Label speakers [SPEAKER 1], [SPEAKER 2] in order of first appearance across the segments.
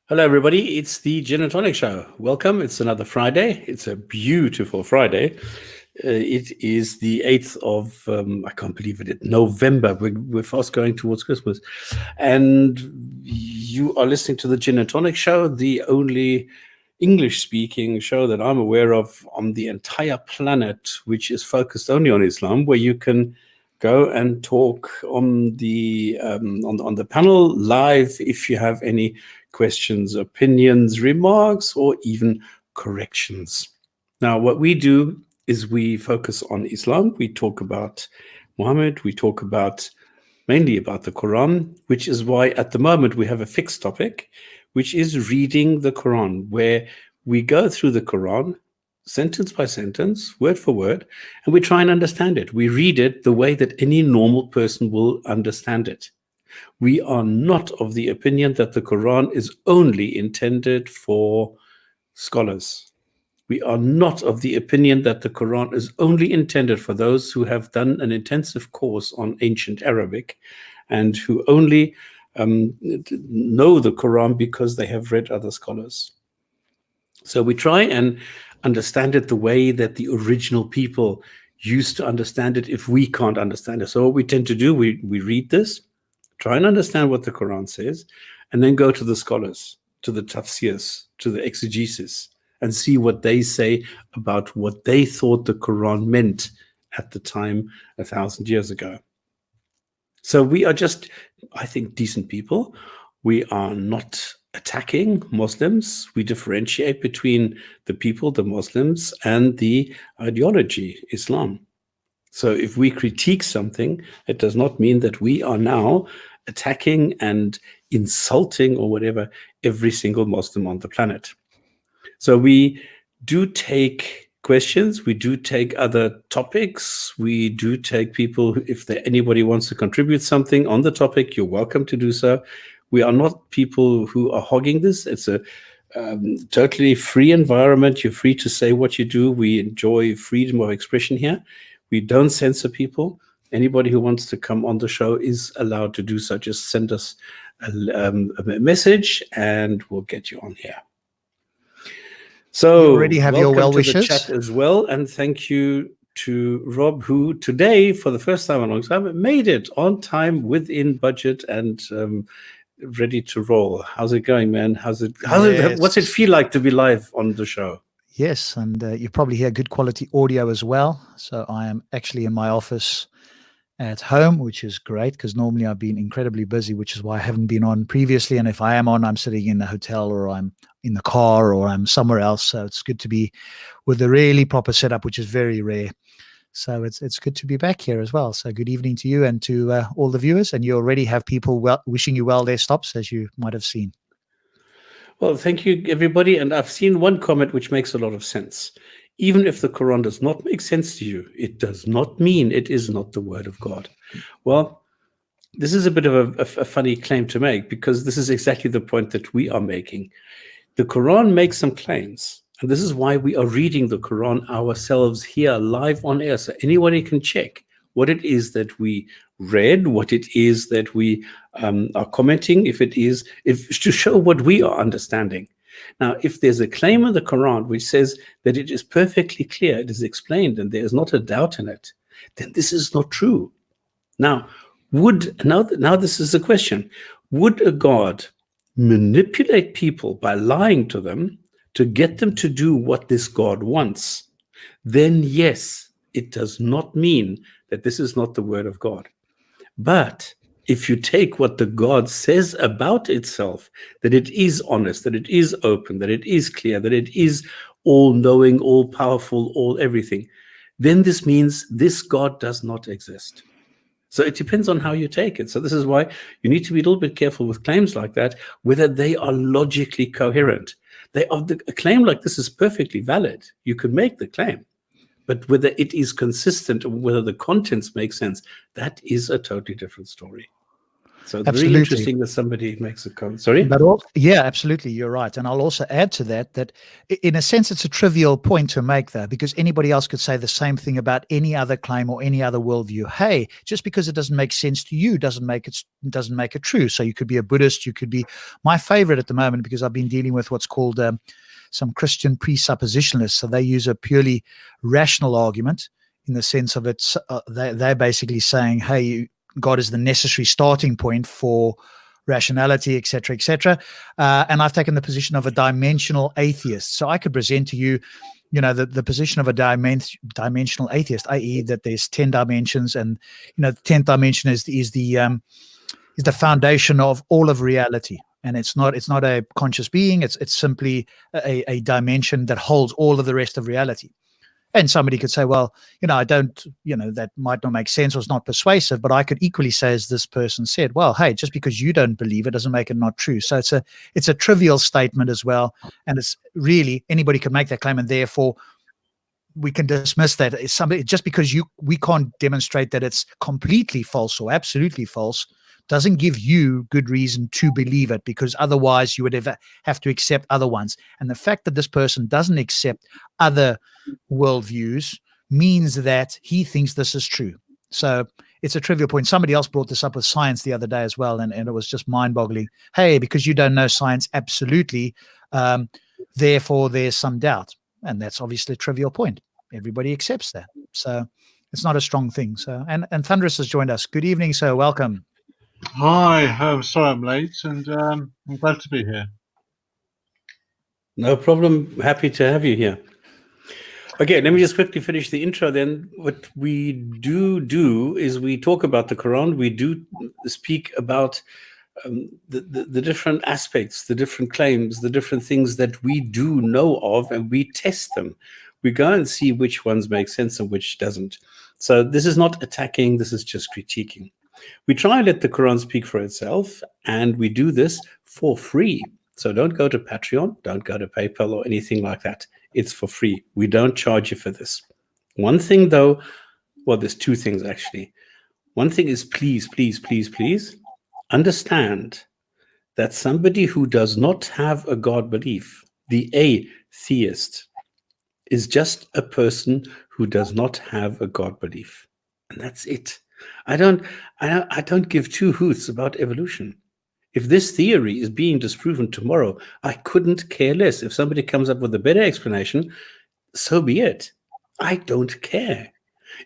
[SPEAKER 1] Hello, everybody. It's the Gin and Tonic Show. Welcome. It's another Friday. It's a beautiful Friday. It is the 8th of, I can't believe it, November. We're fast going towards Christmas. And you are listening to the Gin and Tonic Show, the only English-speaking show that I'm aware of on the entire planet, which is focused only on Islam, where you can go and talk on the panel live if you have any questions, opinions, remarks, or even corrections. Now, what we do is we focus on Islam. We talk about Muhammad. We talk mainly about the Quran, which is why at the moment we have a fixed topic, which is reading the Quran, where we go through the Quran sentence by sentence, word for word, and we try and understand it. We read it the way that any normal person will understand it. We are not of the opinion that the Quran is only intended for scholars. We are not of the opinion that the Quran is only intended for those who have done an intensive course on ancient Arabic and who only know the Quran because they have read other scholars. So we try and understand it the way that the original people used to understand it if we can't understand it. So what we tend to do, we read this, try and understand what the Quran says, and then go to the scholars, to the tafsirs, to the exegesis, and see what they say about what they thought the Quran meant at the time 1,000 years ago. So we are just, I think, decent people. We are not attacking Muslims. We differentiate between the people, the Muslims, and the ideology, Islam. So if we critique something, it does not mean that we are now attacking and insulting or whatever every single Muslim on the planet. So we do take questions, we do take other topics, we do take people, if anybody wants to contribute something on the topic, you're welcome to do so. We are not people who are hogging this. It's a totally free environment. You're free to say what you do. We enjoy freedom of expression here. We don't censor people. Anybody who wants to come on the show is allowed to do so. Just send us a message and we'll get you on here. So
[SPEAKER 2] you already have your well wishes
[SPEAKER 1] to the chat as well, and thank you to Rob, who today, for the first time in a long time, made it on time, within budget, and ready to roll. How's it going, man? What's it feel like to be live on the show?
[SPEAKER 2] Yes, and you probably hear good quality audio as well. So I am actually in my office at home, which is great because normally I've been incredibly busy, which is why I haven't been on previously. And if I am on, I'm sitting in the hotel or I'm in the car or I'm somewhere else. So it's good to be with a really proper setup, which is very rare. So it's good to be back here as well. So good evening to you and to all the viewers. And you already have people wishing you well their stops, as you might have seen.
[SPEAKER 1] Well, thank you, everybody. And I've seen one comment which makes a lot of sense. Even if the Quran does not make sense to you, it does not mean it is not the word of God. Well, this is a bit of a funny claim to make, because this is exactly the point that we are making. The Quran makes some claims, and this is why we are reading the Quran ourselves here live on air, so anybody can check what it is that we read, what it is that we are commenting, if to show what we are understanding. Now, if there's a claim in the Quran which says that it is perfectly clear, it is explained, and there is not a doubt in it, then this is not true. Now, this is the question. Would a God manipulate people by lying to them to get them to do what this God wants? Then yes, it does not mean that this is not the word of God. But if you take what the God says about itself, that it is honest, that it is open, that it is clear, that it is all-knowing, all-powerful, all-everything, then this means this God does not exist. So it depends on how you take it. So this is why you need to be a little bit careful with claims like that, whether they are logically coherent. A claim like this is perfectly valid. You could make the claim. But whether it is consistent or whether the contents make sense, that is a totally different story. So it's very
[SPEAKER 2] Absolutely.
[SPEAKER 1] interesting that somebody makes a comment. Sorry?
[SPEAKER 2] But yeah, absolutely, you're right. And I'll also add to that that in a sense it's a trivial point to make, though, because anybody else could say the same thing about any other claim or any other worldview. Hey, just because it doesn't make sense to you doesn't make it true. So you could be a Buddhist, you could be my favorite at the moment, because I've been dealing with what's called some Christian presuppositionalists. So they use a purely rational argument in the sense of it's they're basically saying, hey, God is the necessary starting point for rationality, etc., etc. And I've taken the position of a dimensional atheist. So I could present to you, the position of a dimensional atheist, i.e., that there's 10 dimensions, and the 10th dimension is the foundation of all of reality. And it's not a conscious being. It's simply a dimension that holds all of the rest of reality. And somebody could say, well, I don't, that might not make sense or it's not persuasive, but I could equally say, as this person said, well, hey, just because you don't believe it doesn't make it not true. So it's a trivial statement as well. And it's really, anybody could make that claim, and therefore we can dismiss that. It's somebody, just because we can't demonstrate that it's completely false or absolutely false, doesn't give you good reason to believe it, because otherwise you would have to accept other ones. And the fact that this person doesn't accept other worldviews means that he thinks this is true. So it's a trivial point. Somebody else brought this up with science the other day as well, and it was just mind-boggling. Hey, because you don't know science absolutely, therefore there's some doubt. And that's obviously a trivial point. Everybody accepts that. So it's not a strong thing. So and Thunderous has joined us. Good evening, sir. Welcome.
[SPEAKER 3] Hi, I'm sorry I'm late, and I'm glad to be here.
[SPEAKER 1] No problem. Happy to have you here. Okay, let me just quickly finish the intro then. What we do is we talk about the Quran. We do speak about the different aspects, the different claims, the different things that we do know of, and we test them. We go and see which ones make sense and which doesn't. So this is not attacking, this is just critiquing. We try and let the Quran speak for itself, and we do this for free. So don't go to Patreon, don't go to PayPal or anything like that. It's for free. We don't charge you for this. One thing though, well, there's two things actually. One thing is please understand that somebody who does not have a God belief, the atheist, is just a person who does not have a God belief. And that's it. I don't give two hoots about evolution. If this theory is being disproven tomorrow, I couldn't care less. If somebody comes up with a better explanation, so be it. I don't care.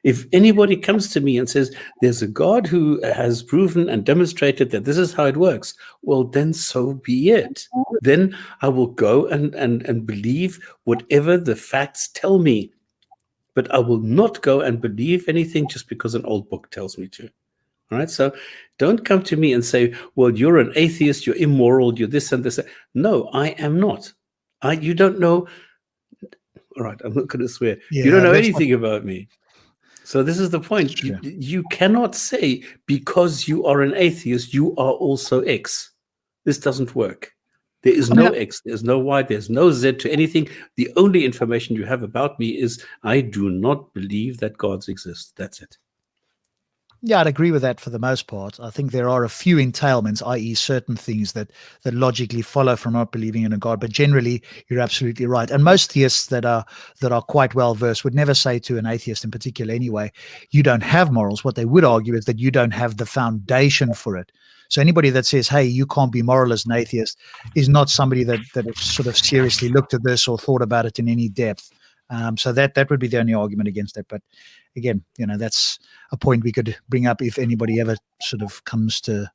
[SPEAKER 1] If anybody comes to me and says, there's a God who has proven and demonstrated that this is how it works, well, then so be it. Then I will go and believe whatever the facts tell me. But I will not go and believe anything just because an old book tells me to. All right. So don't come to me and say, well, you're an atheist, you're immoral, you're this and this. No, I am not. You don't know. All right. I'm not going to swear.
[SPEAKER 2] Yeah,
[SPEAKER 1] you don't know anything about me. So this is the point.
[SPEAKER 2] True.
[SPEAKER 1] You cannot say because you are an atheist, you are also X. This doesn't work. There is no X, there's no Y, there's no Z to anything. The only information you have about me is I do not believe that gods exist. That's it.
[SPEAKER 2] Yeah, I'd agree with that for the most part. I think there are a few entailments, i.e. certain things that logically follow from not believing in a God. But generally, you're absolutely right. And most theists that are quite well versed would never say to an atheist in particular anyway, you don't have morals. What they would argue is that you don't have the foundation for it. So anybody that says, hey, you can't be moral as an atheist is not somebody that has sort of seriously looked at this or thought about it in any depth. So that would be the only argument against it. But again, that's a point we could bring up if anybody ever sort of comes to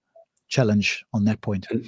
[SPEAKER 2] challenge on that point.
[SPEAKER 1] And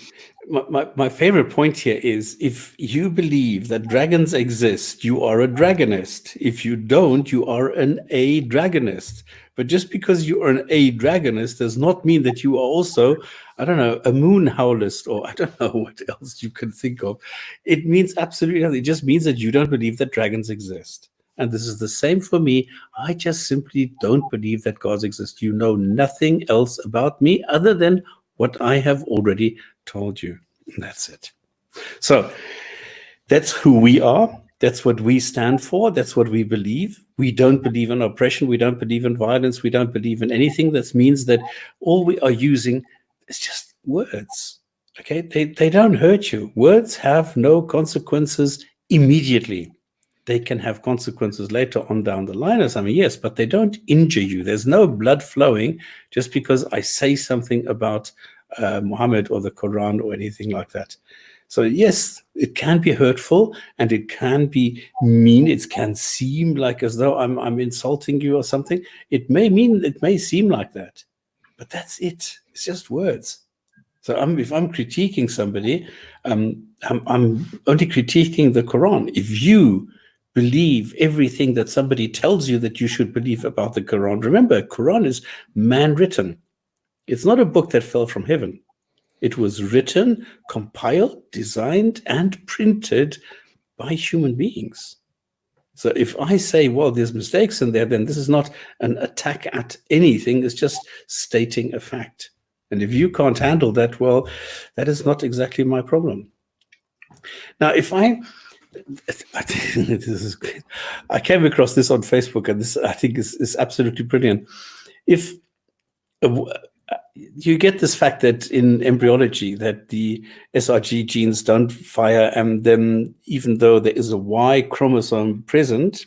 [SPEAKER 1] my favorite point here is if you believe that dragons exist, you are a dragonist. If you don't, you are an a-dragonist. But just because you are an a-dragonist does not mean that you are also, I don't know, a moon howlist, or I don't know what else you can think of. It means absolutely nothing. It just means that you don't believe that dragons exist. And this is the same for me. I just simply don't believe that gods exist. You know nothing else about me other than what I have already told you. And that's it. So that's who we are. That's what we stand for. That's what we believe. We don't believe in oppression. We don't believe in violence. We don't believe in anything. That means that all we are using, it's just words. Okay, they don't hurt you. Words have no consequences immediately. They can have consequences later on down the line or something, yes, but they don't injure you. There's no blood flowing just because I say something about Muhammad or the Quran or anything like that. So yes, it can be hurtful and it can be mean. It can seem like as though I'm insulting you or something. It may seem like that, but that's it. It's just words. So if I'm critiquing somebody, I'm only critiquing the Quran. If you believe everything that somebody tells you that you should believe about the Quran, remember, Quran is man-written. It's not a book that fell from heaven. It was written, compiled, designed, and printed by human beings. So if I say, well, there's mistakes in there, then this is not an attack at anything. It's just stating a fact. And if you can't handle that, well, that is not exactly my problem. Now, if I came across this on Facebook, and this I think is absolutely brilliant. If you get this fact that in embryology that the SRG genes don't fire, and then even though there is a Y chromosome present,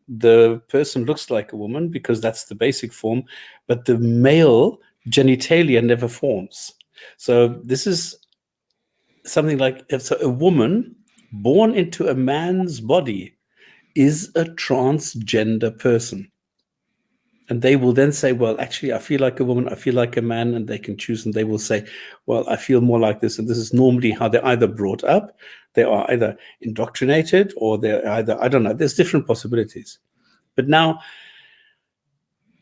[SPEAKER 1] the person looks like a woman because that's the basic form, but the male genitalia never forms. So this is something like, so a woman born into a man's body is a transgender person. And they will then say, well, actually, I feel like a woman, I feel like a man, and they can choose, and they will say, well, I feel more like this. And this is normally how they're either brought up, they are either indoctrinated, or they're either, I don't know, there's different possibilities. But now,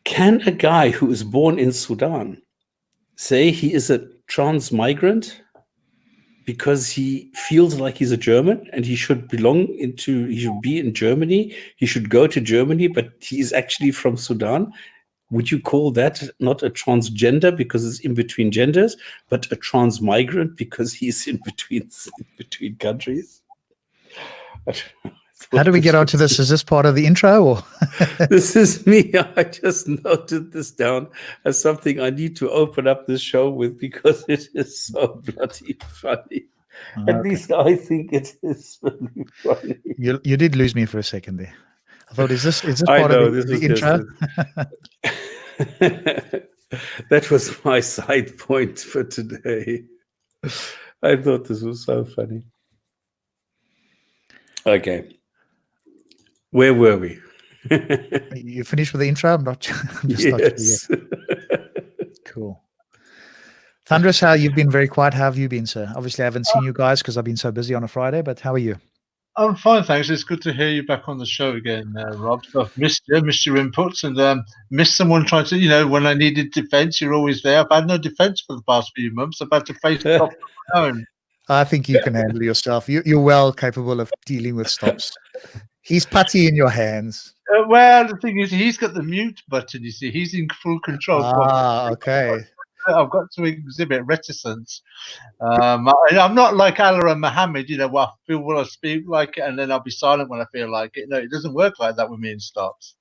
[SPEAKER 1] can a guy who is born in Sudan say he is a trans migrant because he feels like he's a German and he should he should be in Germany, he should go to Germany, but he's actually from Sudan? Would you call that not a transgender because it's in between genders, but a trans migrant because he's in between countries?
[SPEAKER 2] How do we get onto this? Is this part of the intro, or
[SPEAKER 1] this is me? I just noted this down as something I need to open up this show with because it is so bloody funny.
[SPEAKER 2] Okay.
[SPEAKER 1] At least I think it is really funny.
[SPEAKER 2] You did lose me for a second there. I thought, is this part of the intro?
[SPEAKER 1] That was my side point for today. I thought this was so funny. Okay. Where were we?
[SPEAKER 2] You finished with the intro? I'm just
[SPEAKER 1] yes.
[SPEAKER 2] not sure. Cool. Thunderous, how you've been very quiet. How have you been, sir? Obviously, I haven't seen you guys because I've been so busy on a Friday, but how are you?
[SPEAKER 3] I'm fine, thanks. It's good to hear you back on the show again, Rob. So I've missed your inputs, and missed someone trying to, when I needed defence, you're always there. I've had no defence for the past few months. I've had to face it on my own.
[SPEAKER 2] I think you can handle yourself. You're well capable of dealing with stops. He's putty in your hands.
[SPEAKER 3] Well, the thing is, he's got the mute button, you see. He's in full control.
[SPEAKER 2] Okay.
[SPEAKER 3] I've got to exhibit reticence. I'm not like Allah and Muhammad, where I feel when I speak like it, and then I'll be silent when I feel like it. No, it doesn't work like that with me in stops.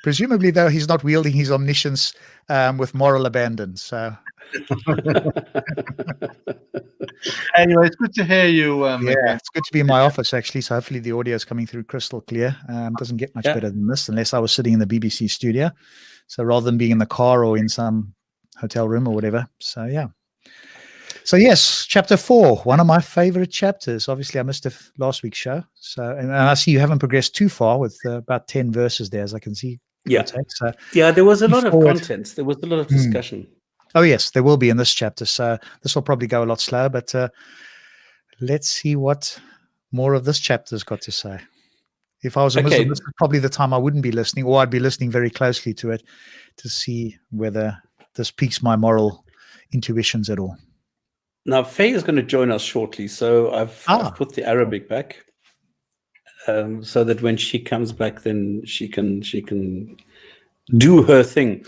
[SPEAKER 2] Presumably, though, he's not wielding his omniscience with moral abandon. So,
[SPEAKER 3] anyway, it's good to hear you.
[SPEAKER 2] Yeah, it's good to be in my office, actually. So hopefully the audio is coming through crystal clear. Doesn't get much better than this unless I was sitting in the BBC studio. So rather than being in the car or in some hotel room or whatever. So, yeah. So, yes, chapter 4, one of my favorite chapters. Obviously, I missed last week's show. So, and I see you haven't progressed too far with about 10 verses there, as I can see.
[SPEAKER 1] Yeah.
[SPEAKER 2] So,
[SPEAKER 1] yeah, there was a lot of content. There was a lot of discussion.
[SPEAKER 2] Oh, yes, there will be in this chapter. So this will probably go a lot slower, but let's see what more of this chapter's got to say. If I was a Muslim, this is probably the time I wouldn't be listening, or I'd be listening very closely to it to see whether this piques my moral intuitions at all.
[SPEAKER 1] Now, Faye is going to join us shortly, so I've put the Arabic back so that when she comes back, then she can do her thing.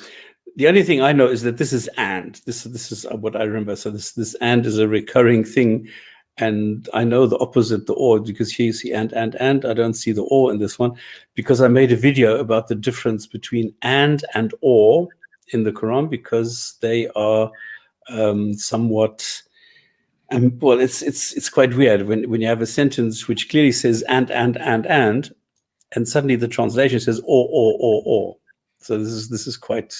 [SPEAKER 1] The only thing I know is that this is and. This is what I remember. So this and is a recurring thing, and I know the opposite, the or, because here you see and. I don't see the or in this one because I made a video about the difference between and or in the Quran because they are somewhat. Well, it's quite weird when you have a sentence which clearly says and suddenly the translation says or. So this is quite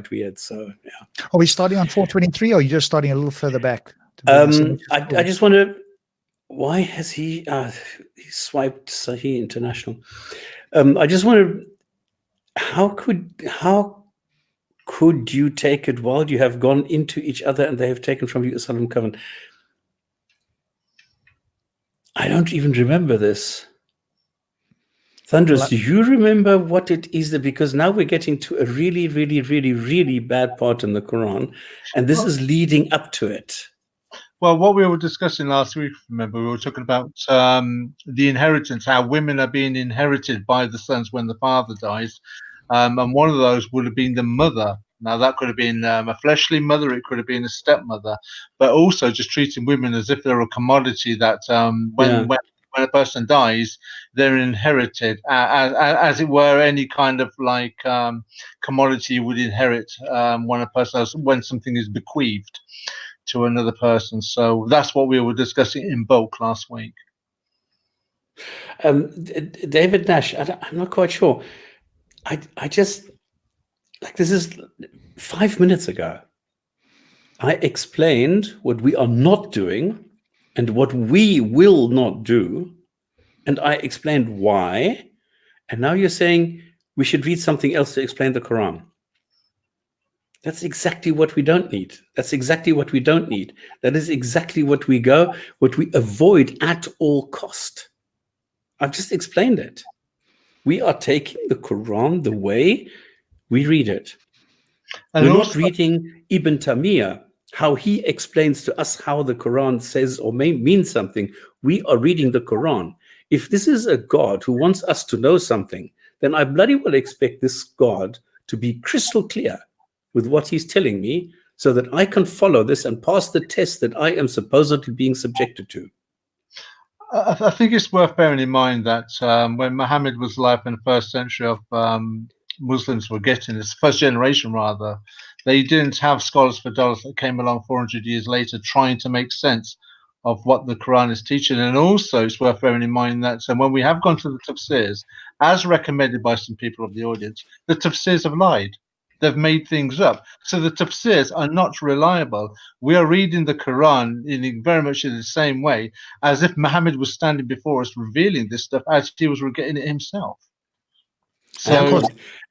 [SPEAKER 1] weird. So yeah.
[SPEAKER 2] Are we starting on 423, or are you just starting a little further back?
[SPEAKER 1] I just wonder, why has he swiped Sahih International? I just wonder, how could you take it while you have gone into each other and they have taken from you a solemn covenant? I don't even remember this. Thunderous, do you remember what it is? Because now we're getting to a really, really, really, really bad part in the Quran, and this is leading up to it.
[SPEAKER 3] Well, what we were discussing last week, remember, we were talking about the inheritance, how women are being inherited by the sons when the father dies. And one of those would have been the mother. Now, that could have been a fleshly mother, it could have been a stepmother, but also just treating women as if they're a commodity that when a person dies, they're inherited, as it were, any kind of like commodity you would inherit when something is bequeathed to another person. So that's what we were discussing in bulk last week.
[SPEAKER 1] David Nash, I'm not quite sure. I just, like, this is 5 minutes ago. I explained what we are not doing and what we will not do. And I explained why. And now you're saying we should read something else to explain the Quran. That's exactly what we don't need. That's exactly what we don't need. That is exactly what we avoid at all cost. I've just explained it. We are taking the Quran the way we read it. And we're not reading Ibn Taymiyyah, how he explains to us how the Quran says or may mean something. We are reading the Quran. If this is a God who wants us to know something, then I bloody well expect this God to be crystal clear with what he's telling me, so that I can follow this and pass the test that I am supposedly being subjected to.
[SPEAKER 3] I think it's worth bearing in mind that when Muhammad was alive in the first century of Muslims were getting this, first generation rather, they didn't have scholars for dollars that came along 400 years later trying to make sense of what the Quran is teaching. And also it's worth bearing in mind that when we have gone to the tafsirs, as recommended by some people of the audience, the tafsirs have lied. They've made things up. So the tafsirs are not reliable. We are reading the Quran very much in the same way as if Muhammad was standing before us revealing this stuff as he was getting it himself.
[SPEAKER 1] So,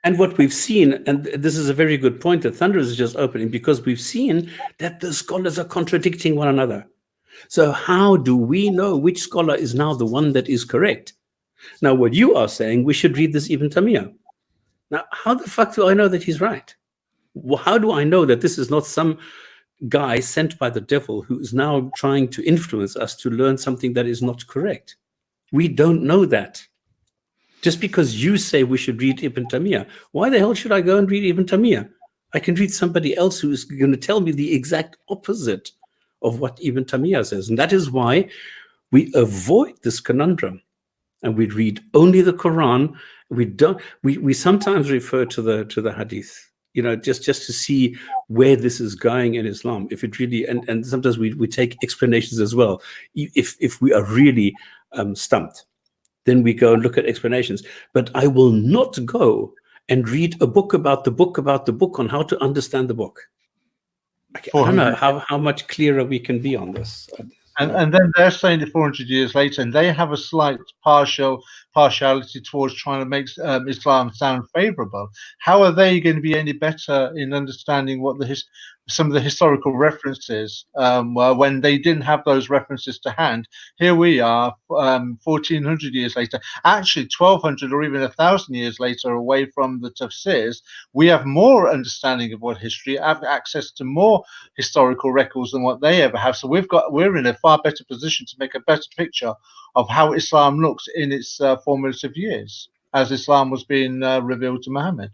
[SPEAKER 1] and what we've seen, and this is a very good point that Thunder is just opening, because we've seen that the scholars are contradicting one another. So how do we know which scholar is now the one that is correct? Now, what you are saying, we should read this Ibn Taymiyyah. Now, how the fuck do I know that he's right? How do I know that this is not some guy sent by the devil who is now trying to influence us to learn something that is not correct? We don't know that. Just because you say we should read Ibn Taymiyyah, why the hell should I go and read Ibn Taymiyyah? I can read somebody else who is going to tell me the exact opposite of what Ibn Taymiyyah says. And that is why we avoid this conundrum. And we read only the Quran. We sometimes refer to the hadith, just to see where this is going in Islam. If it really, and sometimes we take explanations as well. If we are really stumped, then we go and look at explanations. But I will not go and read a book about the book on how to understand the book. I don't know how much clearer we can be on this.
[SPEAKER 3] And then they're saying it 400 years later, and they have a slight partiality towards trying to make Islam sound favorable. How are they going to be any better in understanding what some of the historical references were when they didn't have those references to hand? Here we are, 1400 years later, actually 1200 or even 1000 years later, away from the tafsirs. We have more understanding of what history, have access to more historical records than what they ever have. So we're in a far better position to make a better picture of how Islam looks in its formative years, as Islam was being revealed to Muhammad.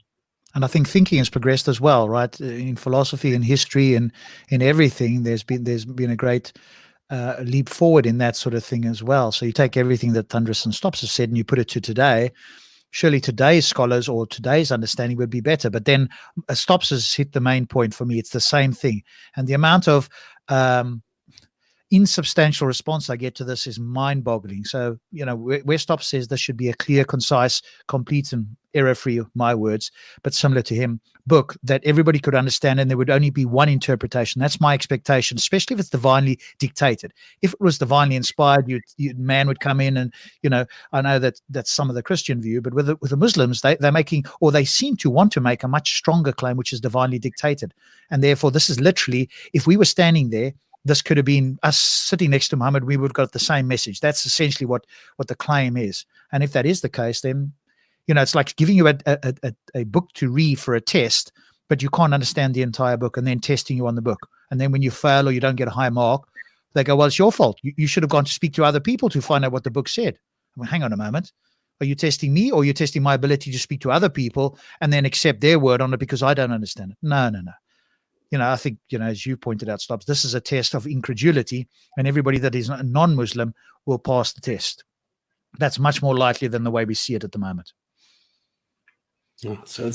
[SPEAKER 2] And I think thinking has progressed as well, right? In philosophy and history and in everything, there's been a great leap forward in that sort of thing as well. So you take everything that Thunderous and Stops has said and you put it to today, surely today's scholars or today's understanding would be better. But then Stops has hit the main point for me. It's the same thing. And the amount of insubstantial response I get to this is mind-boggling. So, where Stops says this should be a clear, concise, complete, and error-free, my words, but similar to him, book that everybody could understand, and there would only be one interpretation. That's my expectation, especially if it's divinely dictated. If it was divinely inspired, man would come in and, I know that's some of the Christian view, but with the Muslims, they're making, or they seem to want to make, a much stronger claim, which is divinely dictated. And therefore, this is literally, if we were standing there, this could have been us sitting next to Muhammad, we would have got the same message. That's essentially what the claim is. And if that is the case, then, it's like giving you a book to read for a test, but you can't understand the entire book, and then testing you on the book. And then when you fail or you don't get a high mark, they go, well, it's your fault. You should have gone to speak to other people to find out what the book said. Well, hang on a moment. Are you testing me, or are you testing my ability to speak to other people and then accept their word on it because I don't understand it? No. I think, as you pointed out, Stops, this is a test of incredulity, and everybody that is a non-Muslim will pass the test. That's much more likely than the way we see it at the moment.
[SPEAKER 1] So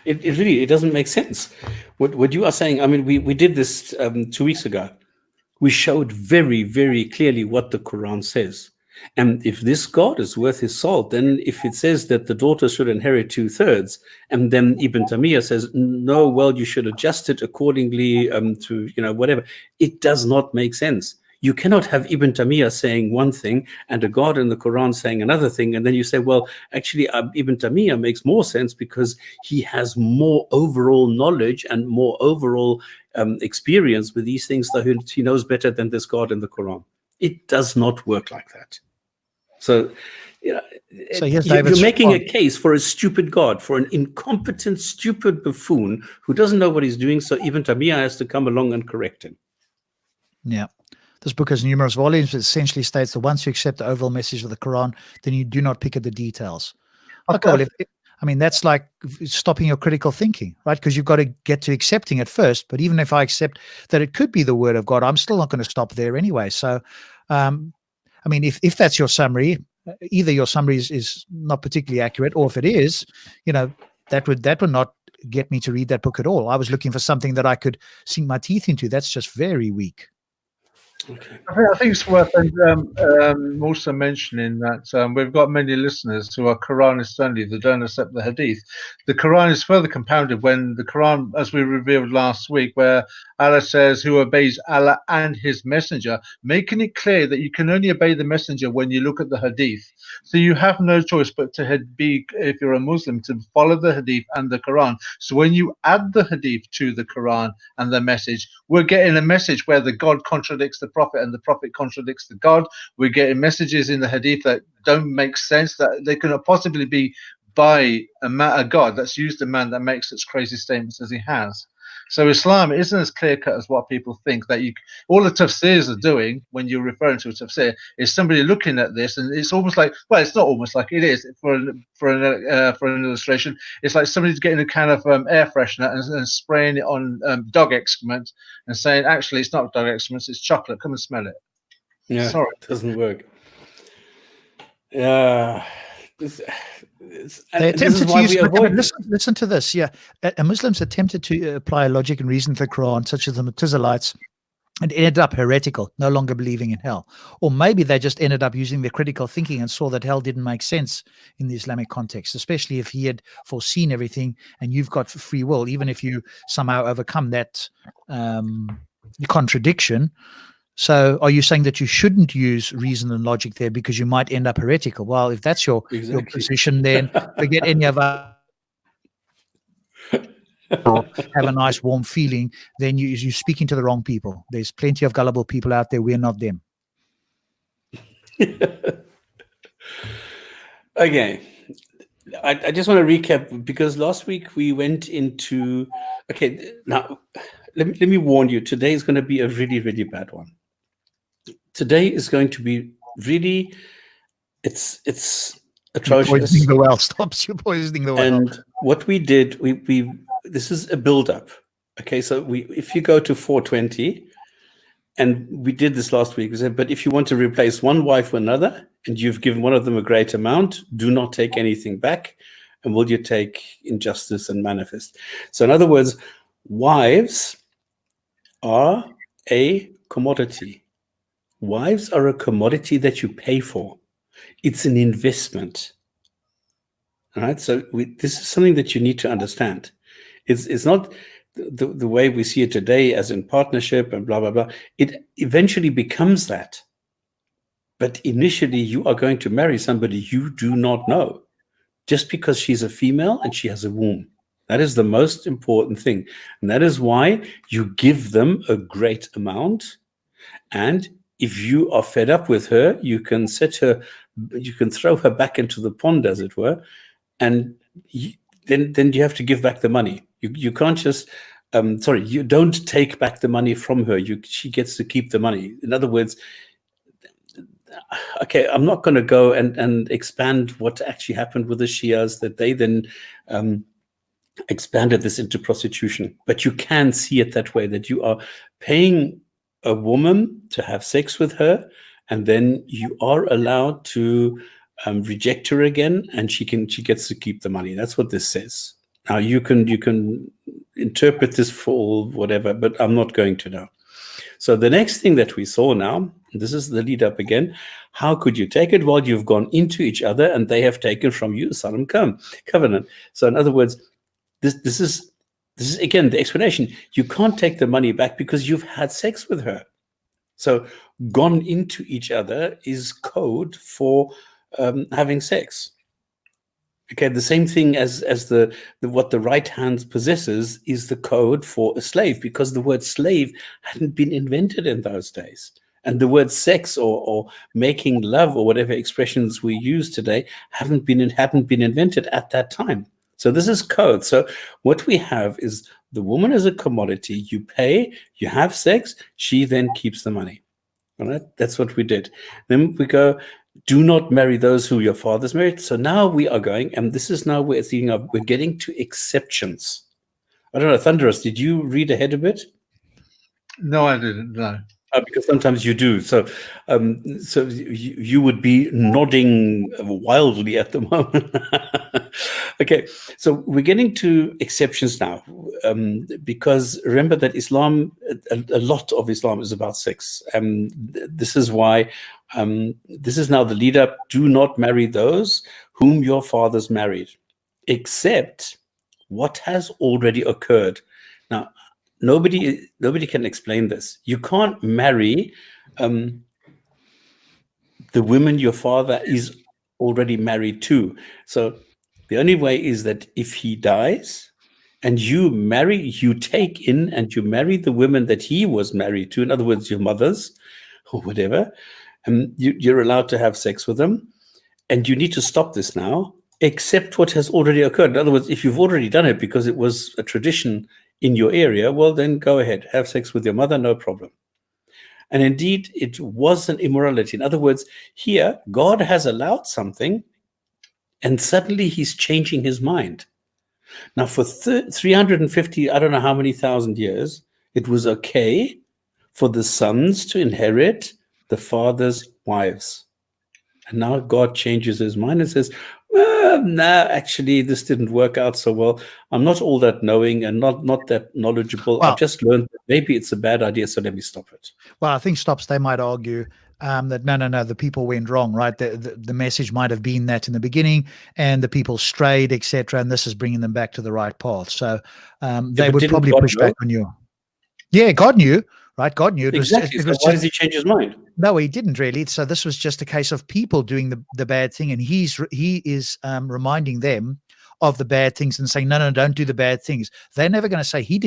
[SPEAKER 1] it really doesn't make sense. What you are saying, I mean, we did this 2 weeks ago. We showed very, very clearly what the Quran says. And if this God is worth his salt, then if it says that the daughter should inherit 2/3, and then Ibn Taymiyyah says, no, well, you should adjust it accordingly to, whatever, it does not make sense. You cannot have Ibn Taymiyyah saying one thing and a God in the Quran saying another thing. And then you say, well, actually, Ibn Taymiyyah makes more sense because he has more overall knowledge and more overall experience with these things, so he knows better than this God in the Quran. It does not work like that. So, you're making a case for a stupid God, for an incompetent, stupid buffoon who doesn't know what he's doing. So Ibn Taymiyyah has to come along and correct him.
[SPEAKER 2] Yeah. This book has numerous volumes. It essentially states that once you accept the overall message of the Quran, then you do not pick at the details. Okay, well, that's like stopping your critical thinking, right? Because you've got to get to accepting it first. But even if I accept that it could be the word of God, I'm still not going to stop there anyway. So, if that's your summary, either your summary is not particularly accurate, or if it is, that would not get me to read that book at all. I was looking for something that I could sink my teeth into. That's just very weak.
[SPEAKER 3] Okay. I think it's worth also mentioning that we've got many listeners who are Quranist only, that don't accept the Hadith. The Quran is further compounded when the Quran, as we revealed last week, where Allah says, who obeys Allah and his messenger, making it clear that you can only obey the messenger when you look at the Hadith. So you have no choice but to be, if you're a Muslim, to follow the Hadith and the Quran. So when you add the Hadith to the Quran and the message, we're getting a message where the God contradicts the Prophet and the Prophet contradicts the God. We're getting messages in the Hadith that don't make sense, that they cannot possibly be by a God that's used a man that makes such crazy statements as he has. So Islam isn't as clear-cut as what people think. That all the tafsirs are doing, when you're referring to a tafsir, is somebody looking at this, and it's almost like, well, it's not almost like, it is for an illustration. It's like somebody's getting a can of air freshener and spraying it on dog excrement and saying, actually, it's not dog excrement, it's chocolate. Come and smell it.
[SPEAKER 1] Yeah,
[SPEAKER 3] sorry,
[SPEAKER 1] it doesn't work.
[SPEAKER 2] They attempted to use, listen to this. Yeah, Muslims attempted to apply logic and reason to the Quran, such as the Mu'tazilites, and ended up heretical, no longer believing in hell. Or maybe they just ended up using their critical thinking and saw that hell didn't make sense in the Islamic context, especially if he had foreseen everything and you've got free will, even if you somehow overcome that contradiction. So are you saying that you shouldn't use reason and logic there because you might end up heretical? Well, if that's your position, then forget any of us. Have a nice warm feeling, then you're speaking to the wrong people. There's plenty of gullible people out there. We're not them.
[SPEAKER 1] Okay. I just want to recap, because last week we went into, now let me warn you, today is going to be a really, really bad one. Today is going to be really, it's atrocious.
[SPEAKER 2] You're poisoning the well. Stops you poisoning the well.
[SPEAKER 1] And what we did, we this is a build-up. Okay, so if you go to 420, And we did this last week. We said, but if you want to replace one wife with another, and you've given one of them a great amount, do not take anything back. And will you take injustice and manifest? So in other words, wives are a commodity. Wives are a commodity that you pay for. It's an investment. All right. So this is something that you need to understand. It's not the way we see it today as in partnership and blah, blah, blah. It eventually becomes that. But initially, you are going to marry somebody you do not know just because she's a female and she has a womb. That is the most important thing. And that is why you give them a great amount. And if you are fed up with her, you can throw her back into the pond, as it were. And then you have to give back the money. You can't just, you don't take back the money from her. She gets to keep the money. In other words, okay, I'm not going to go and expand what actually happened with the Shias, that they then expanded this into prostitution. But you can see it that way, that you are paying a woman to have sex with her, and then you are allowed to reject her again, and she gets to keep the money. That's what this says. Now you can interpret this for whatever, but I'm not going to now. So the next thing that we saw now, this is the lead up again. How could you take it? Well, you've gone into each other and they have taken from you a solemn covenant. So in other words, this is again the explanation. You can't take the money back because you've had sex with her. So gone into each other is code for having sex. Okay, the same thing as the what the right hand possesses is the code for a slave, because the word slave hadn't been invented in those days. And the word sex or making love or whatever expressions we use today hadn't been invented at that time. So this is code. So what we have is the woman is a commodity. You pay, you have sex, she then keeps the money. All right, that's what we did. Then we go, do not marry those who your fathers married. So now we are going, and this is now where it's leading up. We're getting to exceptions. I don't know, Thunderous, did you read ahead a bit?
[SPEAKER 3] No, I didn't. No.
[SPEAKER 1] Because sometimes you do. So you would be nodding wildly at the moment. Okay, so we're getting to exceptions now, because remember that Islam, a lot of Islam is about sex. This is why this is now the lead up. Do not marry those whom your fathers married, except what has already occurred. Now, nobody can explain this. You can't marry the women your father is already married to. So the only way is that if he dies and you take in and you marry the women that he was married to, in other words, your mothers or whatever, you're allowed to have sex with them. And you need to stop this now, except what has already occurred. In other words, if you've already done it because it was a tradition in your area, well, then go ahead, have sex with your mother, no problem. And indeed, it was an immorality. In other words, here, God has allowed something, and suddenly he's changing his mind. Now, for 350, I don't know how many thousand years, it was okay for the sons to inherit the father's wives. And now God changes his mind and says, well, no, actually, this didn't work out so well. I'm not all that knowing and not that knowledgeable.
[SPEAKER 2] Well,
[SPEAKER 1] I've just learned that maybe it's a bad idea, so let me stop it.
[SPEAKER 2] Well, I think Stops, they might argue that no, the people went wrong, right? The message might have been that in the beginning, and the people strayed, etc. And this is bringing them back to the right path. So they would probably push back on you. Yeah, God knew, right? God knew.
[SPEAKER 1] Exactly. So why does he change his mind?
[SPEAKER 2] No, he didn't really. So this was just a case of people doing the bad thing, and he is reminding them of the bad things and saying, no, don't do the bad things. They're never going to say he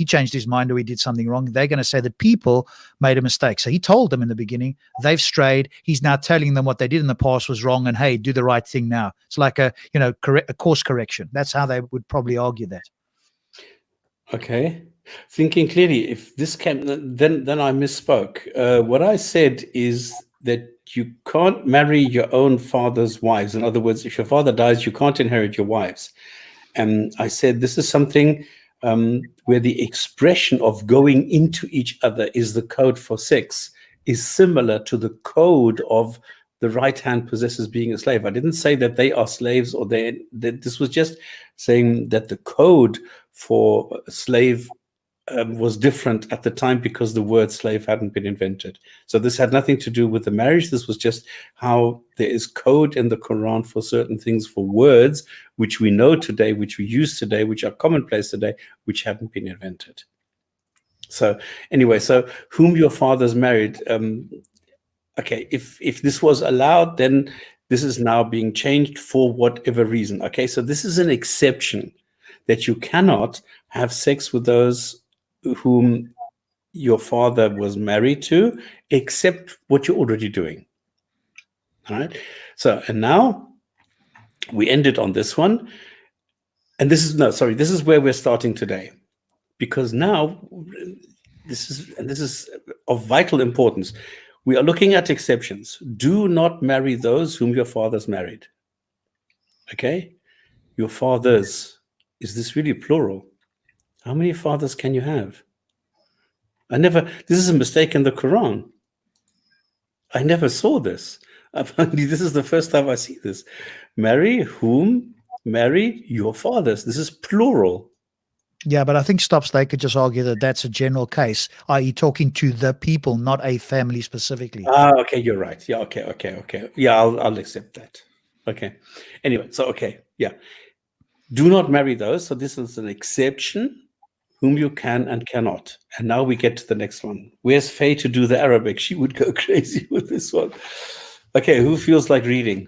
[SPEAKER 2] changed his mind or he did something wrong. They're going to say that people made a mistake. So he told them in the beginning, they've strayed. He's now telling them what they did in the past was wrong, and hey, do the right thing now. It's like a course correction. That's how they would probably argue that.
[SPEAKER 1] Okay. Thinking clearly, if this can, then I misspoke. What I said is that you can't marry your own father's wives. In other words, if your father dies, you can't inherit your wives. And I said this is something where the expression of going into each other is the code for sex, is similar to the code of the right hand possessors being a slave. I didn't say that they are slaves, or that this was just saying that the code for a slave was different at the time because the word slave hadn't been invented. So this had nothing to do with the marriage. This was just how there is code in the Quran for certain things, for words which we know today, which we use today, which are commonplace today, which hadn't been invented. So anyway, so whom your fathers married. Okay, if this was allowed, then this is now being changed for whatever reason. Okay, so this is an exception, that you cannot have sex with those whom your father was married to, except what you're already doing. All right. So, and now we ended on this one. And this is where we're starting today. Because now this is of vital importance. We are looking at exceptions. Do not marry those whom your fathers married. Okay? Your fathers. Is this really plural? How many fathers can you have? This is a mistake in the Quran. I never saw this. This is the first time I see this. Marry whom married your fathers. This is plural.
[SPEAKER 2] Yeah, but I think they could just argue that that's a general case, i.e. talking to the people, not a family specifically.
[SPEAKER 1] Okay, you're right. Yeah, okay. Yeah, I'll accept that. Okay. Anyway, so okay, yeah. Do not marry those. So this is an exception, whom you can and cannot. And now we get to the next one. Where's Faye to do the Arabic? She would go crazy with this one. Okay, who feels like reading?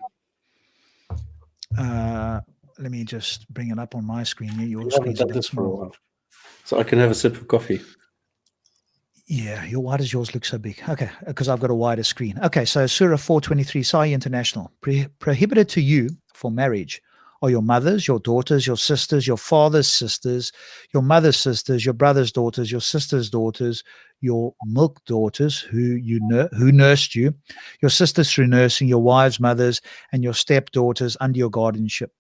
[SPEAKER 2] Let me just bring it up on my screen here. Your
[SPEAKER 1] screen's a bit small, so I can have a sip of coffee.
[SPEAKER 2] Yeah, why does yours look so big? Okay, because I've got a wider screen. Okay, so Surah 423, Sahih International. Prohibited to you for marriage are your mothers, your daughters, your sisters, your father's sisters, your mother's sisters, your brother's daughters, your sister's daughters, your milk daughters who nursed you, your sisters through nursing, your wives' mothers, and your stepdaughters under your guardianship,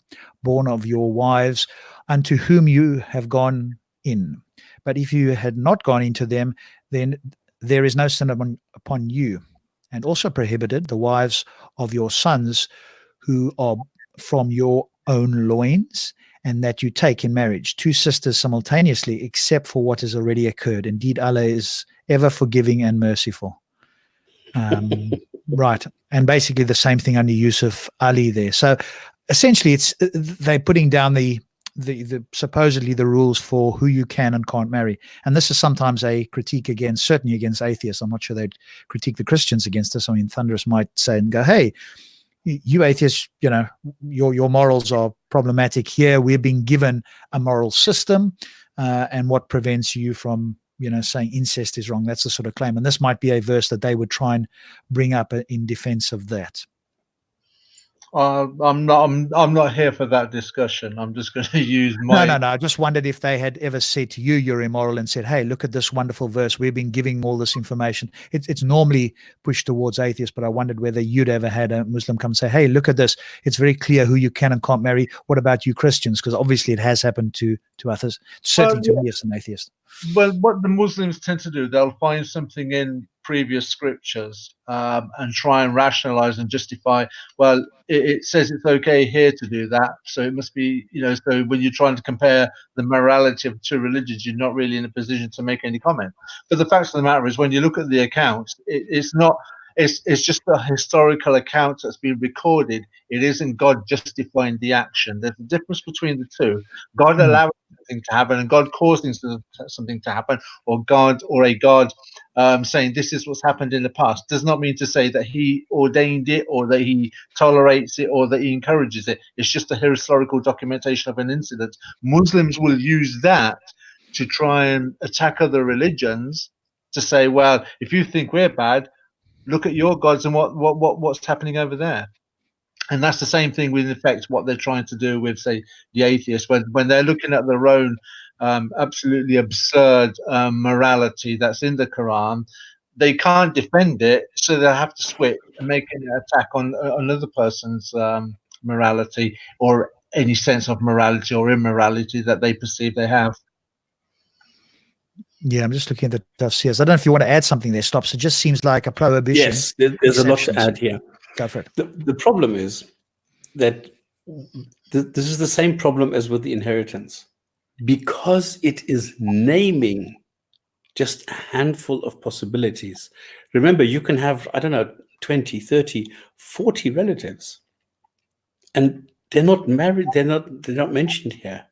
[SPEAKER 2] born of your wives, unto whom you have gone in. But if you had not gone into them, then there is no sin upon you. And also prohibited the wives of your sons who are from your own loins, and that you take in marriage 2 sisters simultaneously, except for what has already occurred. Indeed, Allah is ever forgiving and merciful. Right. And basically the same thing under Yusuf Ali there. So essentially they're putting down the supposedly the rules for who you can and can't marry. And this is sometimes a critique certainly against atheists. I'm not sure they'd critique the Christians against this. I mean, Thunderous might say and go, hey, you atheists, your morals are problematic here. We're being given a moral system, and what prevents you from, saying incest is wrong? That's the sort of claim. And this might be a verse that they would try and bring up in defense of that.
[SPEAKER 3] I'm not here for that discussion. I'm just going to use my.
[SPEAKER 2] No. I just wondered if they had ever said to you, you're immoral, and said, hey, look at this wonderful verse. We've been giving all this information. It's normally pushed towards atheists, but I wondered whether you'd ever had a Muslim come say, hey, look at this. It's very clear who you can and can't marry. What about you Christians? Because obviously it has happened to others, certainly to me as an atheist.
[SPEAKER 3] Well, what the Muslims tend to do, they'll find something in previous scriptures and try and rationalize and justify, well, it says it's okay here to do that, so it must be, so when you're trying to compare the morality of 2 religions, you're not really in a position to make any comment. But the fact of the matter is, when you look at the accounts, it's just a historical account that's been recorded. It isn't God justifying the action. There's a difference between the two. God allowing something to happen and God causing something to happen, or a God saying this is what's happened in the past, does not mean to say that he ordained it or that he tolerates it or that he encourages it. It's just a historical documentation of an incident. Muslims will use that to try and attack other religions, to say, well, if you think we're bad, look at your gods and what's happening over there. And that's the same thing with, in effect, what they're trying to do with, say, the atheists, when they're looking at their own absolutely absurd morality that's in the Quran. They can't defend it, so they have to switch and make an attack on another person's morality, or any sense of morality or immorality that they perceive they have.
[SPEAKER 2] Yeah, I'm just looking at the dossiers. I don't know if you want to add something there, Stops. It just seems like a prohibition.
[SPEAKER 1] Yes, there's a lot to
[SPEAKER 2] Exceptions.
[SPEAKER 1] add here.
[SPEAKER 2] Go for it.
[SPEAKER 1] The problem is that this is the same problem as with the inheritance. Because it is naming just a handful of possibilities. Remember, you can have, I don't know, 20, 30, 40 relatives. And they're not married, they're not mentioned here.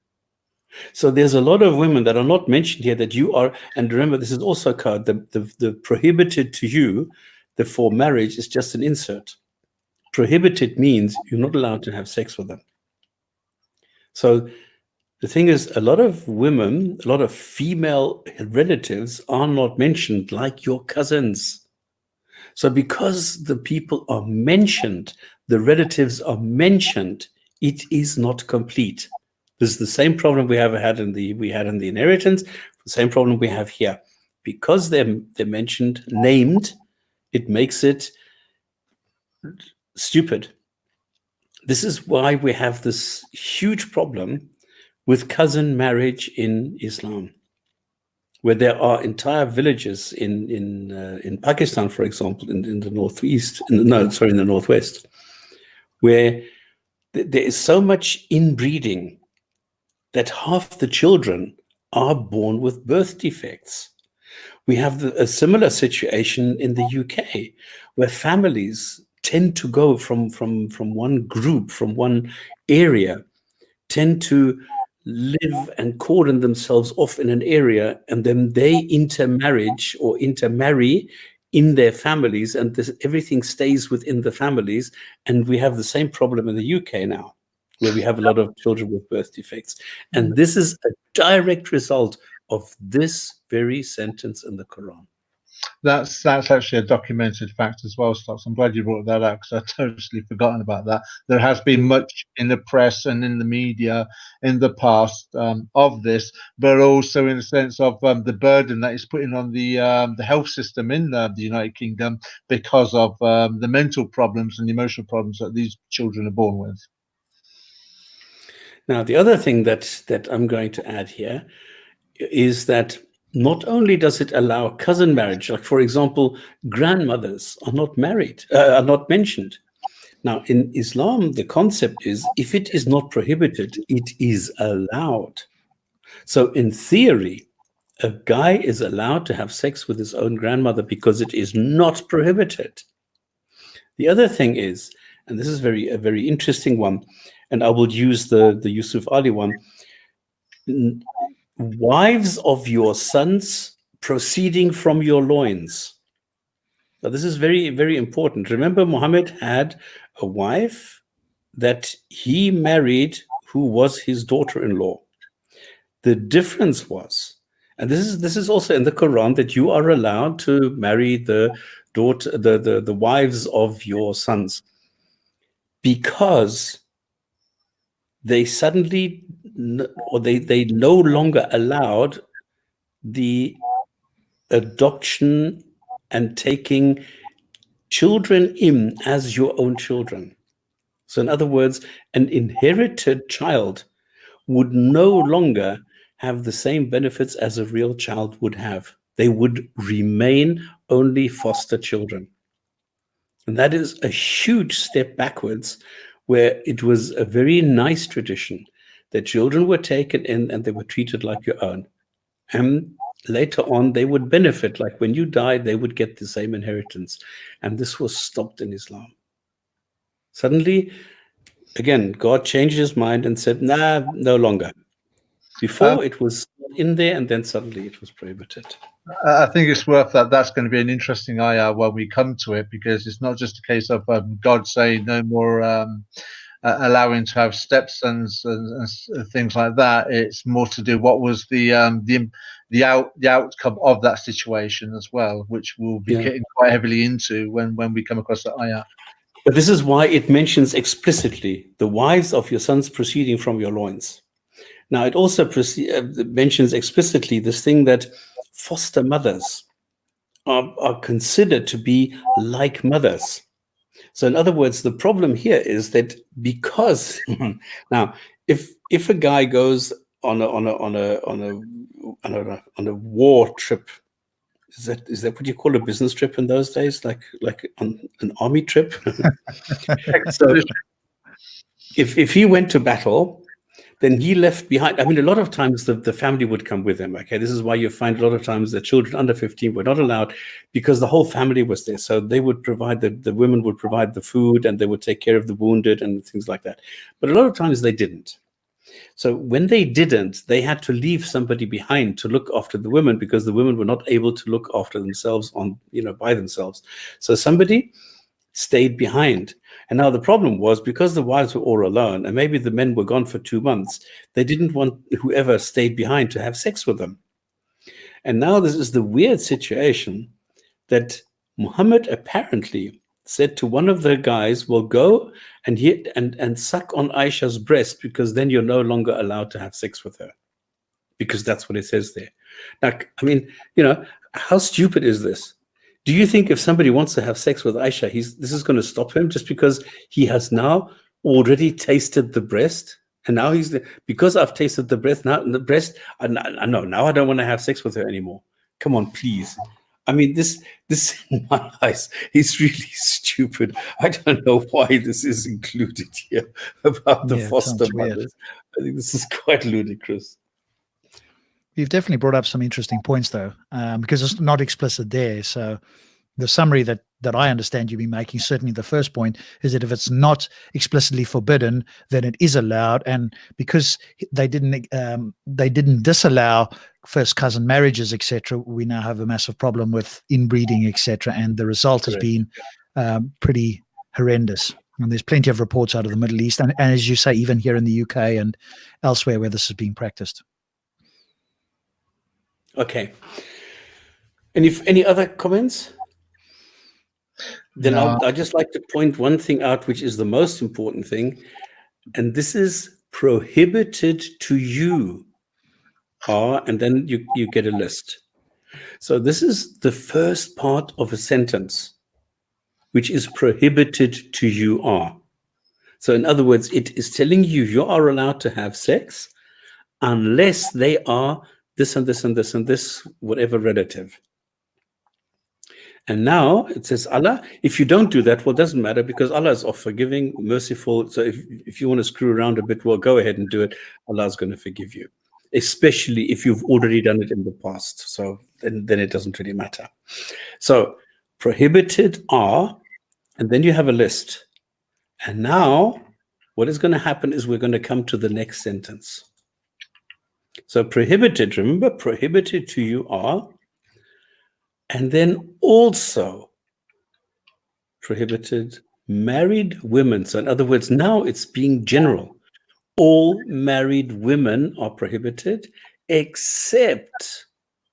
[SPEAKER 1] So there's a lot of women that are not mentioned here that you are, and remember, this is also code, the prohibited to you, the for marriage is just an insert. Prohibited means you're not allowed to have sex with them. So the thing is, a lot of women, a lot of female relatives are not mentioned, like your cousins. So because the people are mentioned, the relatives are mentioned, it is not complete. This is the same problem we had in the inheritance, the same problem we have here. Because they're mentioned, named, it makes it stupid. This is why we have this huge problem with cousin marriage in Islam, where there are entire villages in Pakistan, for example, in the northeast, in the northwest, where there is so much inbreeding that half the children are born with birth defects. We have a similar situation in the UK, where families tend to go from one group, from one area, tend to live and cordon themselves off in an area, and then they intermarriage or intermarry in their families, and everything stays within the families. And we have the same problem in the UK now, where we have a lot of children with birth defects. And this is a direct result of this very sentence in the Quran.
[SPEAKER 3] That's actually a documented fact as well, Stocks. I'm glad you brought that up because I'd totally forgotten about that. There has been much in the press and in the media in the past of this, but also in the sense of the burden that is putting on the health system in the United Kingdom because of the mental problems and the emotional problems that these children are born with.
[SPEAKER 1] Now, the other thing that I'm going to add here is that not only does it allow cousin marriage, like for example, grandmothers are not married, are not mentioned. Now, in Islam, the concept is if it is not prohibited, it is allowed. So in theory, a guy is allowed to have sex with his own grandmother because it is not prohibited. The other thing is, and this is a very interesting one, and I will use the Yusuf Ali one, wives of your sons proceeding from your loins. Now, this is very, very important. Remember, Muhammad had a wife that he married who was his daughter-in-law. The difference was, and this is also in the Quran, that you are allowed to marry the wives of your sons, because they suddenly, or they no longer allowed the adoption and taking children in as your own children. So in other words, an inherited child would no longer have the same benefits as a real child would have. They would remain only foster children. And that is a huge step backwards, where it was a very nice tradition that children were taken in and they were treated like your own. And later on, they would benefit. Like when you died, they would get the same inheritance. And this was stopped in Islam. Suddenly, again, God changed his mind and said, nah, no longer. Before it was in there, and then suddenly it was prohibited.
[SPEAKER 3] I think it's worth that. That's going to be an interesting ayah when we come to it, because it's not just a case of God saying no more allowing to have stepsons and things like that. It's more to do what was the outcome of that situation as well, which we'll be getting quite heavily into when we come across that ayah.
[SPEAKER 1] But this is why it mentions explicitly the wives of your sons proceeding from your loins. Now, it also mentions explicitly this thing that foster mothers are considered to be like mothers. So in other words, the problem here is that because now, if a guy goes on a war trip. Is that what you call a business trip in those days? Like on an army trip? So if he went to battle, then he left behind. I mean, a lot of times the family would come with him. Okay, this is why you find a lot of times that children under 15 were not allowed, because the whole family was there. So they would provide the women would provide the food, and they would take care of the wounded and things like that. But a lot of times they didn't. So when they didn't, they had to leave somebody behind to look after the women, because the women were not able to look after themselves by themselves. So somebody stayed behind. And now the problem was, because the wives were all alone and maybe the men were gone for 2 months, they didn't want whoever stayed behind to have sex with them. And now this is the weird situation that Muhammad apparently said to one of the guys, well, go and suck on Aisha's breast, because then you're no longer allowed to have sex with her, because that's what it says there. Now, I mean, how stupid is this? Do you think if somebody wants to have sex with Aisha, this is going to stop him just because he has now already tasted the breast? And now because I've tasted the breast, now now I don't want to have sex with her anymore. Come on, please. I mean, this in my eyes is really stupid. I don't know why this is included here about the foster mothers. I think this is quite ludicrous.
[SPEAKER 2] You've definitely brought up some interesting points, though, because it's not explicit there. So the summary that I understand you've been making, certainly the first point, is that if it's not explicitly forbidden, then it is allowed. And because they didn't disallow first cousin marriages, etc., we now have a massive problem with inbreeding, etc. And the result has been pretty horrendous. And there's plenty of reports out of the Middle East, and as you say, even here in the UK and elsewhere where this is being practiced.
[SPEAKER 1] Okay. Any other comments? Then
[SPEAKER 3] No.
[SPEAKER 1] I'd just like to point one thing out, which is the most important thing, and this is prohibited to you. And then you get a list. So this is the first part of a sentence, which is prohibited to you are. So in other words, it is telling you are allowed to have sex unless they are this and this and this and this, whatever relative. And now it says Allah, if you don't do that, well, it doesn't matter, because Allah is forgiving, merciful. So if you want to screw around a bit, well, go ahead and do it. Allah is going to forgive you, especially if you've already done it in the past. So then it doesn't really matter. So prohibited are, and then you have a list. And now what is going to happen is we're going to come to the next sentence. So prohibited, remember, prohibited to you are, and then also prohibited married women. So in other words, now it's being general. All married women are prohibited, except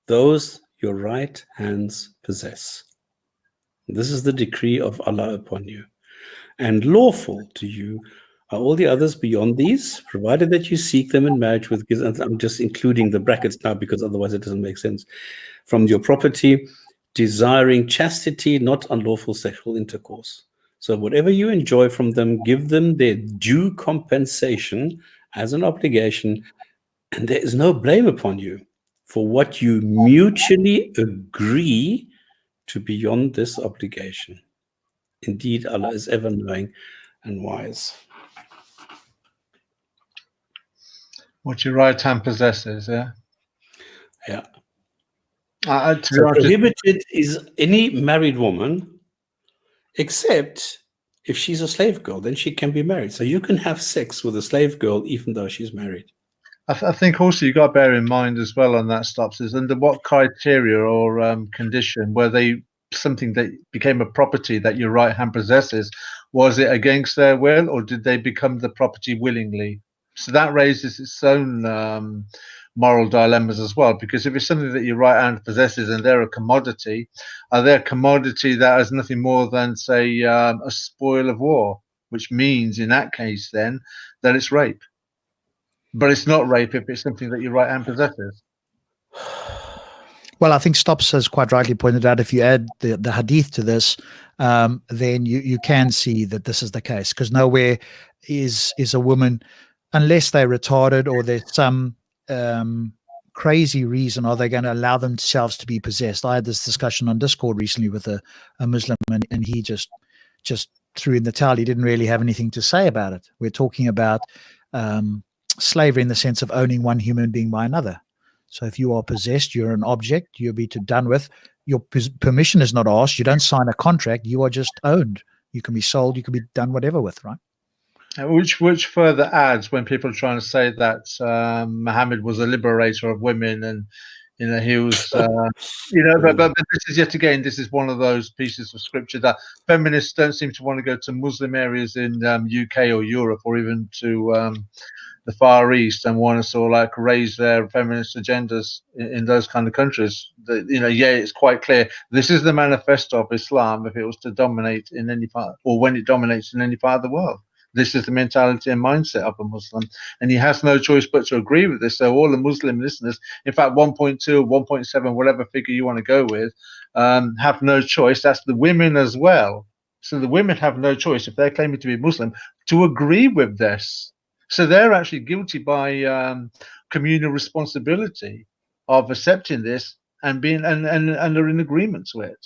[SPEAKER 1] those your right hands possess. This is the decree of Allah upon you. And lawful to you are all the others beyond these, provided that you seek them in marriage with, I'm just including the brackets now because otherwise it doesn't make sense, from your property, desiring chastity, not unlawful sexual intercourse. So whatever you enjoy from them, give them their due compensation as an obligation, and there is no blame upon you for what you mutually agree to beyond this obligation. Indeed, Allah is ever knowing and wise.
[SPEAKER 3] What your right hand possesses, yeah?
[SPEAKER 1] Yeah.
[SPEAKER 3] So
[SPEAKER 1] prohibited is any married woman, except if she's a slave girl, then she can be married. So you can have sex with a slave girl even though she's married.
[SPEAKER 3] I think also you got to bear in mind as well on that, Stops, is under what criteria or condition were they something that became a property that your right hand possesses? Was it against their will, or did they become the property willingly? So that raises its own moral dilemmas as well, because if it's something that your right hand possesses and they're a commodity, are they a commodity that has nothing more than, say, a spoil of war, which means in that case then that it's rape. But it's not rape if it's something that your right hand possesses.
[SPEAKER 2] Well, I think Stops has quite rightly pointed out, if you add the hadith to this, then you can see that this is the case, because nowhere is a woman, unless they're retarded or there's some crazy reason are they going to allow themselves to be possessed? I had this discussion on Discord recently with a Muslim, and he just threw in the towel. He didn't really have anything to say about it. We're talking about slavery in the sense of owning one human being by another. So if you are possessed, you're an object, you'll be done with. Your permission is not asked. You don't sign a contract. You are just owned. You can be sold. You can be done whatever with, right?
[SPEAKER 3] Which further adds when people are trying to say that Muhammad was a liberator of women, and he was but this is yet again, this is one of those pieces of scripture that feminists don't seem to want to go to Muslim areas in UK or Europe or even to the Far East and want to sort of like raise their feminist agendas in those kind of countries. It's quite clear this is the manifesto of Islam if it was to dominate in any part, or when it dominates in any part of the world. This is the mentality and mindset of a Muslim, and he has no choice but to agree with this. So all the Muslim listeners, in fact 1.2, 1.7, whatever figure you want to go with, have no choice. That's the women as well. So the women have no choice, if they're claiming to be Muslim, to agree with this. So they're actually guilty by communal responsibility of accepting this and being and are in agreement to it.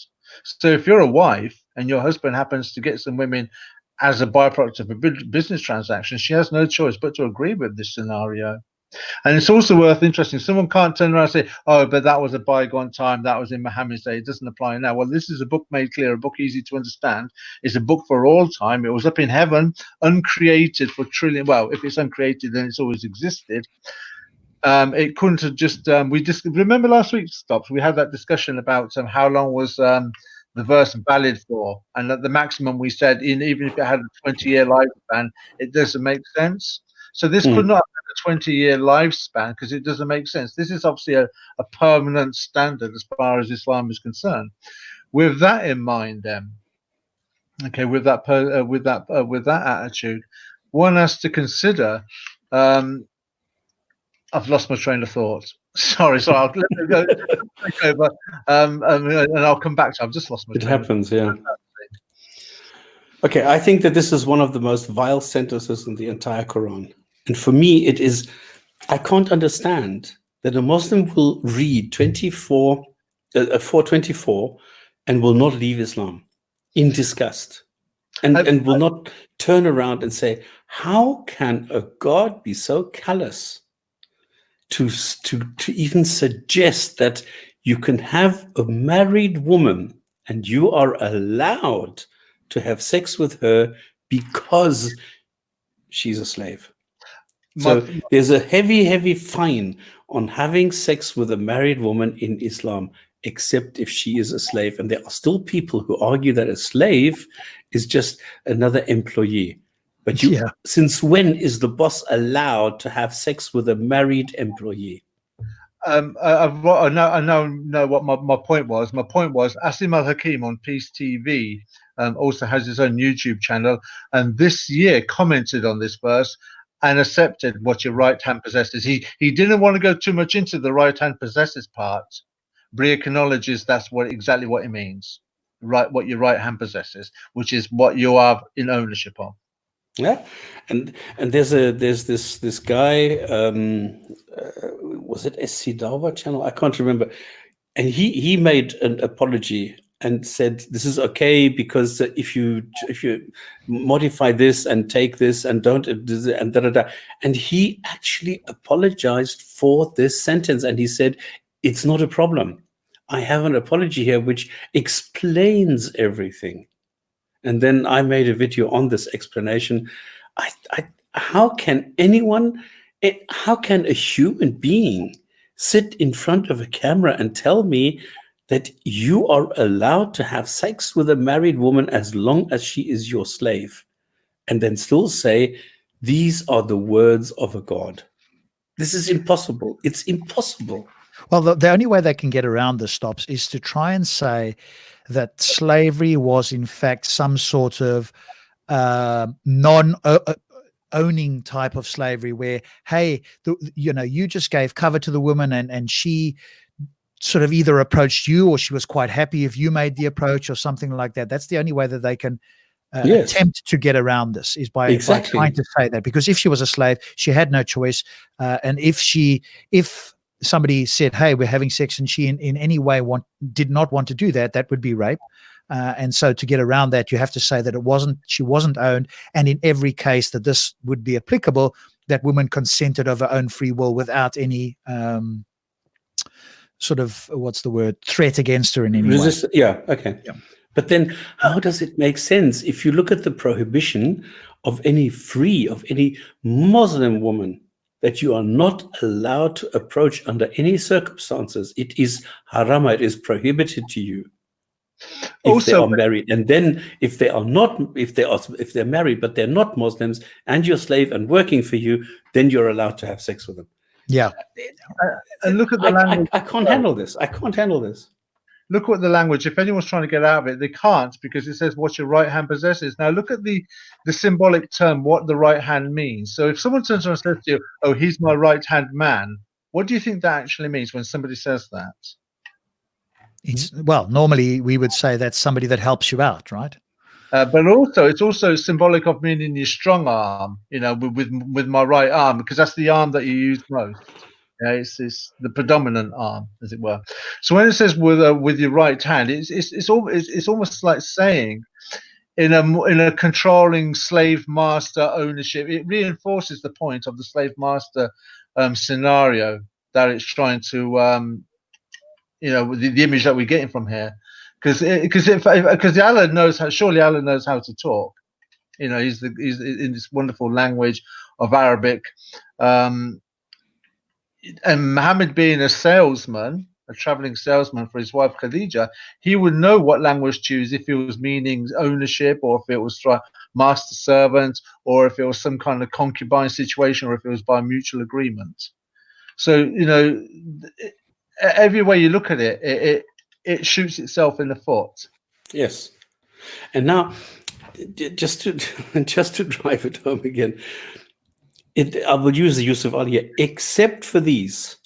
[SPEAKER 3] So if you're a wife and your husband happens to get some women as a byproduct of a business transaction, she has no choice but to agree with this scenario. And it's also interesting. Someone can't turn around and say, "Oh, but that was a bygone time. That was in Muhammad's day. It doesn't apply now." Well, this is a book made clear, a book easy to understand. It's a book for all time. It was up in heaven, uncreated for trillion. Well, if it's uncreated, then it's always existed. It couldn't have just. We just remember last week, Stops. We had that discussion about how long was the verse valid for, and at the maximum we said, even if it had a 20-year lifespan, it doesn't make sense. So this could not have a 20-year lifespan because it doesn't make sense. This is obviously a permanent standard as far as Islam is concerned. With that in mind, then, okay, with that attitude, one has to consider. I've lost my train of thought. Sorry, I'll let it go. And I'll come back to. I've just lost my.
[SPEAKER 1] It happens, yeah. Okay, I think that this is one of the most vile sentences in the entire Quran, and for me, it is. I can't understand that a Muslim will read 424 and will not leave Islam in disgust, and will not turn around and say, "How can a God be so callous to even suggest that you can have a married woman and you are allowed to have sex with her because she's a slave?" So there's a heavy fine on having sex with a married woman in Islam, except if she is a slave. And there are still people who argue that a slave is just another employee. But since when is the boss allowed to have sex with a married employee?
[SPEAKER 3] I know what my point was. My point was Asim Al-Hakim on Peace TV also has his own YouTube channel, and this year commented on this verse and accepted what your right hand possesses. He didn't want to go too much into the right hand possesses part, but he acknowledges that's exactly what it means. Right, what your right hand possesses, which is what you are in ownership of.
[SPEAKER 1] Yeah, and there's this guy, was it SC Dawa channel? I can't remember, and he made an apology and said this is okay because if you modify this and take this and don't and and he actually apologized for this sentence, and he said it's not a problem. I have an apology here which explains everything. And then I made a video on this explanation. How can a human being sit in front of a camera and tell me that you are allowed to have sex with a married woman as long as she is your slave, and then still say these are the words of a God? This is impossible. It's impossible.
[SPEAKER 2] Well, the only way they can get around the Stops is to try and say that slavery was in fact some sort of non-owning type of slavery where, hey, you just gave cover to the woman and she sort of either approached you or she was quite happy if you made the approach or something like that. That's the only way that they can
[SPEAKER 1] Yes,
[SPEAKER 2] attempt to get around this is by
[SPEAKER 1] exactly.
[SPEAKER 2] trying to say that, because if she was a slave, she had no choice. And if somebody said, "Hey, we're having sex," and she in any way did not want to do that, that would be rape. And so to get around that, you have to say that she wasn't owned, and in every case that this would be applicable, that woman consented of her own free will without any sort of, what's the word, threat against her in any way.
[SPEAKER 1] Yeah, okay.
[SPEAKER 2] Yeah.
[SPEAKER 1] But then how does it make sense if you look at the prohibition of any Muslim woman, that you are not allowed to approach under any circumstances? It is harama, it is prohibited to you if they
[SPEAKER 3] Also,
[SPEAKER 1] are married. And then if they're married but they're not Muslims and you're slave and working for you, then you're allowed to have sex with them.
[SPEAKER 2] Yeah.
[SPEAKER 3] and look at the language.
[SPEAKER 1] I can't handle this. I can't handle this.
[SPEAKER 3] Look at the language. If anyone's trying to get out of it, they can't, because it says what your right hand possesses. Now look at the symbolic term, what the right hand means. So if someone turns around and says to you, "Oh, he's my right hand man," what do you think that actually means when somebody says that?
[SPEAKER 2] Well, normally we would say that's somebody that helps you out, right?
[SPEAKER 3] But also, it's also symbolic of meaning your strong arm, with my right arm, because that's the arm that you use most. Yeah, it's the predominant arm, as it were. So when it says with your right hand, it's almost like saying, in a controlling slave master ownership, it reinforces the point of the slave master scenario that it's trying to the image that we're getting from here, because Allah knows how to talk. He's in this wonderful language of Arabic. And Muhammad, being a salesman, a traveling salesman for his wife Khadija, he would know what language to use, if it was meaning ownership, or if it was master servant, or if it was some kind of concubine situation, or if it was by mutual agreement. So every way you look at it, it shoots itself in the foot.
[SPEAKER 1] Yes. And now, just to drive it home again, I will use the Yusuf Ali here. Except for these,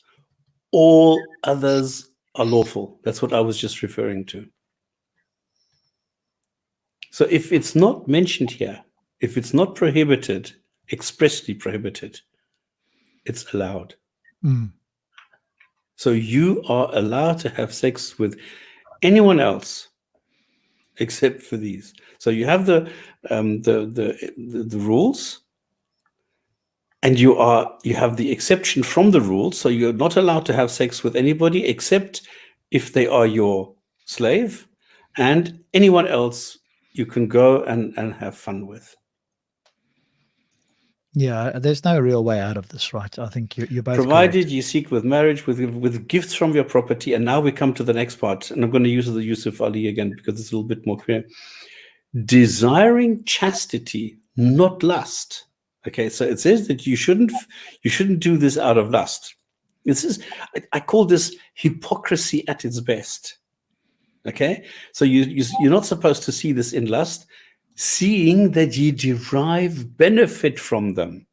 [SPEAKER 1] all others are lawful. That's what I was just referring to. So if it's not mentioned here, if it's not prohibited, expressly prohibited, it's allowed.
[SPEAKER 2] Mm.
[SPEAKER 1] So you are allowed to have sex with anyone else except for these. So you have the rules, and you have the exception from the rules. So you're not allowed to have sex with anybody except if they are your slave, and anyone else you can go and have fun with.
[SPEAKER 2] Yeah, there's no real way out of this, right? I think you're both
[SPEAKER 1] provided
[SPEAKER 2] correct.
[SPEAKER 1] you seek with marriage, with gifts from your property. And now we come to the next part, and I'm going to use the Yusuf Ali again because it's a little bit more clear. Desiring chastity, not lust. Okay, so it says that you shouldn't do this out of lust. This is, I call this hypocrisy at its best. Okay, so you're not supposed to see this in lust, seeing that you derive benefit from them.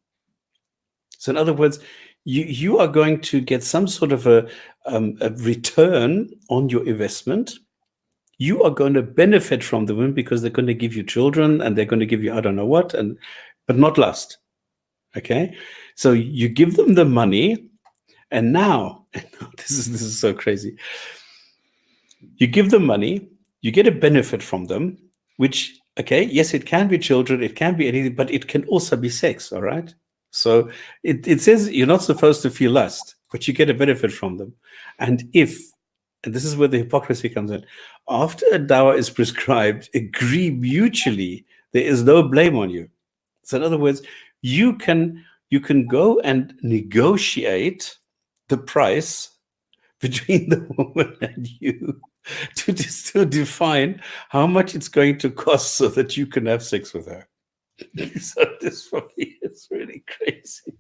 [SPEAKER 1] So in other words, you are going to get some sort of a return on your investment. You are going to benefit from the women because they're going to give you children, and they're going to give you I don't know what, but not lust. Okay, so you give them the money, and now this is so crazy. You give them money, you get a benefit from them, which, okay, yes, it can be children, it can be anything, but it can also be sex. All right. So it says you're not supposed to feel lust, but you get a benefit from them. And this is where the hypocrisy comes in, after a dawah is prescribed, agree mutually, there is no blame on you. So in other words, you can go and negotiate the price between the woman and you to define how much it's going to cost so that you can have sex with her. So this for me is really crazy.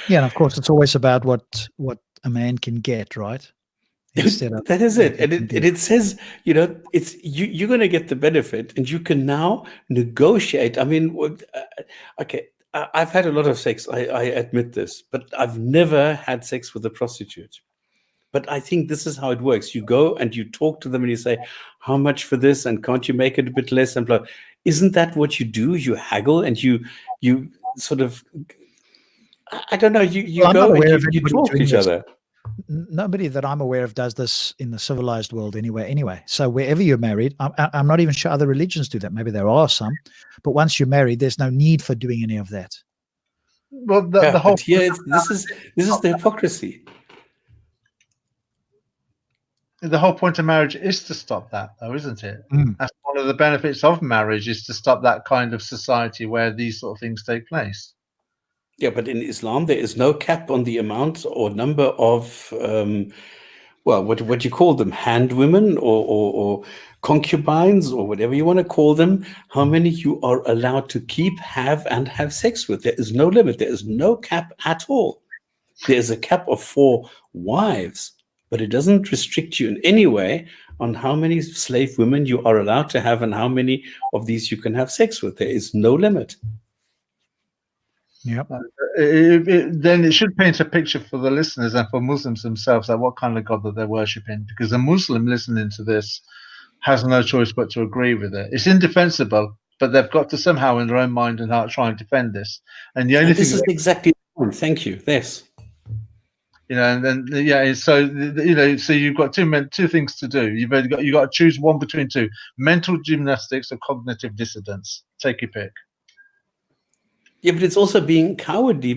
[SPEAKER 2] Yeah, and of course it's always about what a man can get, right? Instead of
[SPEAKER 1] that is it. And it says, it's you're going to get the benefit, and you can now negotiate. I mean, okay, I've had a lot of sex, I admit this, but I've never had sex with a prostitute. But I think this is how it works. You go and you talk to them and you say, how much for this? And can't you make it a bit less? And blah. Isn't that what you do? You haggle and you sort of, I don't know, you
[SPEAKER 2] I'm not
[SPEAKER 1] go and
[SPEAKER 2] aware of
[SPEAKER 1] you
[SPEAKER 2] anybody
[SPEAKER 1] talk to
[SPEAKER 2] doing
[SPEAKER 1] each
[SPEAKER 2] this.
[SPEAKER 1] other.
[SPEAKER 2] Nobody that I'm aware of does this in the civilized world anyway. So wherever you're married, I'm not even sure other religions do that. Maybe there are some, but once you're married, there's no need for doing any of that.
[SPEAKER 3] Well,
[SPEAKER 1] Yeah,
[SPEAKER 3] the whole
[SPEAKER 1] but here this is the hypocrisy.
[SPEAKER 3] the whole point of marriage is to stop that, though, isn't it?
[SPEAKER 2] Mm.
[SPEAKER 3] That's one of the benefits of marriage, is to stop that kind of society where these sort of things take place.
[SPEAKER 1] Yeah, but in Islam, there is no cap on the amount or number of, well, what you call them, hand women or concubines or whatever you want to call them, how many you are allowed to keep, have, and have sex with. There is no limit. There is no cap at all. There is a cap of 4 wives, but it doesn't restrict you in any way on how many slave women you are allowed to have and how many of these you can have sex with. There is no limit.
[SPEAKER 2] Yep.
[SPEAKER 3] Then it should paint a picture for the listeners and for Muslims themselves, like what kind of God that they're worshipping. Because a Muslim listening to this has no choice but to agree with it. It's indefensible, but they've got to somehow, in their own mind and heart, try and defend this. And the only
[SPEAKER 1] And
[SPEAKER 3] thing
[SPEAKER 1] this is exactly the point. Thank you. Yes.
[SPEAKER 3] and then so you've got two things to do. You've got to choose one between two: mental gymnastics or cognitive dissonance. Take your pick.
[SPEAKER 1] Yeah, but it's also being cowardly,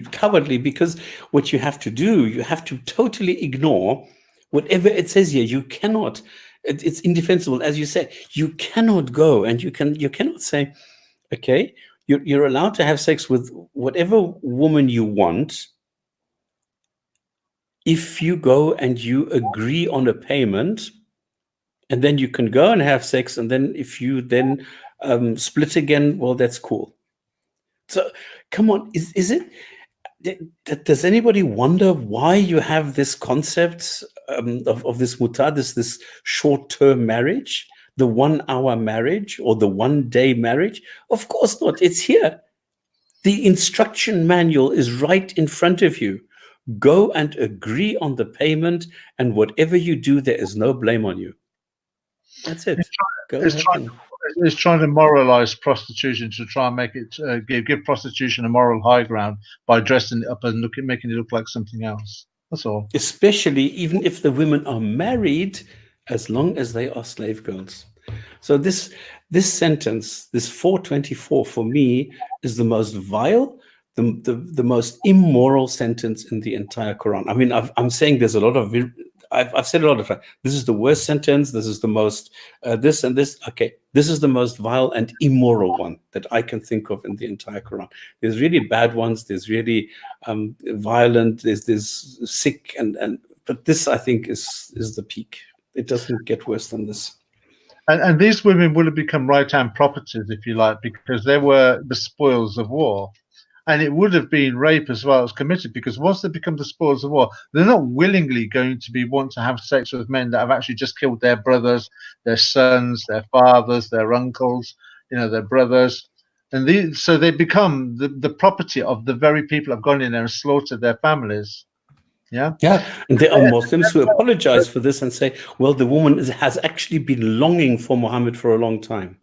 [SPEAKER 1] because what you have to do, you have to totally ignore whatever it says here. You cannot. It's indefensible, as you said. You cannot go and you cannot say, okay, you're allowed to have sex with whatever woman you want if you go and you agree on a payment, and then you can go and have sex, and then if you then split again, well, that's cool. So come on, is it? Does anybody wonder why you have this concept of this mutar, this short-term marriage, the 1-hour marriage or the 1-day marriage? Of course not. It's here. The instruction manual is right in front of you. Go and agree on the payment, and whatever you do, there is no blame on you. That's it.
[SPEAKER 3] It's trying to moralize prostitution, to try and make it give prostitution a moral high ground by dressing it up and making it look like something else. That's all.
[SPEAKER 1] Especially even if the women are married, as long as they are slave girls. So this sentence, this 424, for me is the most vile, the most immoral sentence in the entire Quran. I mean, I'm saying there's a lot of. I've said a lot of times, this is the worst sentence, this is the most this and this. Okay, this is the most vile and immoral one that I can think of in the entire Quran. There's really bad ones, there's really violent, there's sick, but this, I think, is the peak. It doesn't get worse than this.
[SPEAKER 3] And these women would have become right-hand properties, if you like, because they were the spoils of war. And it would have been rape as well as committed, because once they become the spoils of war, they're not willingly going to want to have sex with men that have actually just killed their brothers, their sons, their fathers, their uncles, their brothers. And so they become the property of the very people who have gone in there and slaughtered their families. Yeah.
[SPEAKER 1] And there are Muslims who apologize for this and say, well, the woman has actually been longing for Muhammad for a long time.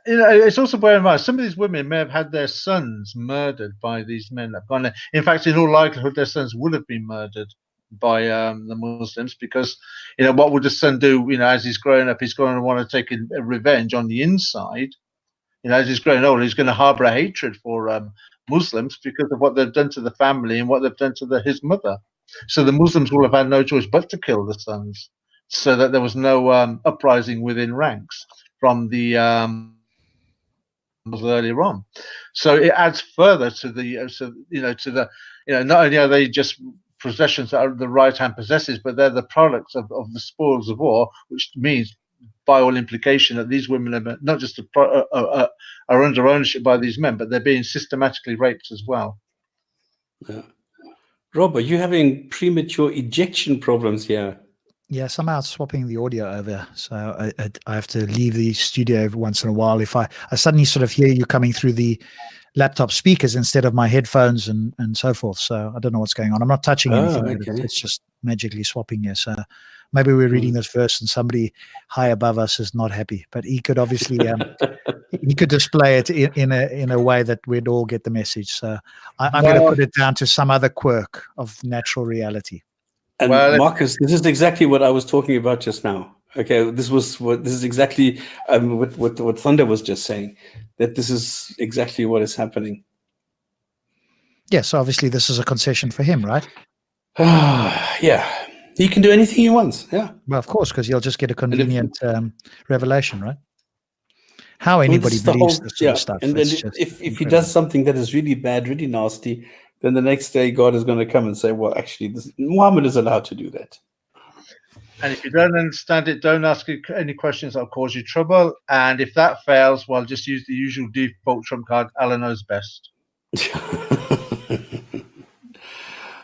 [SPEAKER 3] It's also bearing in mind, some of these women may have had their sons murdered by these men that have gone there. In fact, in all likelihood, their sons would have been murdered by the Muslims, because what would the son do? As he's growing up, he's going to want to take a revenge on the inside. As he's growing older, he's going to harbor a hatred for Muslims because of what they've done to the family and what they've done to his mother. So the Muslims will have had no choice but to kill the sons, so that there was no uprising within ranks from the earlier on. So it adds further to the not only are they just possessions that are the right hand possesses, but they're the products of the spoils of war, which means by all implication that these women are not just are under ownership by these men, but they're being systematically raped as well.
[SPEAKER 1] Yeah. Rob, are you having premature ejection problems here?
[SPEAKER 2] Yeah, somehow it's swapping the audio over, so I have to leave the studio every once in a while. If I suddenly sort of hear you coming through the laptop speakers instead of my headphones and so forth, so I don't know what's going on. I'm not touching anything.
[SPEAKER 1] Okay.
[SPEAKER 2] It's just magically swapping here. So maybe we're reading this verse and somebody high above us is not happy, but he could obviously he could display it in a way that we'd all get the message. So I'm going to put it down to some other quirk of natural reality.
[SPEAKER 1] And Marcus, this is exactly what I was talking about just now. Okay, this is exactly what Thunder was just saying, that this is exactly what is happening.
[SPEAKER 2] Yes, obviously this is a concession for him, right?
[SPEAKER 1] Yeah, he can do anything he wants. Yeah,
[SPEAKER 2] well, of course, because he'll just get a convenient revelation, right? How anybody believes this sort of stuff.
[SPEAKER 1] And then if he does something that is really bad, really nasty, then the next day God is going to come and say, well, actually, Muhammad is allowed to do that.
[SPEAKER 3] And if you don't understand it, don't ask any questions that'll cause you trouble. And if that fails, well, just use the usual default trump card. Allah knows best.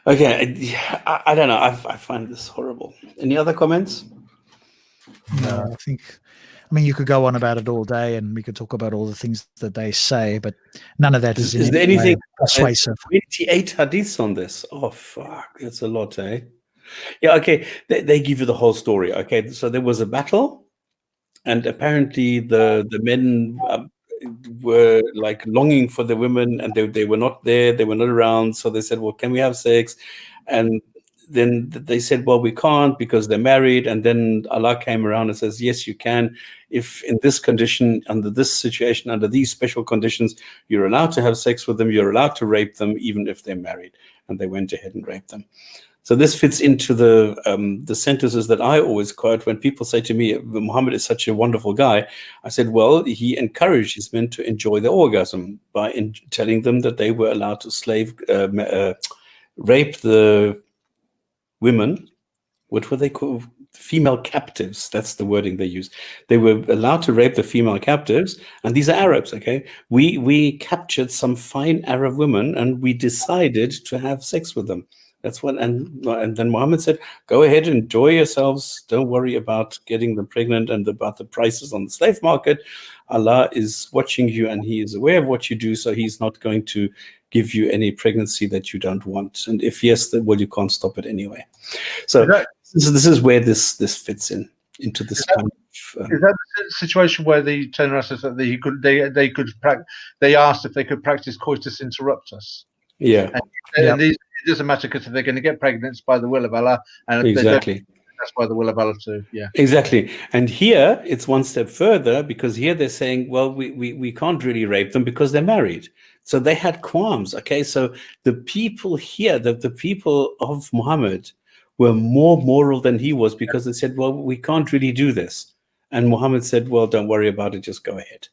[SPEAKER 1] Okay, I don't know. I find this horrible. Any other comments?
[SPEAKER 2] No, I mean, you could go on about it all day, and we could talk about all the things that they say, but none of that is
[SPEAKER 1] there anything
[SPEAKER 2] persuasive.
[SPEAKER 1] 28 hadiths on this. Oh, fuck. That's a lot, eh? Yeah, okay. They give you the whole story. Okay, so there was a battle, and apparently the men were like longing for the women, and they were not there. They were not around. So they said, well, can we have sex? And then they said, well, we can't because they're married. And then Allah came around and says, yes, you can. If in this condition, under this situation, under these special conditions, you're allowed to have sex with them. You're allowed to rape them, even if they're married. And they went ahead and raped them. So this fits into the sentences that I always quote when people say to me, Muhammad is such a wonderful guy. I said, well, he encouraged his men to enjoy the orgasm by telling them that they were allowed to rape the women. What were they called? Female captives. That's the wording they use. They were allowed to rape the female captives, and these are Arabs. Okay, we captured some fine Arab women, and we decided to have sex with them. That's what, and then Muhammad said, "Go ahead, enjoy yourselves. Don't worry about getting them pregnant and about the prices on the slave market. Allah is watching you, and He is aware of what you do. So He's not going to give you any pregnancy that you don't want. And if yes, then well, you can't stop it anyway." So this is where this fits into this kind of.
[SPEAKER 3] Is that the situation where the turnaround says that they asked if they could practice coitus interruptus?
[SPEAKER 1] Yeah,
[SPEAKER 3] and it doesn't matter because if they're going to get pregnant, it's by the will of Allah, and
[SPEAKER 1] exactly.
[SPEAKER 3] That's by the will of Allah too. Yeah,
[SPEAKER 1] exactly. And here it's one step further, because here they're saying, well, we can't really rape them because they're married. So they had qualms. Okay, so the people here, the people of Muhammad, were more moral than he was, because they said, well, we can't really do this. And Muhammad said, well, don't worry about it, just go ahead.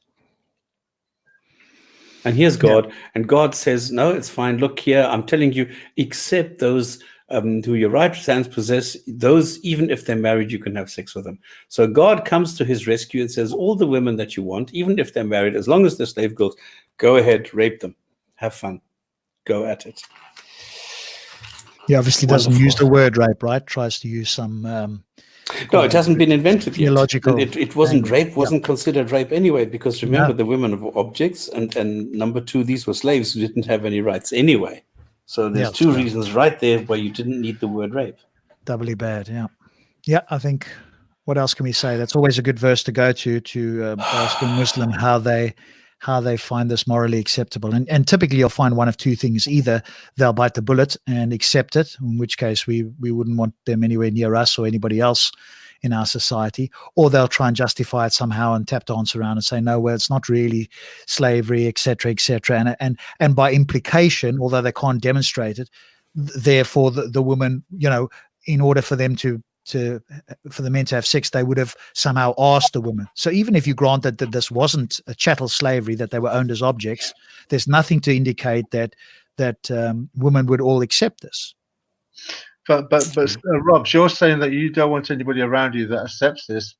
[SPEAKER 1] And here's God, and God says, no, it's fine. Look here, I'm telling you, except those who your right hands possess, those, even if they're married, you can have sex with them. So God comes to his rescue and says, all the women that you want, even if they're married, as long as they're slave girls, go ahead, rape them, have fun, go at it.
[SPEAKER 2] He obviously doesn't use the word rape, right? Tries to use some.
[SPEAKER 1] No, it hasn't been invented yet.
[SPEAKER 2] Theological.
[SPEAKER 1] It wasn't rape, wasn't considered rape anyway, because remember, the women were objects, and number two, these were slaves who didn't have any rights anyway. So there's two reasons right there why you didn't need the word rape.
[SPEAKER 2] Doubly bad, yeah. Yeah, I think, what else can we say? That's always a good verse to go to ask a Muslim how they find this morally acceptable. And typically you'll find one of two things. Either they'll bite the bullet and accept it, in which case we wouldn't want them anywhere near us or anybody else in our society, or they'll try and justify it somehow and tap dance around and say, no, well, it's not really slavery, etc., etc. And by implication, although they can't demonstrate it, therefore the woman, in order for them for the men to have sex, they would have somehow asked the woman. So even if you granted that this wasn't a chattel slavery, that they were owned as objects, there's nothing to indicate that women would all accept this.
[SPEAKER 3] But Rob, you're saying that you don't want anybody around you that accepts this.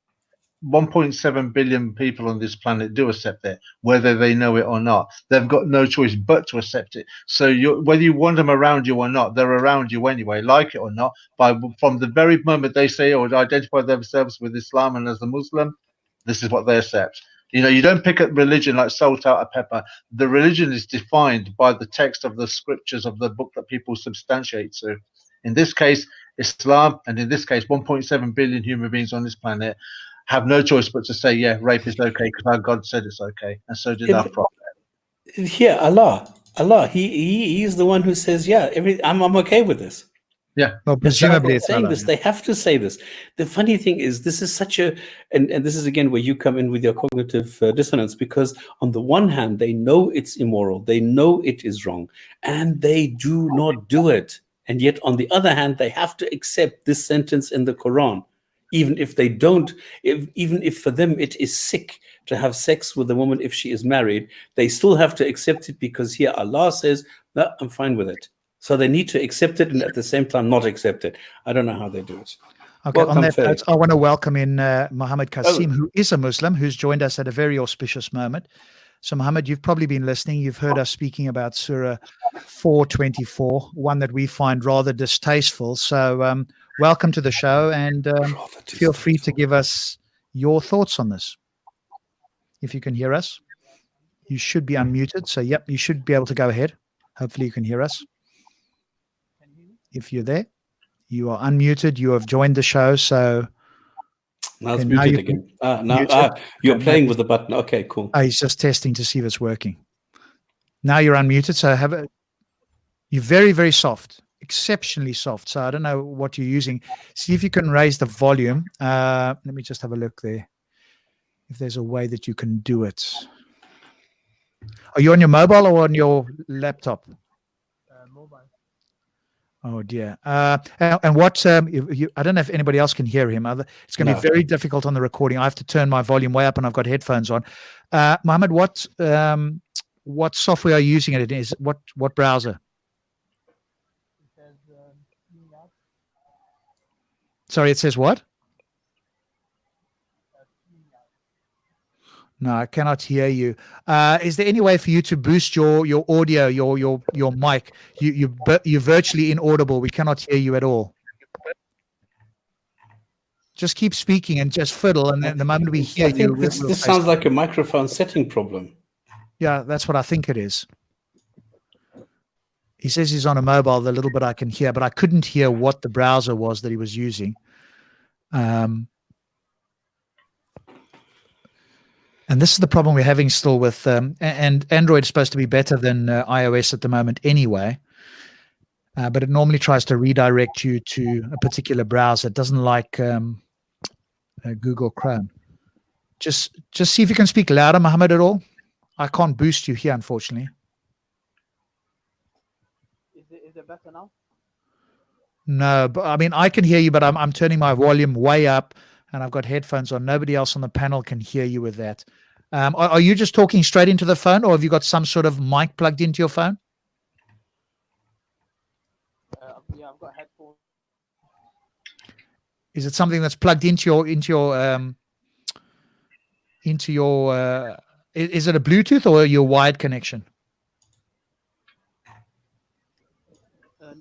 [SPEAKER 3] 1.7 billion people on this planet do accept it, whether they know it or not. They've got no choice but to accept it. So whether you want them around you or not, they're around you anyway, like it or not. From the very moment they say or identify themselves with Islam and as a Muslim, this is what they accept. You don't pick up religion like salt out of pepper. The religion is defined by the text of the scriptures of the book that people substantiate to. In this case, Islam, and in this case, 1.7 billion human beings on this planet have no choice but to say, yeah, rape is okay because our God said it's okay, and so did our prophet.
[SPEAKER 1] Here, Allah, he's the one who says, yeah, I'm okay with this.
[SPEAKER 3] Yeah.
[SPEAKER 2] Well, presumably it's
[SPEAKER 1] saying
[SPEAKER 2] Allah,
[SPEAKER 1] this. They have to say this. The funny thing is, this is such a, and this is again where you come in with your cognitive dissonance, because on the one hand, they know it's immoral, they know it is wrong, and they do not do it. And yet, on the other hand, they have to accept this sentence in the Quran, even if they don't, even if for them it is sick to have sex with a woman if she is married, they still have to accept it because here Allah says, no, I'm fine with it. So they need to accept it and at the same time not accept it. I don't know how they do it.
[SPEAKER 2] Okay,
[SPEAKER 1] Welcome,
[SPEAKER 2] on that
[SPEAKER 1] Faye.
[SPEAKER 2] note, I want to welcome in Mohammed Kasim, who is a Muslim, who's joined us at a very auspicious moment. So, Mohammed, you've probably been listening. You've heard us speaking about Surah 424, one that we find rather distasteful. So, welcome to the show, and feel free to give us your thoughts on this. If you can hear us, you should be unmuted. So, yep, you should be able to go ahead. Hopefully, you can hear us. If you're there, you are unmuted. You have joined the show. So
[SPEAKER 1] now it's muted again. You're playing with the button. Okay, cool.
[SPEAKER 2] He's just testing to see if it's working. Now you're unmuted. So you're very, very soft, exceptionally soft. So I don't know what you're using. See if you can raise the volume. Let me just have a look there. If there's a way that you can do it. Are you on your mobile or on your laptop?
[SPEAKER 4] Mobile.
[SPEAKER 2] Oh dear. And what? I don't know if anybody else can hear him. It's going to be very difficult on the recording. I have to turn my volume way up, and I've got headphones on. Mohammed, what software are you using it in? What browser?
[SPEAKER 4] It says
[SPEAKER 2] Sorry, it says what? No, I cannot hear you. Is there any way for you to boost your audio, your mic? You're virtually inaudible. We cannot hear you at all. Just keep speaking and just fiddle, and then the moment we hear you,
[SPEAKER 1] this sounds like a microphone setting problem.
[SPEAKER 2] Yeah, that's what I think it is. He says he's on a mobile. The little bit I can hear, but I couldn't hear what the browser was that he was using. And this is the problem we're having still with, and Android is supposed to be better than iOS at the moment anyway, but it normally tries to redirect you to a particular browser. It doesn't like Google Chrome. Just see if you can speak louder, Mohammed, at all. I can't boost you here, unfortunately.
[SPEAKER 4] Is it better now?
[SPEAKER 2] No, but I mean, I can hear you, but I'm turning my volume way up, and I've got headphones on. Nobody else on the panel can hear you with that. Are you just talking straight into the phone, or have you got some sort of mic plugged into your phone?
[SPEAKER 4] Yeah, I've got headphones.
[SPEAKER 2] Is it something that's plugged into your is it a Bluetooth or your wired connection?
[SPEAKER 4] It's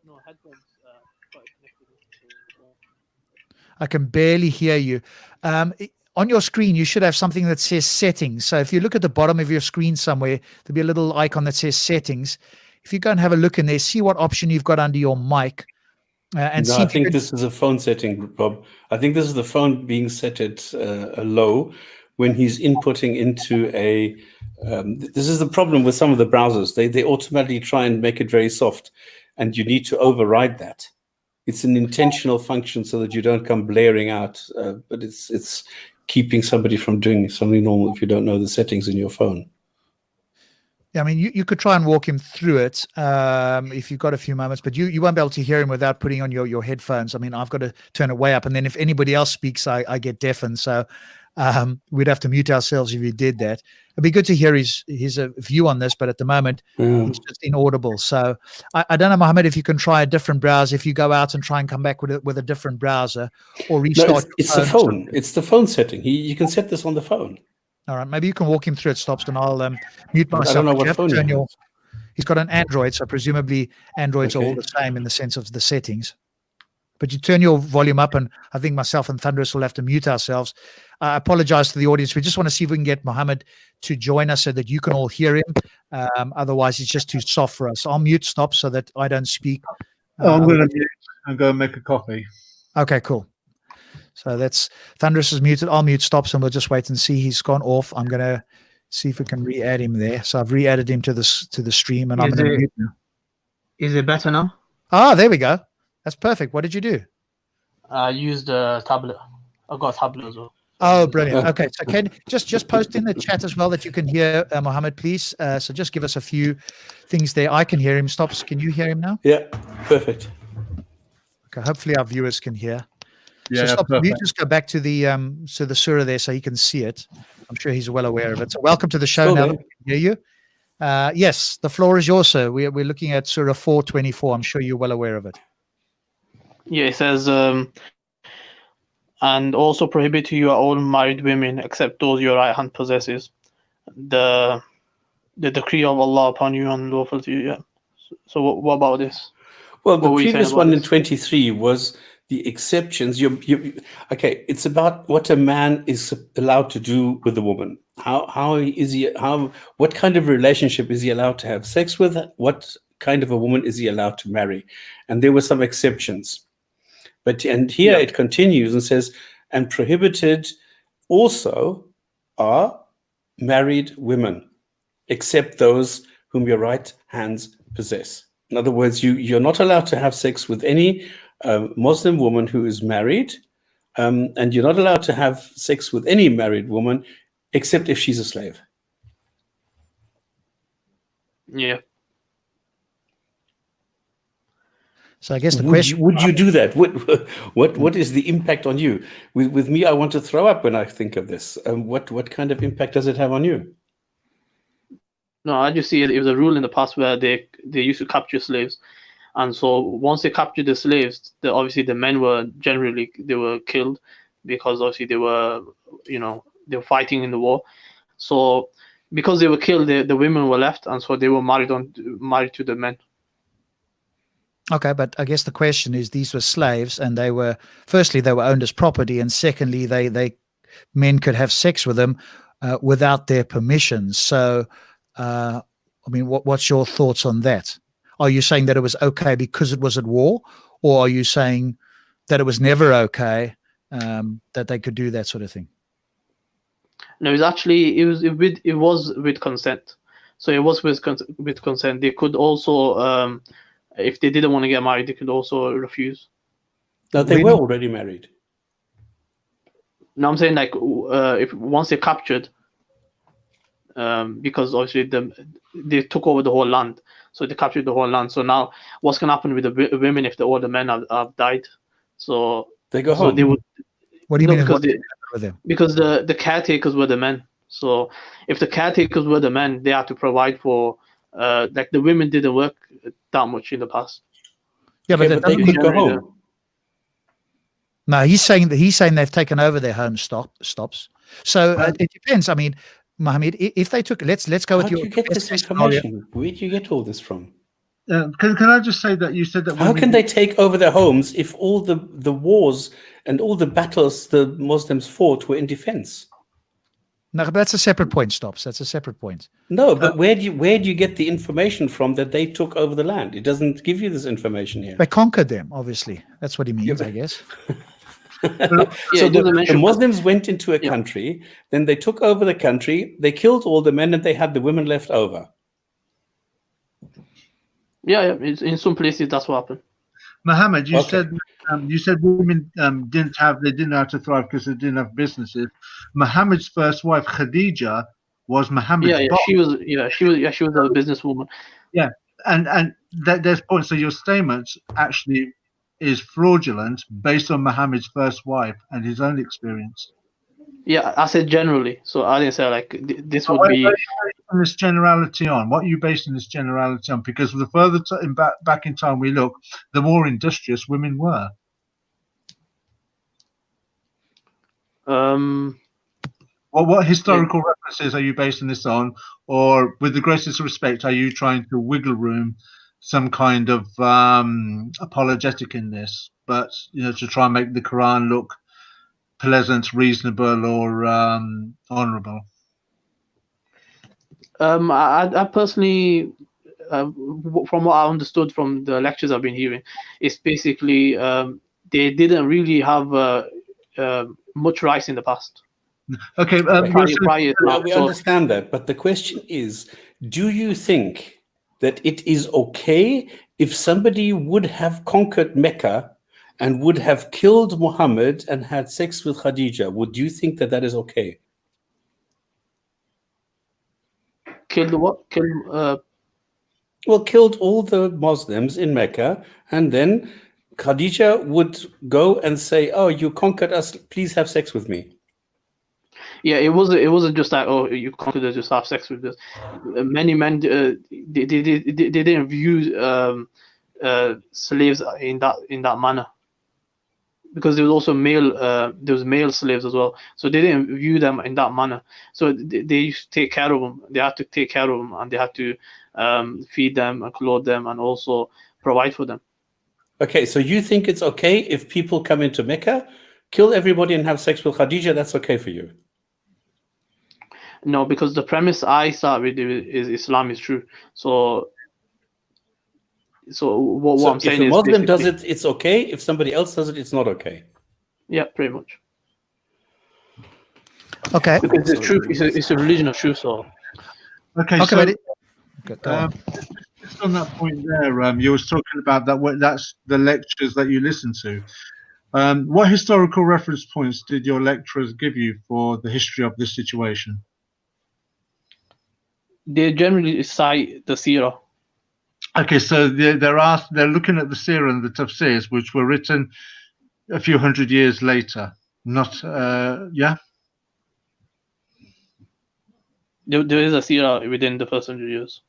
[SPEAKER 4] no headphones.
[SPEAKER 2] I can barely hear you. On your screen, you should have something that says settings. So if you look at the bottom of your screen somewhere, there'll be a little icon that says settings. If you go and have a look in there, see what option you've got under your mic. And see
[SPEAKER 1] I think this is a phone setting, Rob. I think this is the phone being set at low when he's inputting into a. This is the problem with some of the browsers. They automatically try and make it very soft, and you need to override that. It's an intentional function so that you don't come blaring out, but it's keeping somebody from doing something normal if you don't know the settings in your phone.
[SPEAKER 2] Yeah, I mean, you could try and walk him through it if you've got a few moments, but you won't be able to hear him without putting on your headphones. I mean, I've got to turn it way up, and then if anybody else speaks, I get deafened. So we'd have to mute ourselves if you did that. It'd be good to hear his view on this, but at the moment, he's just inaudible. So I don't know, Mohammed, if you can try a different browser, if you go out and try and come back with a different browser or restart.
[SPEAKER 1] No, it's the phone. It's the phone setting. You can set this on the phone.
[SPEAKER 2] All right, maybe you can walk him through it, Stops, and I'll mute myself.
[SPEAKER 1] I don't know what phone he has.
[SPEAKER 2] He's got an Android, so presumably Androids are all the same in the sense of the settings. but you turn your volume up, and I think myself and Thunderous will have to mute ourselves. I apologize to the audience. We just want to see if we can get Mohammed to join us so that you can all hear him. Otherwise, it's just too soft for us. I'll mute Stop so that I don't speak.
[SPEAKER 3] I'm going to mute and go and make a coffee.
[SPEAKER 2] Okay, cool. So that's Thunderous is muted. I'll mute Stops, and we'll just wait and see. He's gone off. I'm going to see if we can re-add him there. So I've re-added him to the stream, and I'm going to mute him.
[SPEAKER 4] Is it better now?
[SPEAKER 2] Ah, there we go. That's perfect. What did you do?
[SPEAKER 4] I used a tablet. I got a tablet as well.
[SPEAKER 2] Oh, brilliant. Okay, so can just post in the chat as well that you can hear Mohammed, please. So just give us a few things there. I can hear him. Stops. Can you hear him now?
[SPEAKER 1] Yeah, perfect.
[SPEAKER 2] Okay, hopefully our viewers can hear.
[SPEAKER 3] Yeah,
[SPEAKER 2] so Stop,
[SPEAKER 3] perfect.
[SPEAKER 2] you just go back to the surah there so he can see it. I'm sure he's well aware of it. So welcome to the show.
[SPEAKER 1] Still
[SPEAKER 2] Now
[SPEAKER 1] there.
[SPEAKER 2] that we can hear you. Yes, the floor is yours, sir. We're looking at Surah 424. I'm sure you're well aware of it.
[SPEAKER 4] Yeah, it says, and also prohibit you all married women except those your right hand possesses. The decree of Allah upon you and lawful to you. Yeah. So what about this?
[SPEAKER 1] Well, the
[SPEAKER 4] What were you saying
[SPEAKER 1] previous
[SPEAKER 4] about
[SPEAKER 1] one in
[SPEAKER 4] this?
[SPEAKER 1] 23 was the exceptions. Okay, it's about what a man is allowed to do with a woman. What kind of relationship is he allowed to have sex with? What kind of a woman is he allowed to marry? And there were some exceptions. And here it continues and says, and prohibited also are married women, except those whom your right hands possess. In other words, you're not allowed to have sex with any Muslim woman who is married, and you're not allowed to have sex with any married woman except if she's a slave.
[SPEAKER 4] Yeah.
[SPEAKER 2] So I guess the question:
[SPEAKER 1] would you do that? What is the impact on you? With me, I want to throw up when I think of this. What kind of impact does it have on you?
[SPEAKER 4] No, I just see it was a rule in the past where they used to capture slaves, and so once they captured the slaves, obviously the men were generally killed because obviously they were fighting in the war. So because they were killed, the women were left, and so they were married to the men.
[SPEAKER 2] Okay, but I guess the question is, these were slaves, and they were owned as property, and secondly, men could have sex with them without their permission. So, I mean, what's your thoughts on that? Are you saying that it was okay because it was at war, or are you saying that it was never okay that they could do that sort of thing?
[SPEAKER 4] No, it was with consent. So it was with consent. They could also, if they didn't want to get married, they could also refuse.
[SPEAKER 1] No, they were already married.
[SPEAKER 4] No, I'm saying like if once they're captured, because obviously they took over the whole land, so they captured the whole land. So now, what's gonna happen with the women if all the men have died? So
[SPEAKER 1] they go home.
[SPEAKER 4] They would.
[SPEAKER 2] What do you mean?
[SPEAKER 4] Because
[SPEAKER 2] with them?
[SPEAKER 4] Because the caretakers were the men. So if the caretakers were the men, they had to provide for. Like the women didn't work that much in the past.
[SPEAKER 2] Yeah,
[SPEAKER 1] but they could go home.
[SPEAKER 2] No, he's saying they've taken over their home stops. So it depends. I mean, Mohammed, if they took, let's go with
[SPEAKER 1] How do you get this information? Where do you get all this from?
[SPEAKER 3] Can I just say that you said that?
[SPEAKER 1] How can they take over their homes if all the wars and all the battles the Muslims fought were in defense?
[SPEAKER 2] No, but that's a separate point, Stops. That's a separate point.
[SPEAKER 1] No, but where do you get the information from that they took over the land? It doesn't give you this information here.
[SPEAKER 2] They conquered them, obviously. That's what he means, I guess.
[SPEAKER 1] So the Muslims went into a country, then they took over the country, they killed all the men, and they had the women left over.
[SPEAKER 4] Yeah. In some places that's what happened.
[SPEAKER 3] Mohammed, you said women didn't know how to thrive because they didn't have businesses. Muhammad's first wife, Khadija, was Muhammad's boss.
[SPEAKER 4] She was a businesswoman.
[SPEAKER 3] Yeah, and there's points. So your statement actually is fraudulent based on Muhammad's first wife and his own experience.
[SPEAKER 4] Yeah, I said generally, so I didn't say like this would be.
[SPEAKER 3] What are you basing this generality on? What are you basing this generality on? Because the further back in time we look, the more industrious women were. What historical references are you basing this on? Or, with the greatest respect, are you trying to wiggle room some kind of apologetic in this, but to try and make the Quran look pleasant, reasonable, or honourable.
[SPEAKER 4] I personally, from what I understood from the lectures I've been hearing, it's basically they didn't really have much rights in the past.
[SPEAKER 3] Okay,
[SPEAKER 4] prior
[SPEAKER 1] we understand that, but the question is, do you think that it is okay if somebody would have conquered Mecca and would have killed Muhammad and had sex with Khadija? Would you think that that is okay?
[SPEAKER 4] Killed what?
[SPEAKER 1] Well, killed all the Muslims in Mecca, and then Khadija would go and say, "Oh, you conquered us. Please have sex with me."
[SPEAKER 4] Yeah, it wasn't just like, oh, you conquered us, just have sex with us. Many men they didn't view slaves in that manner, because there was also male slaves as well, so they didn't view them in that manner. So they used to take care of them. They had to take care of them, and they had to feed them and clothe them and also provide for them.
[SPEAKER 1] Okay, so you think it's okay if people come into Mecca, kill everybody and have sex with Khadija? That's okay for you?
[SPEAKER 4] No, because the premise I start with is Islam is true. So what I'm saying is,
[SPEAKER 1] if a Muslim does it, it's okay. If somebody else does it, it's not okay.
[SPEAKER 4] Yeah, pretty much.
[SPEAKER 2] Okay.
[SPEAKER 4] Because the truth it's a religion of truth. So
[SPEAKER 3] okay,
[SPEAKER 2] so
[SPEAKER 3] just on that point there, you was talking about that's the lectures that you listen to. What historical reference points did your lecturers give you for the history of this situation?
[SPEAKER 4] They generally cite the Seerah.
[SPEAKER 3] Okay, so they're looking at the Seerah and the Tafsirs, which were written a few hundred years later. Not yeah.
[SPEAKER 4] There is a Seerah within the first 100 years.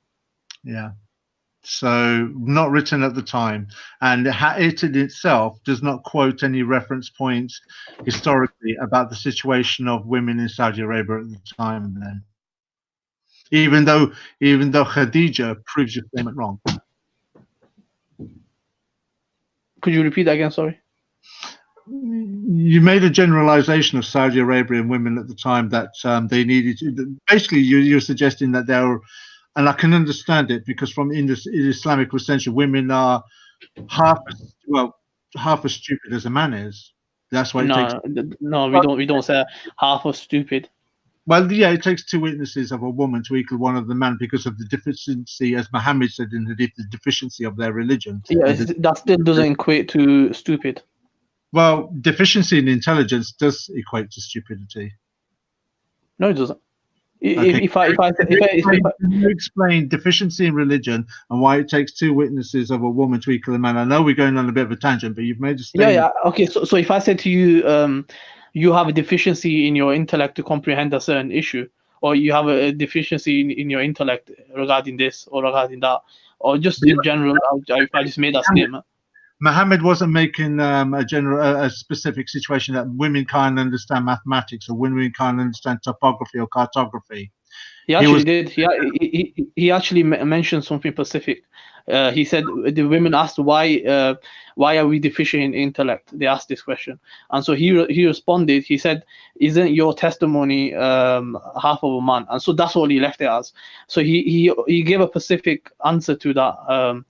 [SPEAKER 3] Yeah. So not written at the time, and it in itself does not quote any reference points historically about the situation of women in Saudi Arabia at the time. Then, even though Khadija proves your statement wrong.
[SPEAKER 4] Could you repeat that again? Sorry.
[SPEAKER 3] You made a generalization of Saudi Arabian women at the time that they needed to. Basically, you're suggesting that they were. And I can understand it, because from in Islamic recension, women are half as stupid as a man is. That's why it takes.
[SPEAKER 4] No, we don't say half as stupid.
[SPEAKER 3] Well, yeah, it takes two witnesses of a woman to equal one of the man, because of the deficiency, as Muhammad said in the deficiency of their religion.
[SPEAKER 4] Yeah, that still doesn't equate to stupid.
[SPEAKER 3] Well, deficiency in intelligence does equate to stupidity.
[SPEAKER 4] No, it doesn't.
[SPEAKER 3] Okay.
[SPEAKER 4] If I
[SPEAKER 3] you explain deficiency in religion and why it takes two witnesses of a woman to equal a man. I know we're going on a bit of a tangent, but you've made a statement.
[SPEAKER 4] Yeah. Okay, so if I said to you, you have a deficiency in your intellect to comprehend a certain issue, or you have a deficiency in your intellect regarding this or regarding that, or just in general, if I just made that statement.
[SPEAKER 3] Muhammad wasn't making a specific situation that women can't understand mathematics or women can't understand topography or cartography.
[SPEAKER 4] He actually did. He actually mentioned something specific. He said the women asked why are we deficient in intellect? They asked this question, and so he responded. He said, "Isn't your testimony half of a man?" And so that's all he left it as. So he gave a specific answer to that.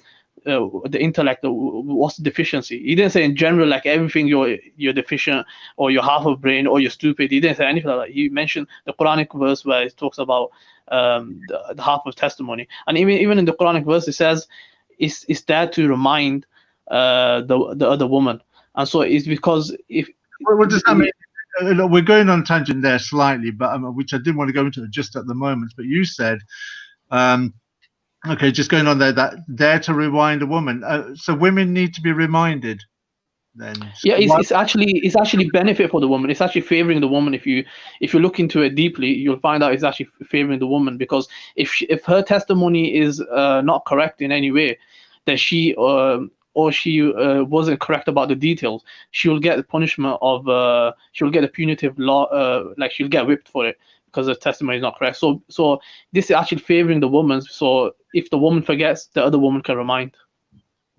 [SPEAKER 4] The intellect, what's the deficiency? He didn't say in general, like everything you're deficient, or you're half a brain, or you're stupid. He didn't say anything like that. He mentioned the Quranic verse where it talks about the half of testimony, and even in the Quranic verse it says it's there to remind the other woman, and so it's because if.
[SPEAKER 3] What does that mean? We're going on tangent there slightly, but which I didn't want to go into just at the moment. But you said. Okay, just going on there to rewind a woman. So women need to be reminded. Then
[SPEAKER 4] yeah, it's actually benefit for the woman. It's actually favoring the woman. If you look into it deeply, you'll find out it's actually favoring the woman, because if her testimony is not correct in any way, then she wasn't correct about the details, she will get the punishment of she'll get a punitive law, like she'll get whipped for it, because the testimony is not correct. So this is actually favoring the woman. So if the woman forgets, the other woman can remind.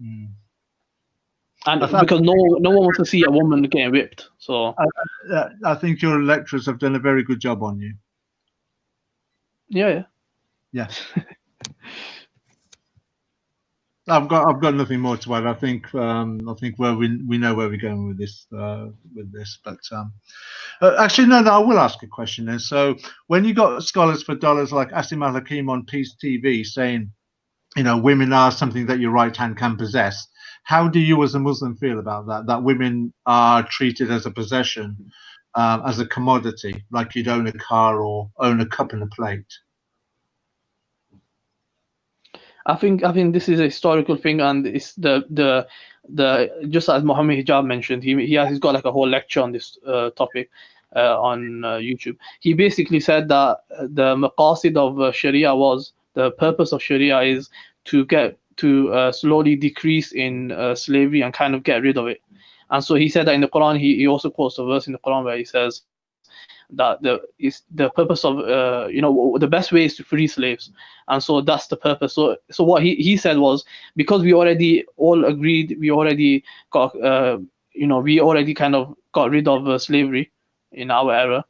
[SPEAKER 3] Mm.
[SPEAKER 4] And
[SPEAKER 3] I thought-
[SPEAKER 4] because no one wants to see a woman getting whipped. So
[SPEAKER 3] I think your lecturers have done a very good job on you.
[SPEAKER 4] yeah.
[SPEAKER 3] Yeah. I've got nothing more to add. I think where we know where we're going with this. But actually, no. I will ask a question then. So when you got scholars for dollars like Asim Al Hakim on Peace TV saying, women are something that your right hand can possess, how do you as a Muslim feel about that? That women are treated as a possession, as a commodity, like you'd own a car or own a cup and a plate.
[SPEAKER 4] I think this is a historical thing, and it's the just as Mohammed Hijab mentioned, he's got like a whole lecture on this topic on YouTube. He basically said that the maqasid of Sharia was, the purpose of Sharia is to get to slowly decrease in slavery and kind of get rid of it. And so he said that in the Quran, he also quotes a verse in the Quran where he says that the purpose of the best way is to free slaves, and so that's the purpose. So what he said was, because we already all agreed, we already got we already kind of got rid of slavery in our era,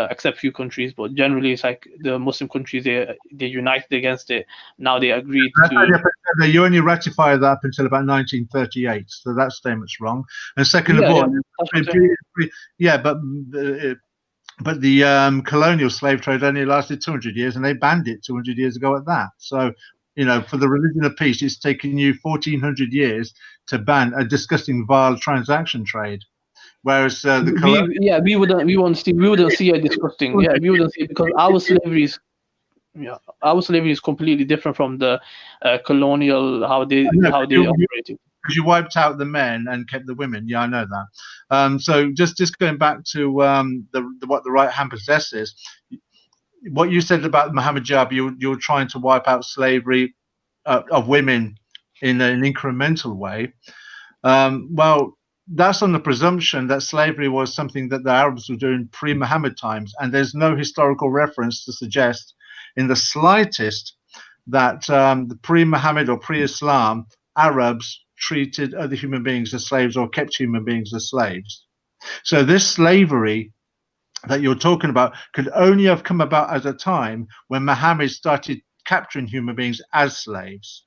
[SPEAKER 4] except few countries, but generally it's like the Muslim countries, they united against it. Now they agreed to.
[SPEAKER 3] You only ratified that up until about 1938, so that statement's wrong. And second of all, but the colonial slave trade only lasted 200 years, and they banned it 200 years ago at that. So, for the religion of peace, it's taken you 1400 years to ban a disgusting, vile transaction trade. Whereas
[SPEAKER 4] we wouldn't see it disgusting. Yeah, we wouldn't see it, because our slavery is completely different from the colonial how they operated.
[SPEAKER 3] Because you wiped out the men and kept the women. Yeah, I know that. So just going back to what the right hand possesses, what you said about Muhammad Jab, you're trying to wipe out slavery of women in an incremental way. Well, that's on the presumption that slavery was something that the Arabs were doing pre-Muhammad times, and there's no historical reference to suggest in the slightest that the pre-Muhammad or pre-Islam Arabs treated other human beings as slaves or kept human beings as slaves. So this slavery that you're talking about could only have come about at a time when Muhammad started capturing human beings as slaves.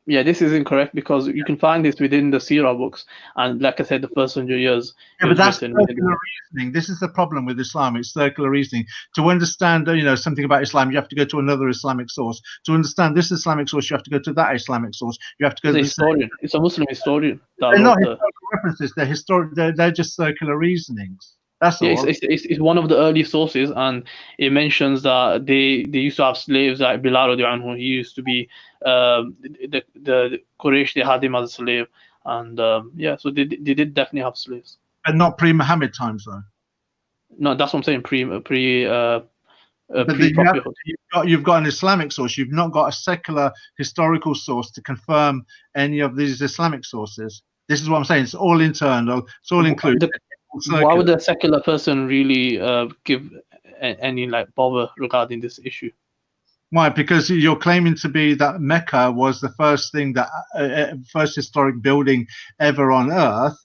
[SPEAKER 4] Yeah, this is incorrect, because you can find this within the Sirah books, and like I said, the first 100 years.
[SPEAKER 3] Yeah, but that's circular reasoning. This is the problem with Islam. It's circular reasoning. To understand, something about Islam, you have to go to another Islamic source. To understand this Islamic source, you have to go to that Islamic source. You have to go to the
[SPEAKER 4] historian. It's a Muslim historian.
[SPEAKER 3] They're not historical references. They're historic. They're just circular reasonings. That's all.
[SPEAKER 4] It's one of the early sources, and it mentions that they used to have slaves. Like Bilal radiallahu anhu, he used to be the Quraysh. They had him as a slave, and so they did definitely have slaves.
[SPEAKER 3] And not pre-Muhammad times, though.
[SPEAKER 4] No, that's what I'm saying.
[SPEAKER 3] You've got an Islamic source. You've not got a secular historical source to confirm any of these Islamic sources. This is what I'm saying. It's all internal. It's all included.
[SPEAKER 4] Why would a secular person really give any bother regarding this issue?
[SPEAKER 3] Why? Because you're claiming to be that Mecca was the first thing that first historic building ever on Earth,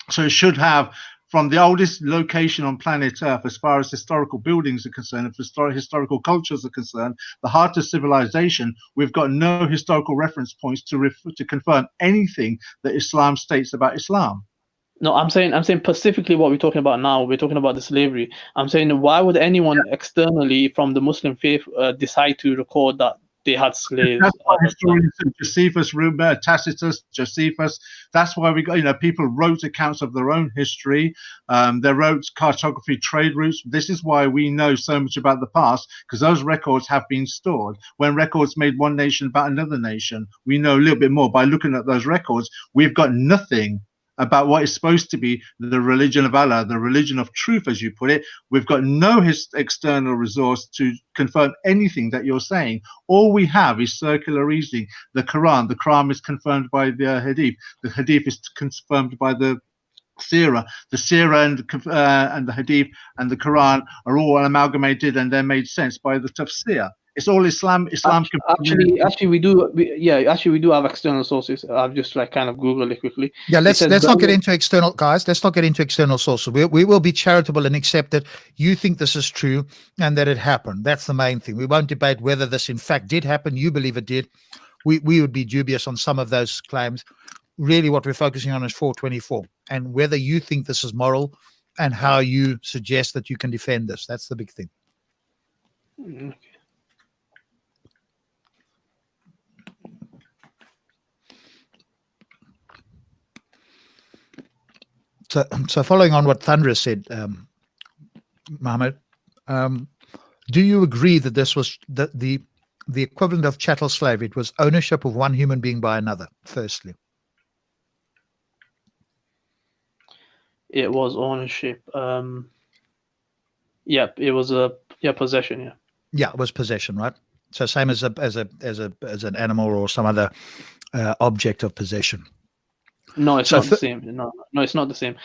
[SPEAKER 3] so it should have, from the oldest location on planet Earth, as far as historical buildings are concerned, if historical cultures are concerned, the heart of civilization. We've got no historical reference points to confirm anything that Islam states about Islam.
[SPEAKER 4] No, I'm saying specifically what we're talking about now. We're talking about the slavery. I'm saying, why would anyone externally from the Muslim faith decide to record that they had slaves?
[SPEAKER 3] That's why historians, Josephus, Tacitus, Josephus. That's why we got, people wrote accounts of their own history. They wrote cartography, trade routes. This is why we know so much about the past, because those records have been stored. When records made one nation about another nation, we know a little bit more by looking at those records. We've got nothing about what is supposed to be the religion of Allah, the religion of truth, as you put it. We've got no external resource to confirm anything that you're saying. All we have is circular reasoning. The Quran is confirmed by the Hadith. The Hadith is confirmed by the Sirah. The Sirah and the Hadith and the Quran are all amalgamated, and they're made sense by the tafsir. It's all Islam.
[SPEAKER 4] Actually, we do. Actually, we do have external sources. I've just like kind of Googled it quickly.
[SPEAKER 2] Yeah, let's not get into external, guys. Let's not get into external sources. We will be charitable and accept that you think this is true and that it happened. That's the main thing. We won't debate whether this in fact did happen. You believe it did. We would be dubious on some of those claims. Really, what we're focusing on is 424 and whether you think this is moral and how you suggest that you can defend this. That's the big thing.
[SPEAKER 4] Okay.
[SPEAKER 2] So following on what Thunderous said, Mohammed, do you agree that this was the equivalent of chattel slave? It was ownership of one human being by another, firstly.
[SPEAKER 4] It was ownership. Yep, it was possession. Yeah.
[SPEAKER 2] Yeah, it was possession, right? So same as an animal or some other object of possession.
[SPEAKER 4] No, it's not the same. No, it's not the same.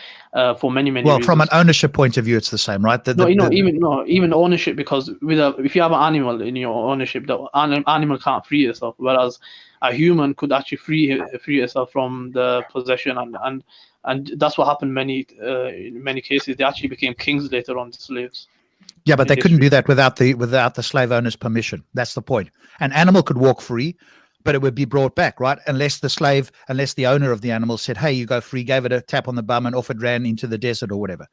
[SPEAKER 4] For many reasons.
[SPEAKER 2] From an ownership point of view, it's the same, right?
[SPEAKER 4] Even ownership, because if you have an animal in your ownership, the animal can't free itself, whereas a human could actually free itself from the possession, and that's what happened in many cases. They actually became kings later on, the slaves.
[SPEAKER 2] Yeah, but they couldn't do that without the slave owner's permission. That's the point. An animal could walk free, but it would be brought back, right? Unless the owner of the animal said, "Hey, you go free," gave it a tap on the bum, and off it ran into the desert or whatever.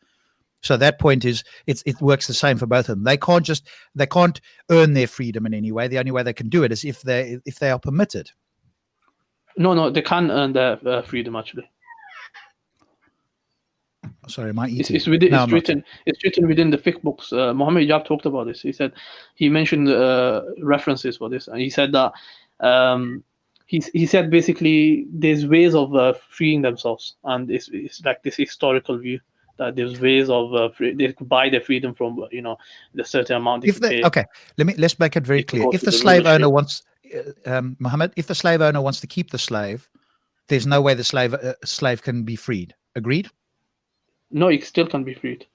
[SPEAKER 2] So that point is, it works the same for both of them. They can't earn their freedom in any way. The only way they can do it is if they are permitted.
[SPEAKER 4] No, they can earn their freedom actually.
[SPEAKER 2] Sorry, am I eating?
[SPEAKER 4] It's written within the fiqh books. Muhammad Ijab talked about this. He mentioned references for this, and he said that he said basically there's ways of freeing themselves, and it's like this historical view that there's ways of they could buy their freedom from the certain amount they pay.
[SPEAKER 2] Okay, let's make it very clear. If the slave owner wants, Muhammad, if the slave owner wants to keep the slave, there's no way the slave can be freed. Agreed?
[SPEAKER 4] No, it still can be freed.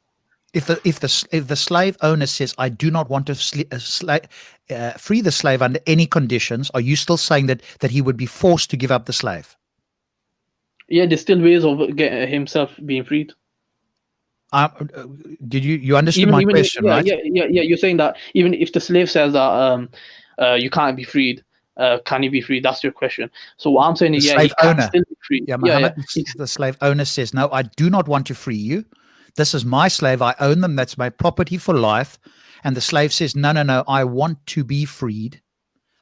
[SPEAKER 2] If the slave owner says, "I do not want to free the slave under any conditions," are you still saying that he would be forced to give up the slave?
[SPEAKER 4] Yeah, there's still ways of getting himself being freed.
[SPEAKER 2] Did you understood my question, right?
[SPEAKER 4] Yeah. You're saying that even if the slave says that you can't be freed, can he be freed? That's your question. So what I'm saying is, he can still be freed.
[SPEAKER 2] Yeah, Muhammad, the slave owner says, "No, I do not want to free you. This is my slave. I own them. That's my property for life." And the slave says, "No, I want to be freed."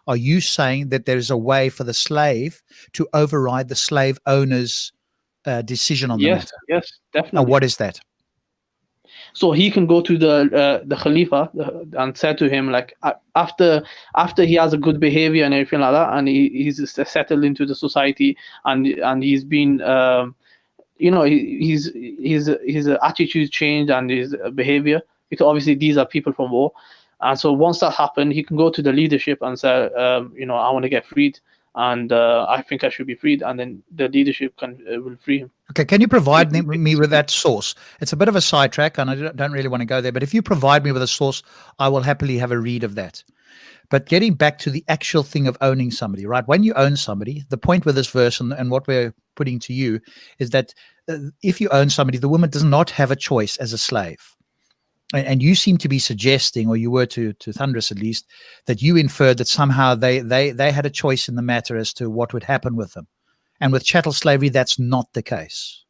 [SPEAKER 2] Are you saying that there is a way for the slave to override the slave owner's decision on the matter?
[SPEAKER 4] Yes, definitely.
[SPEAKER 2] Now, what is that?
[SPEAKER 4] So he can go to the Khalifa and say to him, like, after he has a good behavior and everything like that, and he's settled into the society, and he's been his attitude changed and his behavior, because obviously these are people from war. And so once that happened, he can go to the leadership and say, I want to get freed, and I think I should be freed, and then the leadership will free him.
[SPEAKER 2] Okay, can you provide me with that source? It's a bit of a sidetrack, and I don't really want to go there, but if you provide me with a source, I will happily have a read of that. But getting back to the actual thing of owning somebody, right? When you own somebody, the point with this verse and what we're putting to you is that if you own somebody, the woman does not have a choice as a slave. And you seem to be suggesting, or you were to Thunderous at least, that you inferred that somehow they had a choice in the matter as to what would happen with them. And with chattel slavery, that's not the case.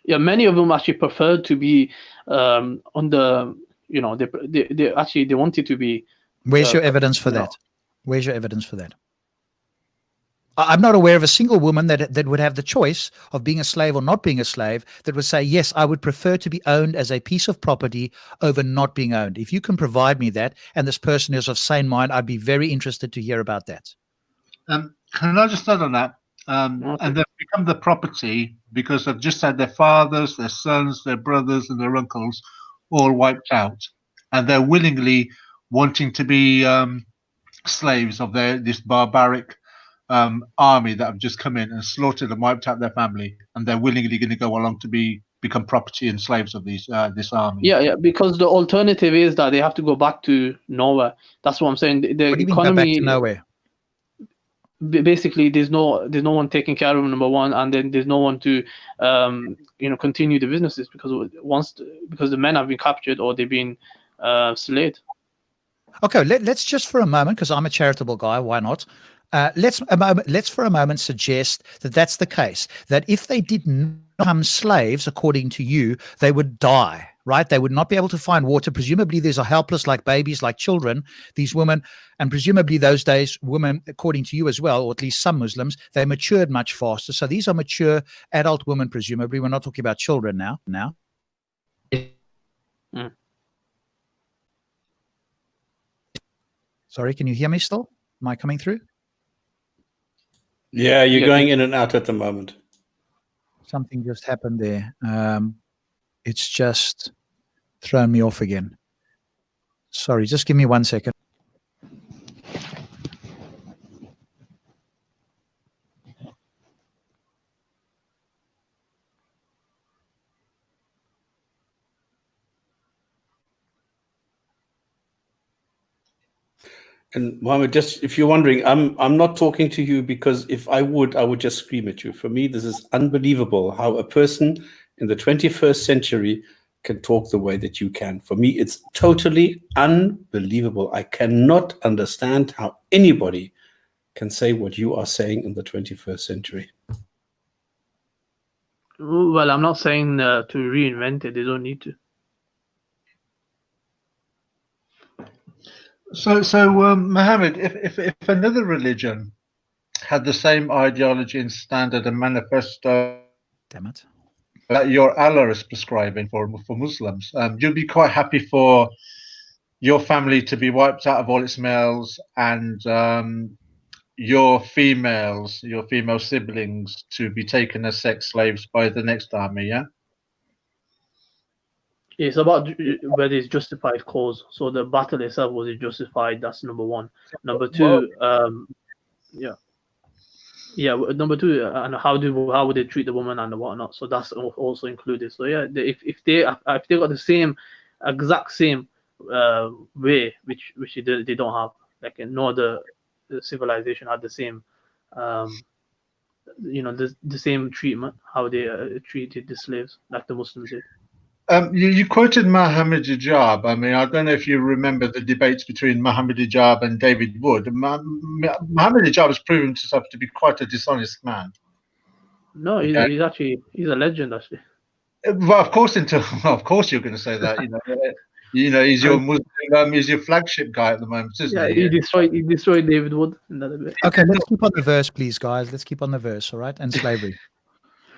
[SPEAKER 4] Yeah, many of them actually preferred to be on the, they wanted to be.
[SPEAKER 2] Where's your evidence for that? Where's your evidence for that? I'm not aware of a single woman that would have the choice of being a slave or not being a slave that would say, yes, I would prefer to be owned as a piece of property over not being owned. If you can provide me that, and this person is of sane mind, I'd be very interested to hear about that.
[SPEAKER 3] Can I just add on that? And they've become the property because they've just had their fathers, their sons, their brothers, and their uncles all wiped out. And they're willingly wanting to be slaves of this barbaric army that have just come in and slaughtered and wiped out their family, and they're willingly going to go along to be become property and slaves of these this army.
[SPEAKER 4] Yeah, because the alternative is that they have to go back to nowhere. That's what I'm saying. The
[SPEAKER 2] What do you mean go back
[SPEAKER 4] economy,
[SPEAKER 2] to nowhere?
[SPEAKER 4] basically, there's no one taking care of them, number one, and then there's no one to continue the businesses because the men have been captured or they've been slayed.
[SPEAKER 2] Okay, let's just for a moment, because I'm a charitable guy, why not? Let's for a moment suggest that that's the case, that if they did not become slaves, according to you, they would die, right? They would not be able to find water. Presumably, these are helpless, like babies, like children, these women. And presumably those days, women, according to you as well, or at least some Muslims, they matured much faster. So these are mature adult women, presumably. We're not talking about children now.
[SPEAKER 4] Mm.
[SPEAKER 2] Sorry, can you hear me still? Am I coming through?
[SPEAKER 1] Yeah, you're
[SPEAKER 4] Yeah,
[SPEAKER 1] going in and out at the moment.
[SPEAKER 2] Something just happened there. It's just thrown me off again. Sorry, just give me 1 second.
[SPEAKER 1] And Mohammed, just if you're wondering, I'm not talking to you because if I would just scream at you. For me, this is unbelievable how a person in the 21st century can talk the way that you can. For me, it's totally unbelievable. I cannot understand how anybody can say what you are saying in the 21st century.
[SPEAKER 4] Well, I'm not saying to reinvent it. They don't need to.
[SPEAKER 3] So, Mohammed, if another religion had the same ideology and standard and manifesto
[SPEAKER 2] Damn it.
[SPEAKER 3] that your Allah is prescribing for Muslims, you'd be quite happy for your family to be wiped out of all its males and your female siblings to be taken as sex slaves by the next army, yeah?
[SPEAKER 4] It's about whether it's justified cause. So the battle itself, was it justified? That's number one. Number two, number two, and how would they treat the woman and the whatnot? So that's also included. So yeah, if they got the same exact same way, which they don't have, like no other civilization had the same, the same treatment, how they treated the slaves, like the Muslims did.
[SPEAKER 3] You quoted Muhammad Hijab. I mean, I don't know if you remember the debates between Muhammad Hijab and David Wood. Muhammad Hijab has proven himself to be quite a dishonest man.
[SPEAKER 4] No, he's a legend, actually.
[SPEAKER 3] Well, of course, of course, you're going to say that. He's your Muslim, he's your flagship guy at the moment, isn't he?
[SPEAKER 4] He destroyed David Wood in that debate.
[SPEAKER 2] Okay, let's keep on the verse, please, guys. Let's keep on the verse, all right? And slavery.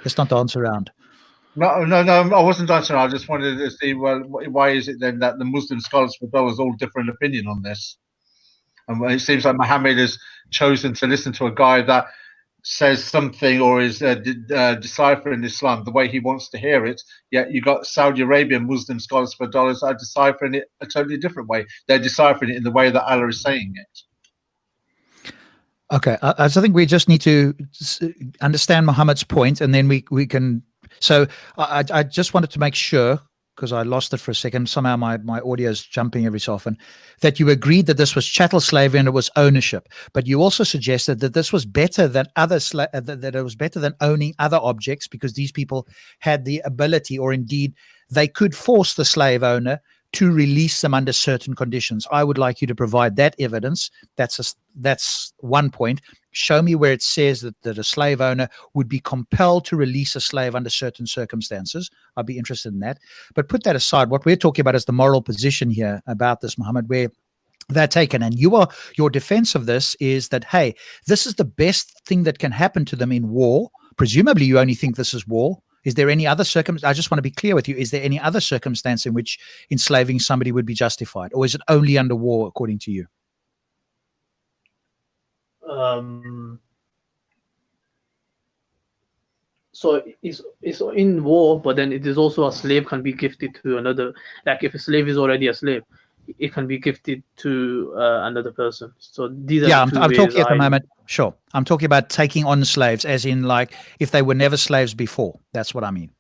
[SPEAKER 2] Let's not dance around.
[SPEAKER 3] No, I wasn't answering. I just wanted to see, well, why is it then that the Muslim scholars for those all different opinion on this? And it seems like Muhammad has chosen to listen to a guy that says something or is deciphering Islam the way he wants to hear it. Yet you got Saudi Arabian Muslim scholars for dollars are deciphering it a totally different way. They're deciphering it in the way that Allah is saying it.
[SPEAKER 2] Okay, I think we just need to understand Muhammad's point, and then we can. So I just wanted to make sure, because I lost it for a second. Somehow my audio is jumping every so often, that you agreed that this was chattel slavery and it was ownership. But you also suggested that this was better than that it was better than owning other objects, because these people had the ability, or indeed they could force the slave owner to release them under certain conditions. I would like you to provide that evidence. That's one point. Show me where it says that a slave owner would be compelled to release a slave under certain circumstances. I'd be interested in that. But put that aside. What we're talking about is the moral position here about this, Muhammad, where they're taken. And your defense of this is that, hey, this is the best thing that can happen to them in war. Presumably you only think this is war. Is there any other circumstance? I just want to be clear with you. Is there any other circumstance in which enslaving somebody would be justified? Or is it only under war, according to you?
[SPEAKER 4] So it's in war, but then it is also a slave can be gifted to another. Like if a slave is already a slave, it can be gifted to another person. So these are
[SPEAKER 2] I'm talking at the moment. Sure, I'm talking about taking on slaves, as in like if they were never slaves before. That's what I mean.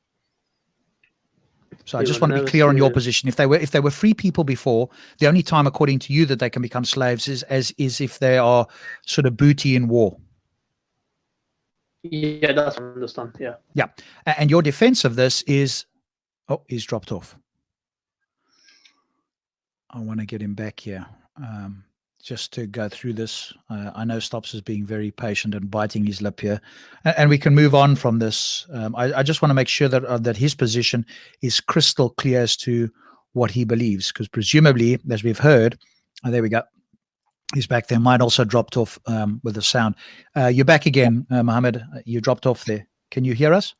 [SPEAKER 2] So I
[SPEAKER 4] They
[SPEAKER 2] just
[SPEAKER 4] were
[SPEAKER 2] want to be
[SPEAKER 4] never
[SPEAKER 2] clear on your
[SPEAKER 4] slaves.
[SPEAKER 2] position. If they were free people before, the only time, according to you, that they can become slaves is if they are sort of booty in war.
[SPEAKER 4] Yeah, that's what I understand. Yeah.
[SPEAKER 2] Yeah. And your defense of this is, oh, he's dropped off. I want to get him back here. Just to go through this. I know Stops is being very patient and biting his lip here, and we can move on from this. I just want to make sure that his position is crystal clear as to what he believes, because presumably, as we've heard, there we go, he's back there. Mine also dropped off with the sound. You're back again, Mohammed. You dropped off there. Can you hear us?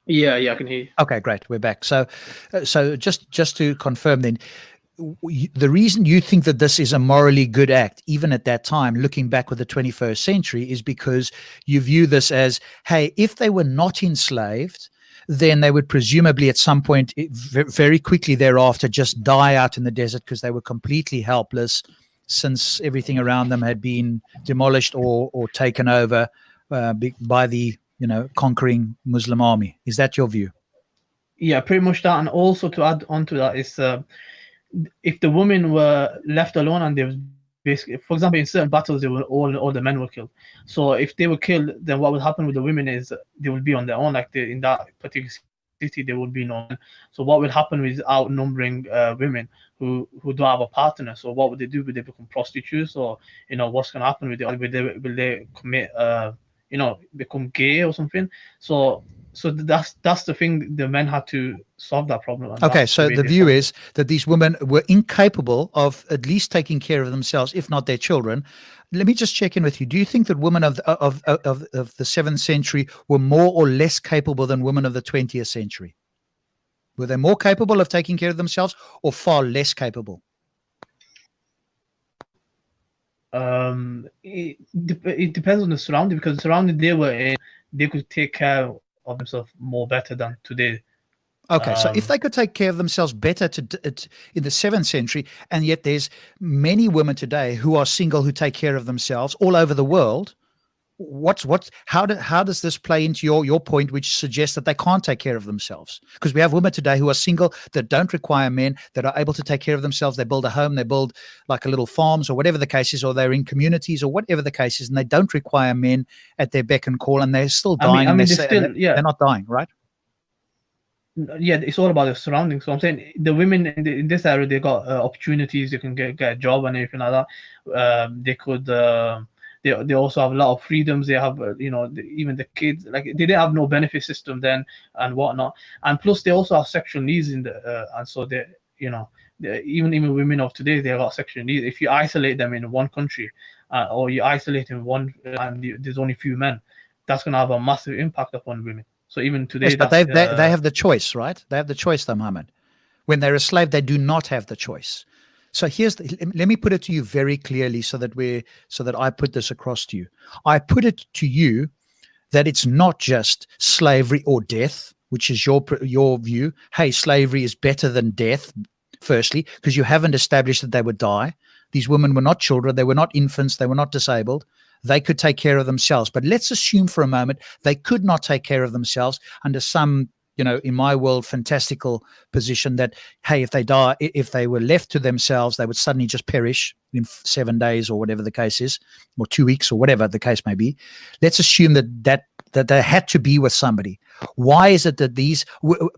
[SPEAKER 4] Yeah, I can hear you.
[SPEAKER 2] Okay, great. We're back. So just to confirm then, the reason you think that this is a morally good act, even at that time, looking back with the 21st century, is because you view this as, hey, if they were not enslaved, then they would presumably at some point very quickly thereafter just die out in the desert because they were completely helpless, since everything around them had been demolished or taken over by the conquering Muslim army. Is that your view?
[SPEAKER 4] Yeah, pretty much that. And also to add on to that is, if the women were left alone and they was basically, for example, in certain battles, they were all the men were killed. So if they were killed, then what would happen with the women is they would be on their own. Like in that particular city, there would be no men. So what would happen is outnumbering women who don't have a partner. So what would they do? Would they become prostitutes, or what's going to happen with it? Will they commit become gay or something? So that's the thing. The men had to solve that problem. And
[SPEAKER 2] Okay,
[SPEAKER 4] that's
[SPEAKER 2] so
[SPEAKER 4] way
[SPEAKER 2] the
[SPEAKER 4] they
[SPEAKER 2] view
[SPEAKER 4] solved it.
[SPEAKER 2] is that these women were incapable of at least taking care of themselves, if not their children. Let me just check in with you. Do you think that women of the 7th century were more or less capable than women of the 20th century? Were they more capable of taking care of themselves, or far less capable?
[SPEAKER 4] It depends on the surrounding, because the surrounding they were in, they could take care of themselves more better than today.
[SPEAKER 2] Okay, so if they could take care of themselves better in the 7th century, and yet there's many women today who are single who take care of themselves all over the world, how does this play into your point, which suggests that they can't take care of themselves? Because we have women today who are single that don't require men, that are able to take care of themselves. They build a home, they build like a little farms or whatever the case is, or they're in communities or whatever the case is, and they don't require men at their beck and call, and they're still dying. They're not dying, right?
[SPEAKER 4] Yeah, it's all about the surroundings. So I'm saying the women in this area, they got opportunities. They can get a job and everything like that. They could. They also have a lot of freedoms. They have, even the kids, like they didn't have no benefit system then and whatnot. And plus, they also have sexual needs and so they, even women of today, they got sexual needs. If you isolate them in one country, or you isolate in one, and there's only few men, that's gonna have a massive impact upon women. So even today,
[SPEAKER 2] Yes, but they have the choice, right? They have the choice, though, Mohammed. When they're a slave, they do not have the choice. So let me put it to you very clearly, so that I put this across to you. I put it to you that it's not just slavery or death, which is your view. Hey, slavery is better than death. Firstly, because you haven't established that they would die. These women were not children. They were not infants. They were not disabled. They could take care of themselves. But let's assume for a moment they could not take care of themselves under some, in my world, fantastical position that, hey, if they were left to themselves, they would suddenly just perish in 7 days or whatever the case is, or 2 weeks or whatever the case may be. Let's assume that they had to be with somebody. Why is it that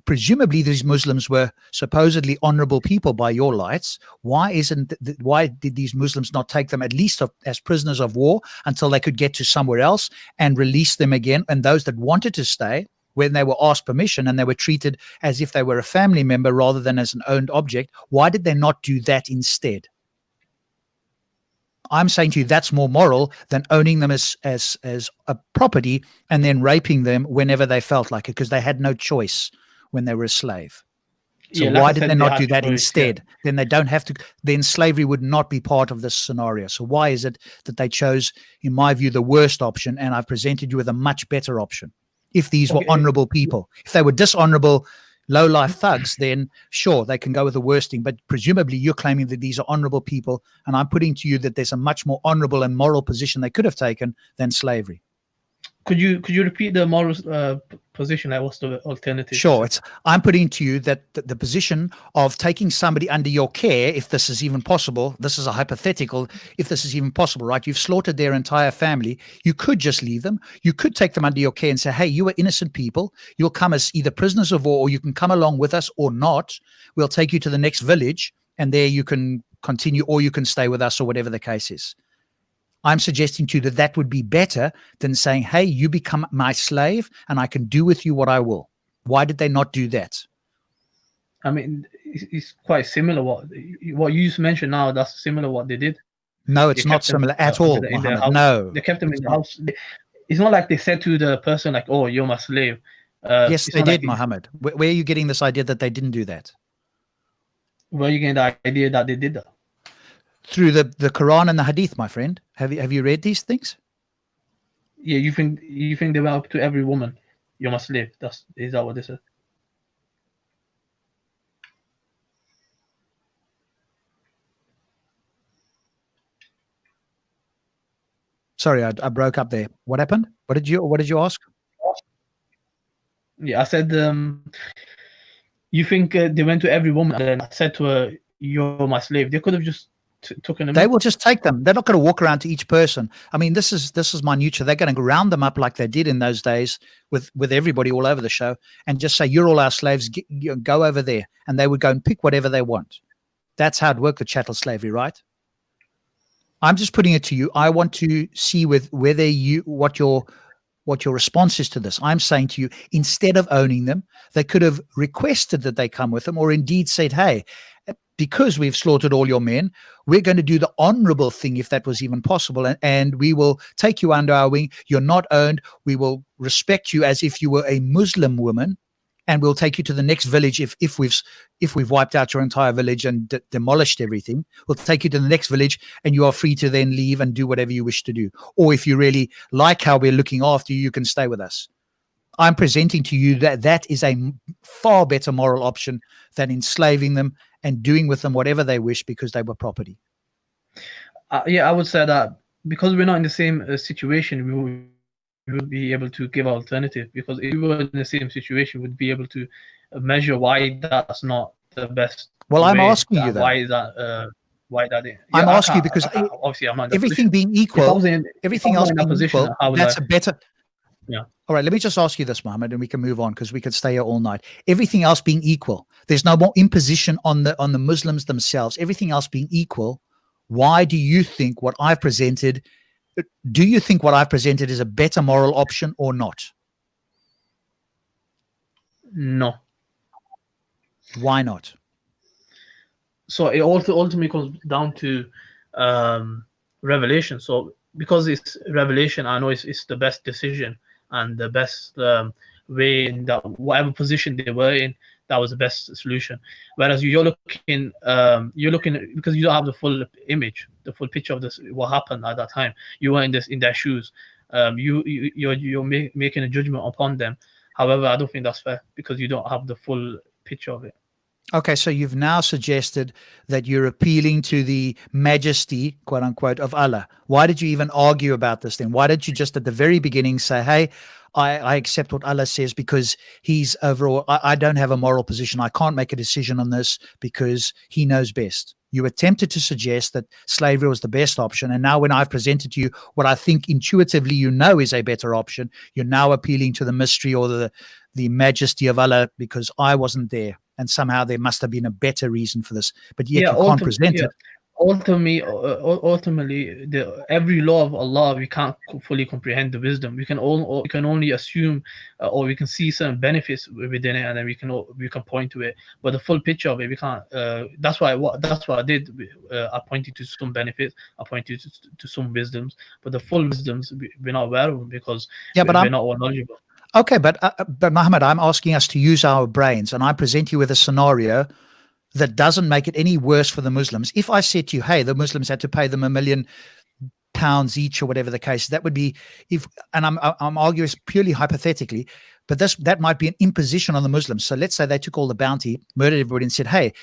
[SPEAKER 2] presumably these Muslims were supposedly honorable people by your lights? Why did these Muslims not take them at least as prisoners of war until they could get to somewhere else and release them again? And those that wanted to stay, when they were asked permission and they were treated as if they were a family member rather than as an owned object, why did they not do that instead? I'm saying to you that's more moral than owning them as a property and then raping them whenever they felt like it, because they had no choice when they were a slave. So
[SPEAKER 4] yeah, like
[SPEAKER 2] why
[SPEAKER 4] I
[SPEAKER 2] did
[SPEAKER 4] said,
[SPEAKER 2] they not do that
[SPEAKER 4] choice,
[SPEAKER 2] instead?
[SPEAKER 4] Yeah.
[SPEAKER 2] Then they don't have to. Then slavery would not be part of this scenario. So why is it that they chose, in my view, the worst option, and I've presented you with a much better option? If these were honorable people, if they were dishonorable, low-life thugs, then sure, they can go with the worst thing. But presumably you're claiming that these are honorable people, and I'm putting to you that there's a much more honorable and moral position they could have taken than slavery.
[SPEAKER 4] Could you repeat the moral position? Like, what's the alternative?
[SPEAKER 2] Sure. I'm putting to you that the position of taking somebody under your care, if this is even possible, this is a hypothetical, if this is even possible, right? You've slaughtered their entire family. You could just leave them. You could take them under your care and say, hey, you are innocent people. You'll come as either prisoners of war, or you can come along with us or not. We'll take you to the next village, and there you can continue, or you can stay with us, or whatever the case is. I'm suggesting to you that that would be better than saying, hey, you become my slave and I can do with you what I will. Why did they not do that?
[SPEAKER 4] I mean, it's quite similar. What you mentioned now, that's similar what they did.
[SPEAKER 2] No, it's not similar at all,
[SPEAKER 4] in their
[SPEAKER 2] Mohammed.
[SPEAKER 4] house.
[SPEAKER 2] No.
[SPEAKER 4] They kept them in the house. It's not like they said to the person, like, oh, you're my slave.
[SPEAKER 2] Yes, they did, Mohammed. Where are you getting this idea that they didn't do that?
[SPEAKER 4] Where are you getting the idea that they did that?
[SPEAKER 2] Through the Quran and the Hadith, my friend. Have you read these things?
[SPEAKER 4] Yeah, you think they went up to every woman, you're my slave. Is that what they said?
[SPEAKER 2] Sorry, I broke up there. What happened? What did you ask?
[SPEAKER 4] Yeah, I said, you think they went to every woman and said to her, you're my slave? They could have just taken them.
[SPEAKER 2] They will just take them. They're not going to walk around to each person. I mean, this is minutiae. They're going to round them up like they did in those days with everybody all over the show and just say, you're all our slaves. Go over there. And they would go and pick whatever they want. That's how it worked with chattel slavery, right? I'm just putting it to you. I want to see what your response is to this. I'm saying to you, instead of owning them, they could have requested that they come with them, or indeed said, hey, because we've slaughtered all your men, we're going to do the honorable thing, if that was even possible, and we will take you under our wing. You're not owned. We will respect you as if you were a Muslim woman, and we'll take you to the next village. If we've wiped out your entire village and demolished everything, we'll take you to the next village, and you are free to then leave and do whatever you wish to do. Or if you really like how we're looking after you, you can stay with us. I'm presenting to you that is a far better moral option than enslaving them and doing with them whatever they wish because they were property.
[SPEAKER 4] Yeah, I would say that because we're not in the same situation, we would be able to give alternative. Because if we were in the same situation, we'd be able to measure why that's not the best.
[SPEAKER 2] Well, I'm asking you that.
[SPEAKER 4] Why is that? Why that? Yeah,
[SPEAKER 2] I'm asking you because
[SPEAKER 4] obviously I'm not.
[SPEAKER 2] Everything being equal, everything else being equal, that's a better.
[SPEAKER 4] Yeah.
[SPEAKER 2] All right, let me just ask you this, Mohammed, and we can move on because we could stay here all night. Everything else being equal, there's no more imposition on the Muslims themselves. Everything else being equal, why do you think what I've presented? Do you think what I've presented is a better moral option or not?
[SPEAKER 4] No.
[SPEAKER 2] Why not?
[SPEAKER 4] So it ultimately comes down to revelation. So because it's revelation, I know it's the best decision and the best way in that whatever position they were in, that was the best solution. Whereas you're looking because you don't have the full image, the full picture of this, what happened at that time. You were in their shoes. You're making a judgment upon them. However, I don't think that's fair because you don't have the full picture of it.
[SPEAKER 2] Okay, so you've now suggested that you're appealing to the majesty, quote unquote, of Allah. Why did you even argue about this then? Why didn't you just at the very beginning say, hey, I accept what Allah says because he's overall, I don't have a moral position. I can't make a decision on this because he knows best. You attempted to suggest that slavery was the best option. And now when I've presented to you what I think intuitively you know is a better option, you're now appealing to the mystery or the majesty of Allah because I wasn't there. And somehow there must have been a better reason for this. But yet you can't present it.
[SPEAKER 4] Ultimately, every law of Allah, we can't fully comprehend the wisdom. We can only assume, or we can see certain benefits within it, and then we can point to it. But the full picture of it, we can't. That's what I did. I pointed to some benefits. I pointed to some wisdoms, but the full wisdoms we're not aware of them because we're not all knowledgeable.
[SPEAKER 2] Okay, but Mohammed, I'm asking us to use our brains, and I present you with a scenario that doesn't make it any worse for the Muslims. If I said to you, hey, the Muslims had to pay them £1 million each or whatever the case, that would be, and I'm arguing purely hypothetically, but that might be an imposition on the Muslims. So let's say they took all the bounty, murdered everybody and said, hey,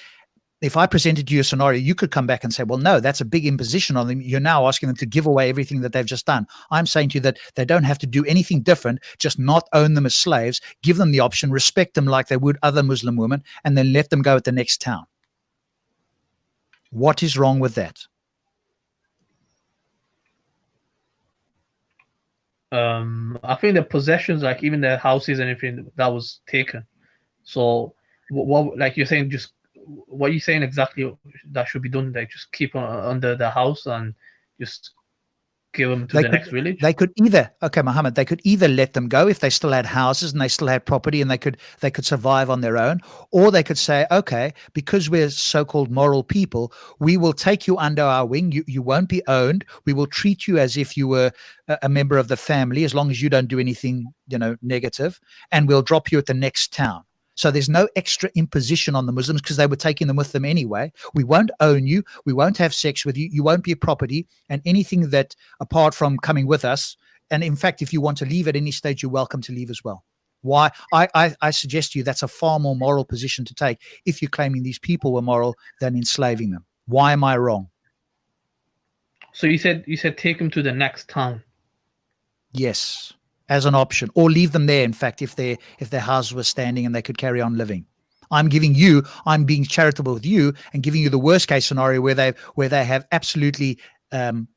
[SPEAKER 2] if I presented you a scenario, you could come back and say, well, no, that's a big imposition on them. You're now asking them to give away everything that they've just done. I'm saying to you that they don't have to do anything different, just not own them as slaves, give them the option, respect them like they would other Muslim women, and then let them go at the next town. What is wrong with that?
[SPEAKER 4] I think the possessions, like even their houses and everything, that was taken. So what like you're saying, just what are you saying exactly that should be done? Like just keep under the house and just give them to the next village?
[SPEAKER 2] They could either, okay, Muhammad, they could either let them go if they still had houses and they still had property and they could survive on their own, or they could say, okay, because we're so-called moral people, we will take you under our wing. You won't be owned. We will treat you as if you were a member of the family, as long as you don't do anything, negative, and we'll drop you at the next town. So there's no extra imposition on the Muslims because they were taking them with them anyway. We won't own you. We won't have sex with you. You won't be a property. And anything that, apart from coming with us, and in fact, if you want to leave at any stage, you're welcome to leave as well. Why? I suggest to you that's a far more moral position to take if you're claiming these people were moral than enslaving them. Why am I wrong?
[SPEAKER 4] So you said take them to the next town.
[SPEAKER 2] Yes, as an option, or leave them there. In fact, if their houses were standing and they could carry on living. I'm being charitable with you and giving you the worst case scenario where they have absolutely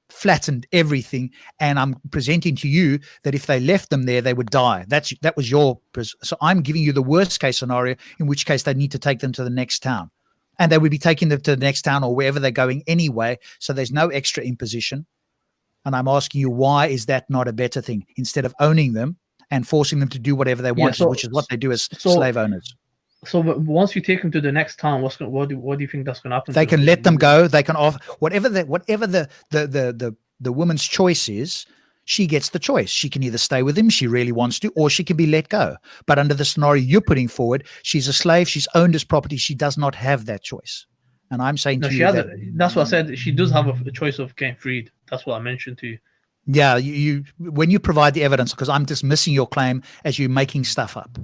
[SPEAKER 2] flattened everything, and I'm presenting to you that if they left them there, they would die. That was your. So I'm giving you the worst case scenario, in which case they need to take them to the next town, and they would be taking them to the next town or wherever they're going anyway. So there's no extra imposition. And I'm asking you, why is that not a better thing instead of owning them and forcing them to do whatever they want, which is what they do as slave owners?
[SPEAKER 4] So once you take them to the next town, what do you think that's going to happen?
[SPEAKER 2] They can let them go. They can offer whatever the woman's choice is. She gets the choice. She can either stay with him, she really wants to, or she can be let go. But under the scenario you're putting forward, she's a slave. She's owned as property. She does not have that choice. And I'm saying to you
[SPEAKER 4] that's what I said. She does have a choice of getting freed. That's what I mentioned to you.
[SPEAKER 2] Yeah, you when you provide the evidence, because I'm dismissing your claim as you making stuff up.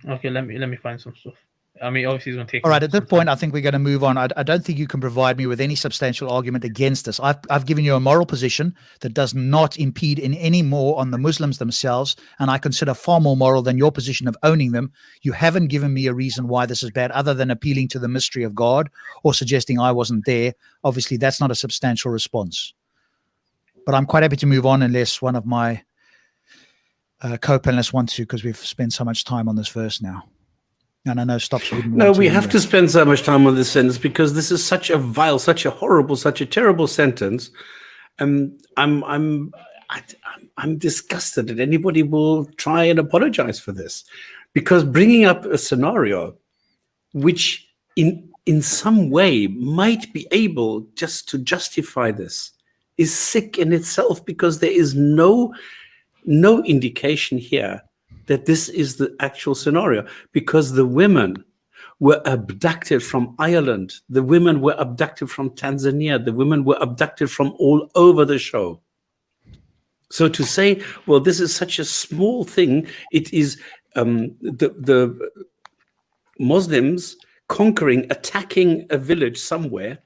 [SPEAKER 4] Okay, let me find some stuff. I mean, obviously, it's going to take.
[SPEAKER 2] All right, at this point, I think we're going to move on. I don't think you can provide me with any substantial argument against this. I've given you a moral position that does not impede in any more on the Muslims themselves, and I consider far more moral than your position of owning them. You haven't given me a reason why this is bad, other than appealing to the mystery of God or suggesting I wasn't there. Obviously, that's not a substantial response. But I'm quite happy to move on unless one of my co-panelists want to, because we've spent so much time on this verse now. And I know Stops wouldn't want to.
[SPEAKER 1] No, we have to spend so much time on this sentence because this is such a vile, such a horrible, such a terrible sentence. I'm disgusted that anybody will try and apologize for this, because bringing up a scenario which in some way might be able just to justify this is sick in itself, because there is no indication here that this is the actual scenario, because the women were abducted from Ireland, the women were abducted from Tanzania, the women were abducted from all over the show. So to say, well, this is such a small thing, it is the Muslims attacking a village somewhere,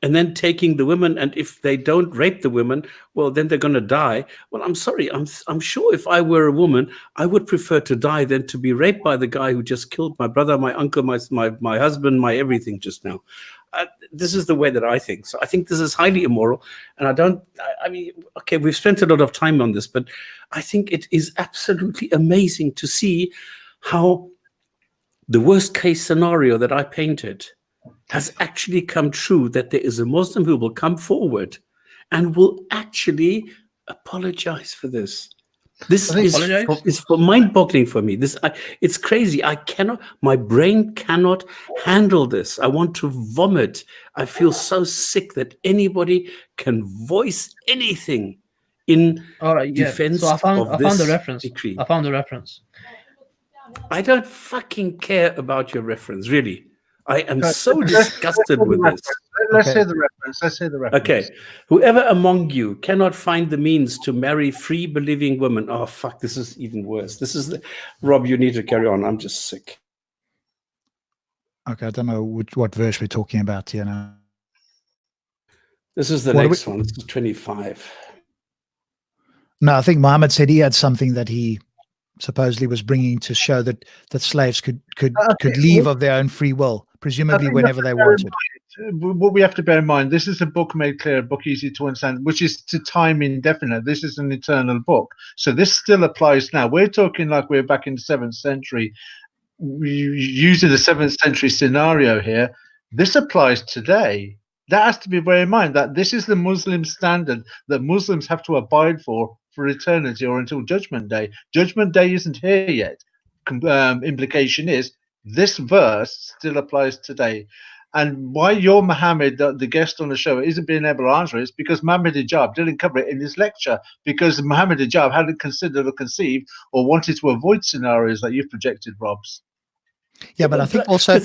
[SPEAKER 1] and then taking the women, and if they don't rape the women, well, then they're going to die. Well, I'm sorry. I'm sure if I were a woman, I would prefer to die than to be raped by the guy who just killed my brother, my uncle, my husband, my everything just now. This is the way that I think. So I think this is highly immoral. And I mean, okay, we've spent a lot of time on this, but I think it is absolutely amazing to see how the worst case scenario that I painted has actually come true, that there is a Muslim who will come forward and will actually apologize for this. This is mind-boggling for me. It's crazy. My brain cannot handle this. I want to vomit. I feel so sick that anybody can voice anything in defense of this decree.
[SPEAKER 4] I found the reference.
[SPEAKER 1] I don't fucking care about your reference, really. I am so disgusted with this.
[SPEAKER 3] Let's say the reference.
[SPEAKER 1] Okay. Whoever among you cannot find the means to marry free believing women. Oh, fuck, this is even worse. Rob, you need to carry on. I'm just sick.
[SPEAKER 2] Okay, I don't know what verse we're talking about here now.
[SPEAKER 1] This is the next one. This is 25.
[SPEAKER 2] No, I think Muhammad said he had something that he supposedly was bringing to show that slaves could leave of their own free will, presumably whenever they wanted.
[SPEAKER 3] What we have to bear in mind, this is a book made clear, a book easy to understand, which is to time indefinite. This is an eternal book. So this still applies now. We're talking like we're back in the 7th century. Using the 7th century scenario here, this applies today. That has to be bear in mind that this is the Muslim standard that Muslims have to abide for eternity or until Judgment Day. Judgment Day isn't here yet. Implication is this verse still applies today. And why you're Mohammed, the guest on the show, isn't being able to answer it is because Mohammed Hijab didn't cover it in his lecture, because Mohammed Hijab hadn't considered or conceived or wanted to avoid scenarios that you've projected, Robs.
[SPEAKER 2] Yeah, but I think also...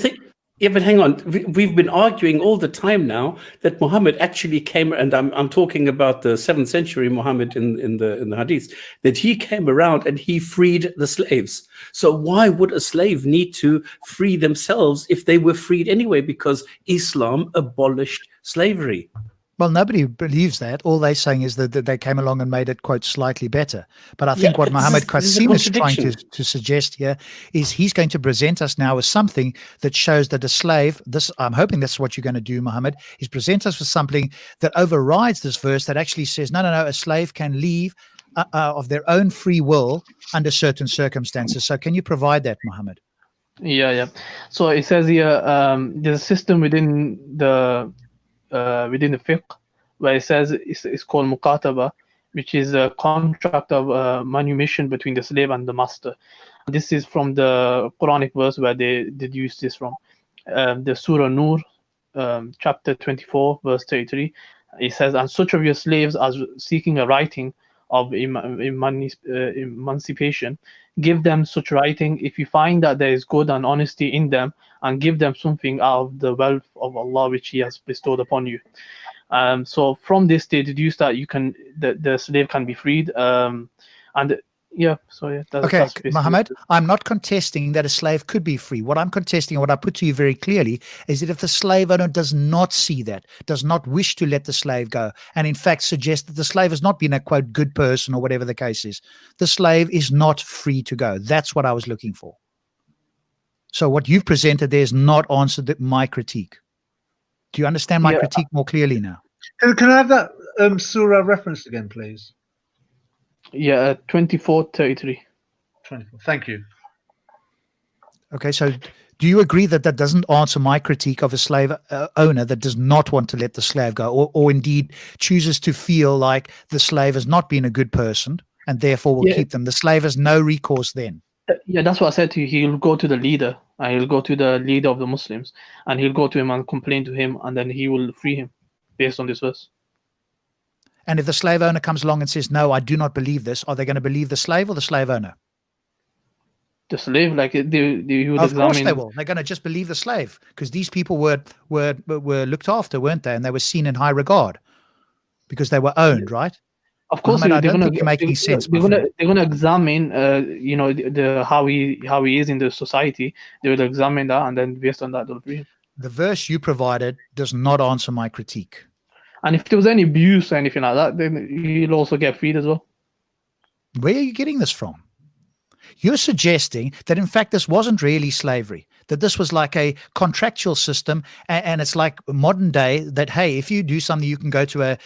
[SPEAKER 1] Yeah, but hang on. We've been arguing all the time now that Muhammad actually came, and I'm talking about the 7th century Muhammad in the Hadith, that he came around and he freed the slaves. So why would a slave need to free themselves if they were freed anyway? Because Islam abolished slavery.
[SPEAKER 2] Well, nobody believes that. All they're saying is that they came along and made it, quote, slightly better. But I think what Muhammad Qasim is trying to suggest here is he's going to present us now with something that shows that a slave, I'm hoping that's what you're going to do, Muhammad, is present us with something that overrides this verse that actually says, no, a slave can leave of their own free will under certain circumstances. So can you provide that, Muhammad?
[SPEAKER 4] Yeah. So it says here, there's a system within the fiqh where it says it's called muqataba, which is a contract of manumission between the slave and the master. This is from the Quranic verse where they deduce this from. The Surah Nur, chapter 24, verse 33. It says, and such of your slaves as seeking a writing of emancipation, give them such writing if you find that there is good and honesty in them, and give them something out of the wealth of Allah which He has bestowed upon you. So from this they deduce that the slave can be freed. That's
[SPEAKER 2] Muhammad, I'm not contesting that a slave could be free. What I'm contesting, and what I put to you very clearly, is that if the slave owner does not see that, does not wish to let the slave go, and in fact suggests that the slave has not been a, quote, good person or whatever the case is, the slave is not free to go. That's what I was looking for. So what you've presented there is not answered my critique. Do you understand my critique more clearly now?
[SPEAKER 3] Can I have that surah reference again, please?
[SPEAKER 4] Yeah, 24:33.
[SPEAKER 3] 24. Thank you.
[SPEAKER 2] Okay, so do you agree that that doesn't answer my critique of a slave owner that does not want to let the slave go, or indeed chooses to feel like the slave has not been a good person and therefore will keep them? The slave has no recourse then.
[SPEAKER 4] Yeah, that's what I said to you. He'll go to the leader, and he'll go to the leader of the Muslims, and he'll go to him and complain to him, and then he will free him based on this verse.
[SPEAKER 2] And if the slave owner comes along and says, no, I do not believe this, are they going to believe the slave or the slave owner?
[SPEAKER 4] The slave, like they would
[SPEAKER 2] of course they will. They're going to just believe the slave, because these people were looked after, weren't they? And they were seen in high regard because they were owned, right?
[SPEAKER 4] Of course,
[SPEAKER 2] Muhammad, I don't think you're making sense.
[SPEAKER 4] They're gonna examine, how he is in the society. They will examine that, and then based on that, they'll free him.
[SPEAKER 2] The verse you provided does not answer my critique.
[SPEAKER 4] And if there was any abuse or anything like that, then he'll also get freed as well.
[SPEAKER 2] Where are you getting this from? You're suggesting that, in fact, this wasn't really slavery, that this was like a contractual system, and it's like modern day that, hey, if you do something, you can go to a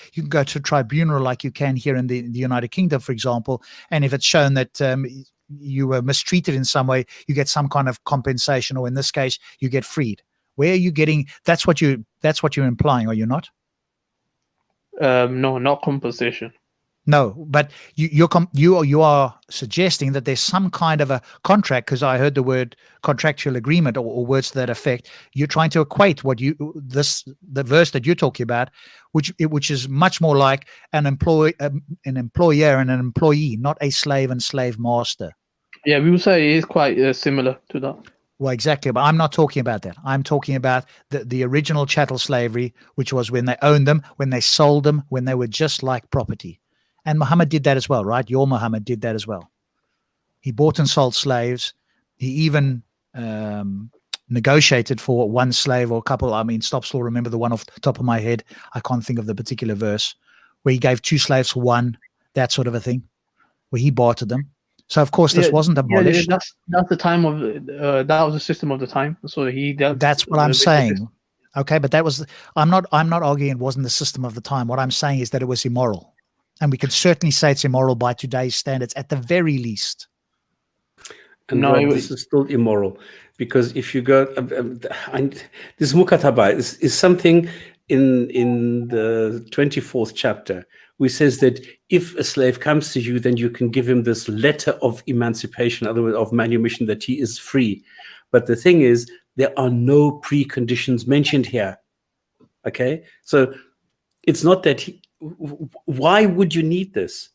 [SPEAKER 2] tribunal like you can here in the United Kingdom, for example, and if it's shown that you were mistreated in some way, you get some kind of compensation, or in this case, you get freed. Where are you getting? That's what you're implying, are you not?
[SPEAKER 4] No, not compensation.
[SPEAKER 2] No, but you are suggesting that there's some kind of a contract, because I heard the word contractual agreement or words to that effect. You're trying to equate the verse that you're talking about, which is much more like an employer and an employee, not a slave and slave master.
[SPEAKER 4] Yeah, we would say it is quite similar to that.
[SPEAKER 2] Well, exactly, but I'm not talking about that. I'm talking about the original chattel slavery, which was when they owned them, when they sold them, when they were just like property. And Muhammad did that as well, right? Your Muhammad did that as well. He bought and sold slaves. He even negotiated for one slave or a couple. I mean, Stops will remember the one off the top of my head. I can't think of the particular verse where he gave 2 slaves for one, that sort of a thing, where he bartered them. So of course this wasn't abolished.
[SPEAKER 4] That's the time of that was the system of the time. So
[SPEAKER 2] that's what I'm saying. Okay, but that was I'm not arguing it wasn't the system of the time. What I'm saying is that it was immoral, and we can certainly say it's immoral by today's standards at the very least.
[SPEAKER 1] And no, this is still immoral, because if you go, this mukataba is something in the 24th chapter, which says that if a slave comes to you, then you can give him this letter of emancipation, otherwise of manumission, that he is free. But the thing is, there are no preconditions mentioned here. Okay, so it's not that. Why would you need this?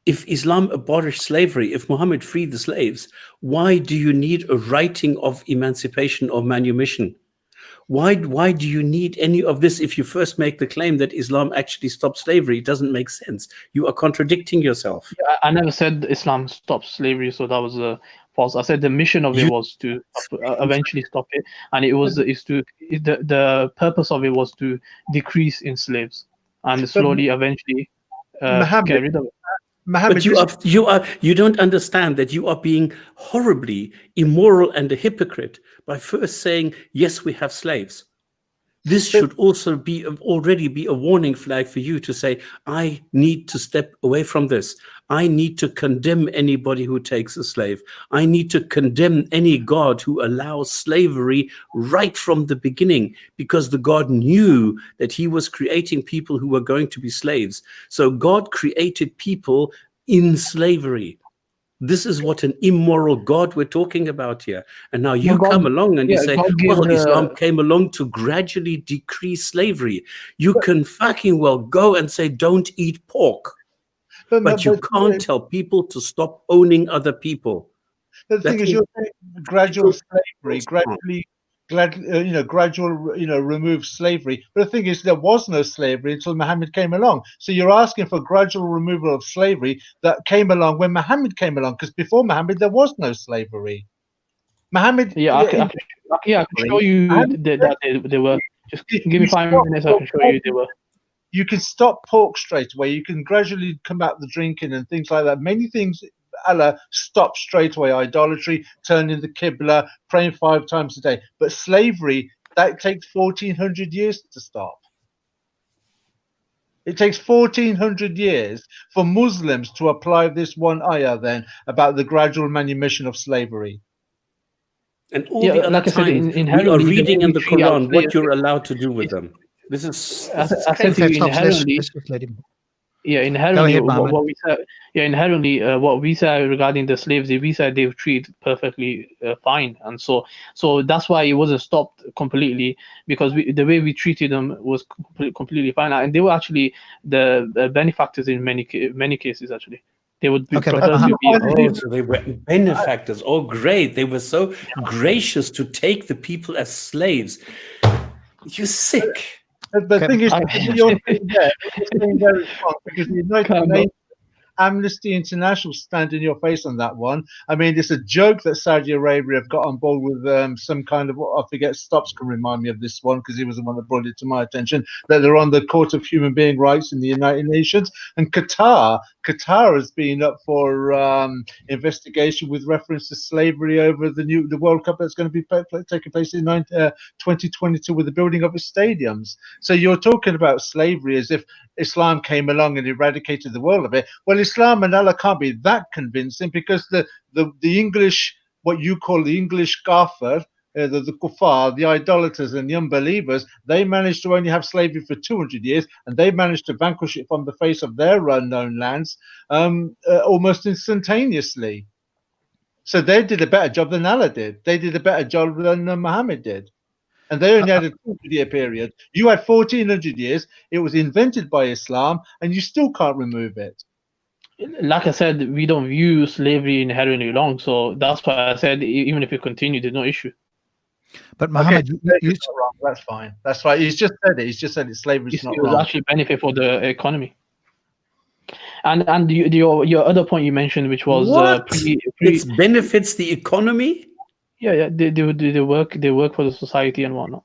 [SPEAKER 1] If Islam abolished slavery, if Muhammad freed the slaves, why do you need a writing of emancipation or manumission? Why do you need any of this if you first make the claim that Islam actually stopped slavery? It doesn't make sense. You are contradicting yourself.
[SPEAKER 4] Yeah, I never said Islam stopped slavery, so that was false. I said the mission of it was to eventually stop it, and the purpose of it was to decrease in slaves and slowly, eventually get rid of it.
[SPEAKER 1] But you don't understand that you are being horribly immoral and a hypocrite by first saying, yes, we have slaves. This should also already be a warning flag for you to say, I need to step away from this. I need to condemn anybody who takes a slave. I need to condemn any God who allows slavery right from the beginning, because the God knew that he was creating people who were going to be slaves. So God created people in slavery. This is what an immoral God we're talking about here. And now you come along and you say, well, Islam came along to gradually decrease slavery. You can fucking well go and say, don't eat pork. But you can't tell people to stop owning other people.
[SPEAKER 3] The thing is, you're saying gradual slavery, gradual, remove slavery. But the thing is, there was no slavery until Muhammad came along. So you're asking for gradual removal of slavery that came along when Muhammad came along, because before Muhammad there was no slavery. Muhammad,
[SPEAKER 4] I can show you that they were. Just give me 5 minutes. I can show you they were.
[SPEAKER 3] You can stop pork straight away. You can gradually come out the drinking and things like that. Many things Allah stop straight away. Idolatry, turning the Qibla, praying 5 times a day. But slavery, that takes 1400 years to stop. It takes 1400 years for Muslims to apply this one ayah then about the gradual manumission of slavery.
[SPEAKER 1] And all the other times we are reading in the Quran what you're allowed to do with them. This is
[SPEAKER 4] I said to you inherently. Inherently, what we say regarding the slaves, we said they were treated perfectly fine, and so that's why it wasn't stopped completely, because the way we treated them was completely fine, and they were actually the benefactors in many cases. Actually, they would be
[SPEAKER 1] so they were benefactors. Oh, great! They were so gracious to take the people as slaves. You're sick.
[SPEAKER 3] The thing is, you're saying very strong, because the United Nations, Amnesty International stand in your face on that one. I mean, it's a joke that Saudi Arabia have got on board with some kind of, I forget, Stops can remind me of this one, because he was the one that brought it to my attention, that they're on the Court of Human Being Rights in the United Nations. And Qatar has been up for investigation with reference to slavery over the World Cup that's going to be taking place in 2022 with the building of its stadiums. So you're talking about slavery as if Islam came along and eradicated the world of it. Well, Islam and Allah can't be that convincing, because the English, what you call the English kafir, the kuffar, the idolaters and the unbelievers, they managed to only have slavery for 200 years, and they managed to vanquish it from the face of their unknown lands almost instantaneously. So they did a better job than Allah did. They did a better job than Muhammad did. And they only had a 200-year period. You had 1400 years. It was invented by Islam, and you still can't remove it.
[SPEAKER 4] Like I said, we don't view slavery inherently wrong, so that's why I said even if it continued, there's no issue.
[SPEAKER 2] But Muhammad,
[SPEAKER 3] okay, wrong. That's fine. That's right. He's just said it. He's just said it. Slavery is not wrong.
[SPEAKER 4] It was actually benefit for the economy. And your other point you mentioned, which was
[SPEAKER 1] it benefits the economy.
[SPEAKER 4] Yeah, they work for the society and whatnot.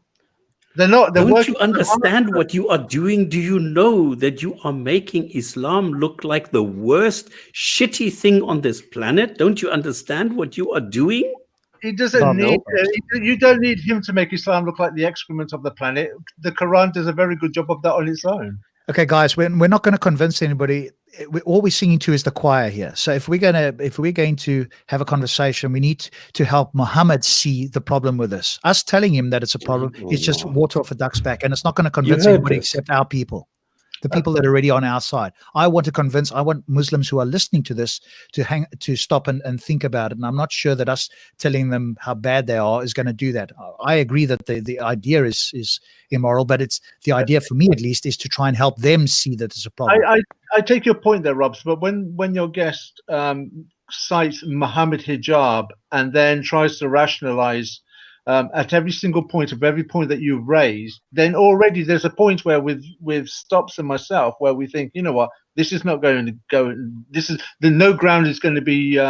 [SPEAKER 3] They're not. They're
[SPEAKER 1] Don't
[SPEAKER 3] working.
[SPEAKER 1] you understand what you are doing? Do you know that you are making Islam look like the worst shitty thing on this planet? Don't you understand what you are doing?
[SPEAKER 3] He doesn't
[SPEAKER 2] Bob,
[SPEAKER 3] need.
[SPEAKER 2] no.
[SPEAKER 3] You don't need him to make Islam look like the excrement of the planet. The Quran does a very good job of that on its own.
[SPEAKER 2] Okay, guys, we're not going to convince anybody. All we're singing to is the choir here. So if we're going to have a conversation, we need to help Muhammad see the problem with this. Us telling him that it's a problem is just water off a duck's back, and it's not going to convince
[SPEAKER 1] heard
[SPEAKER 2] anybody
[SPEAKER 1] this.
[SPEAKER 2] except our people, the people that are already on our side. I want Muslims who are listening to this to stop and think about it. And I'm not sure that us telling them how bad they are is going to do that. I agree that the idea is immoral, but it's the idea for me at least is to try and help them see that it's a problem.
[SPEAKER 3] I take your point there, Robs. But when your guest cites Muhammad hijab and then tries to rationalize at every single point of every point that you've raised, then already there's a point where with Stops and myself where we think, you know what, this is not going to go. No ground is going to be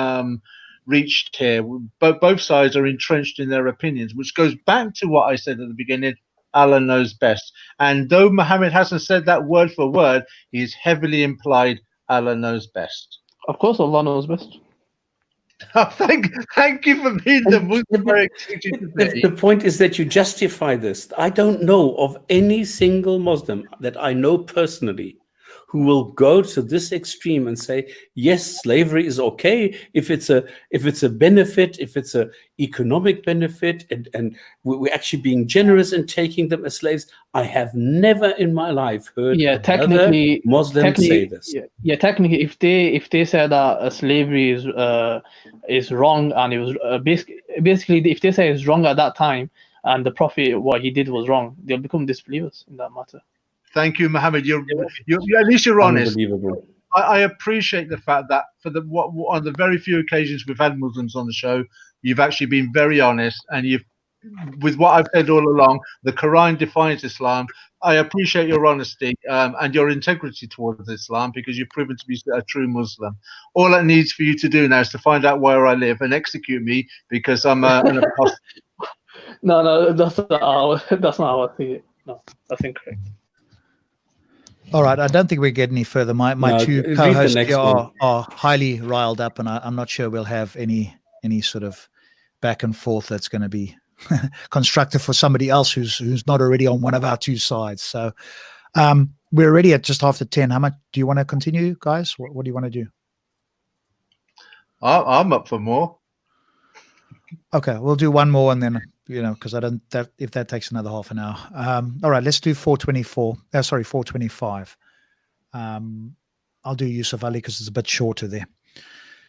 [SPEAKER 3] reached here. But both sides are entrenched in their opinions, which goes back to what I said at the beginning. Allah knows best. And though Muhammad hasn't said that word for word, he is heavily implied Allah knows best.
[SPEAKER 4] Of course, Allah knows best.
[SPEAKER 3] Thank you for being the Muslim.
[SPEAKER 1] The point is that you justify this. I don't know of any single Muslim that I know personally who will go to this extreme and say, yes, slavery is okay if it's a benefit, if it's a economic benefit, and we're actually being generous in taking them as slaves. I have never in my life heard another Muslim say this.
[SPEAKER 4] Yeah, technically, if they said that slavery is wrong, and it was basically if they say it's wrong at that time, and the Prophet what he did was wrong, they'll become disbelievers in that matter.
[SPEAKER 3] Thank you, Mohammed. You're at least you're honest.
[SPEAKER 1] Unbelievable.
[SPEAKER 3] I appreciate the fact that on the very few occasions we've had Muslims on the show, you've actually been very honest, and with what I've said all along, the Quran defines Islam. I appreciate your honesty and your integrity towards Islam, because you've proven to be a true Muslim. All it needs for you to do now is to find out where I live and execute me, because I'm an apostle.
[SPEAKER 4] No, that's not our thing. No, that's incorrect.
[SPEAKER 2] All right, I don't think we get any further. My two co-hosts here are highly riled up, and I'm not sure we'll have any sort of back and forth that's going to be constructive for somebody else who's not already on one of our two sides. So we're already at just after 10. How much do you want to continue, guys? What do you want to do?
[SPEAKER 3] I'm up for more.
[SPEAKER 2] Okay, we'll do one more, and then because if that takes another half an hour. All right, let's do 425. I'll do Yusuf Ali because it's a bit shorter there.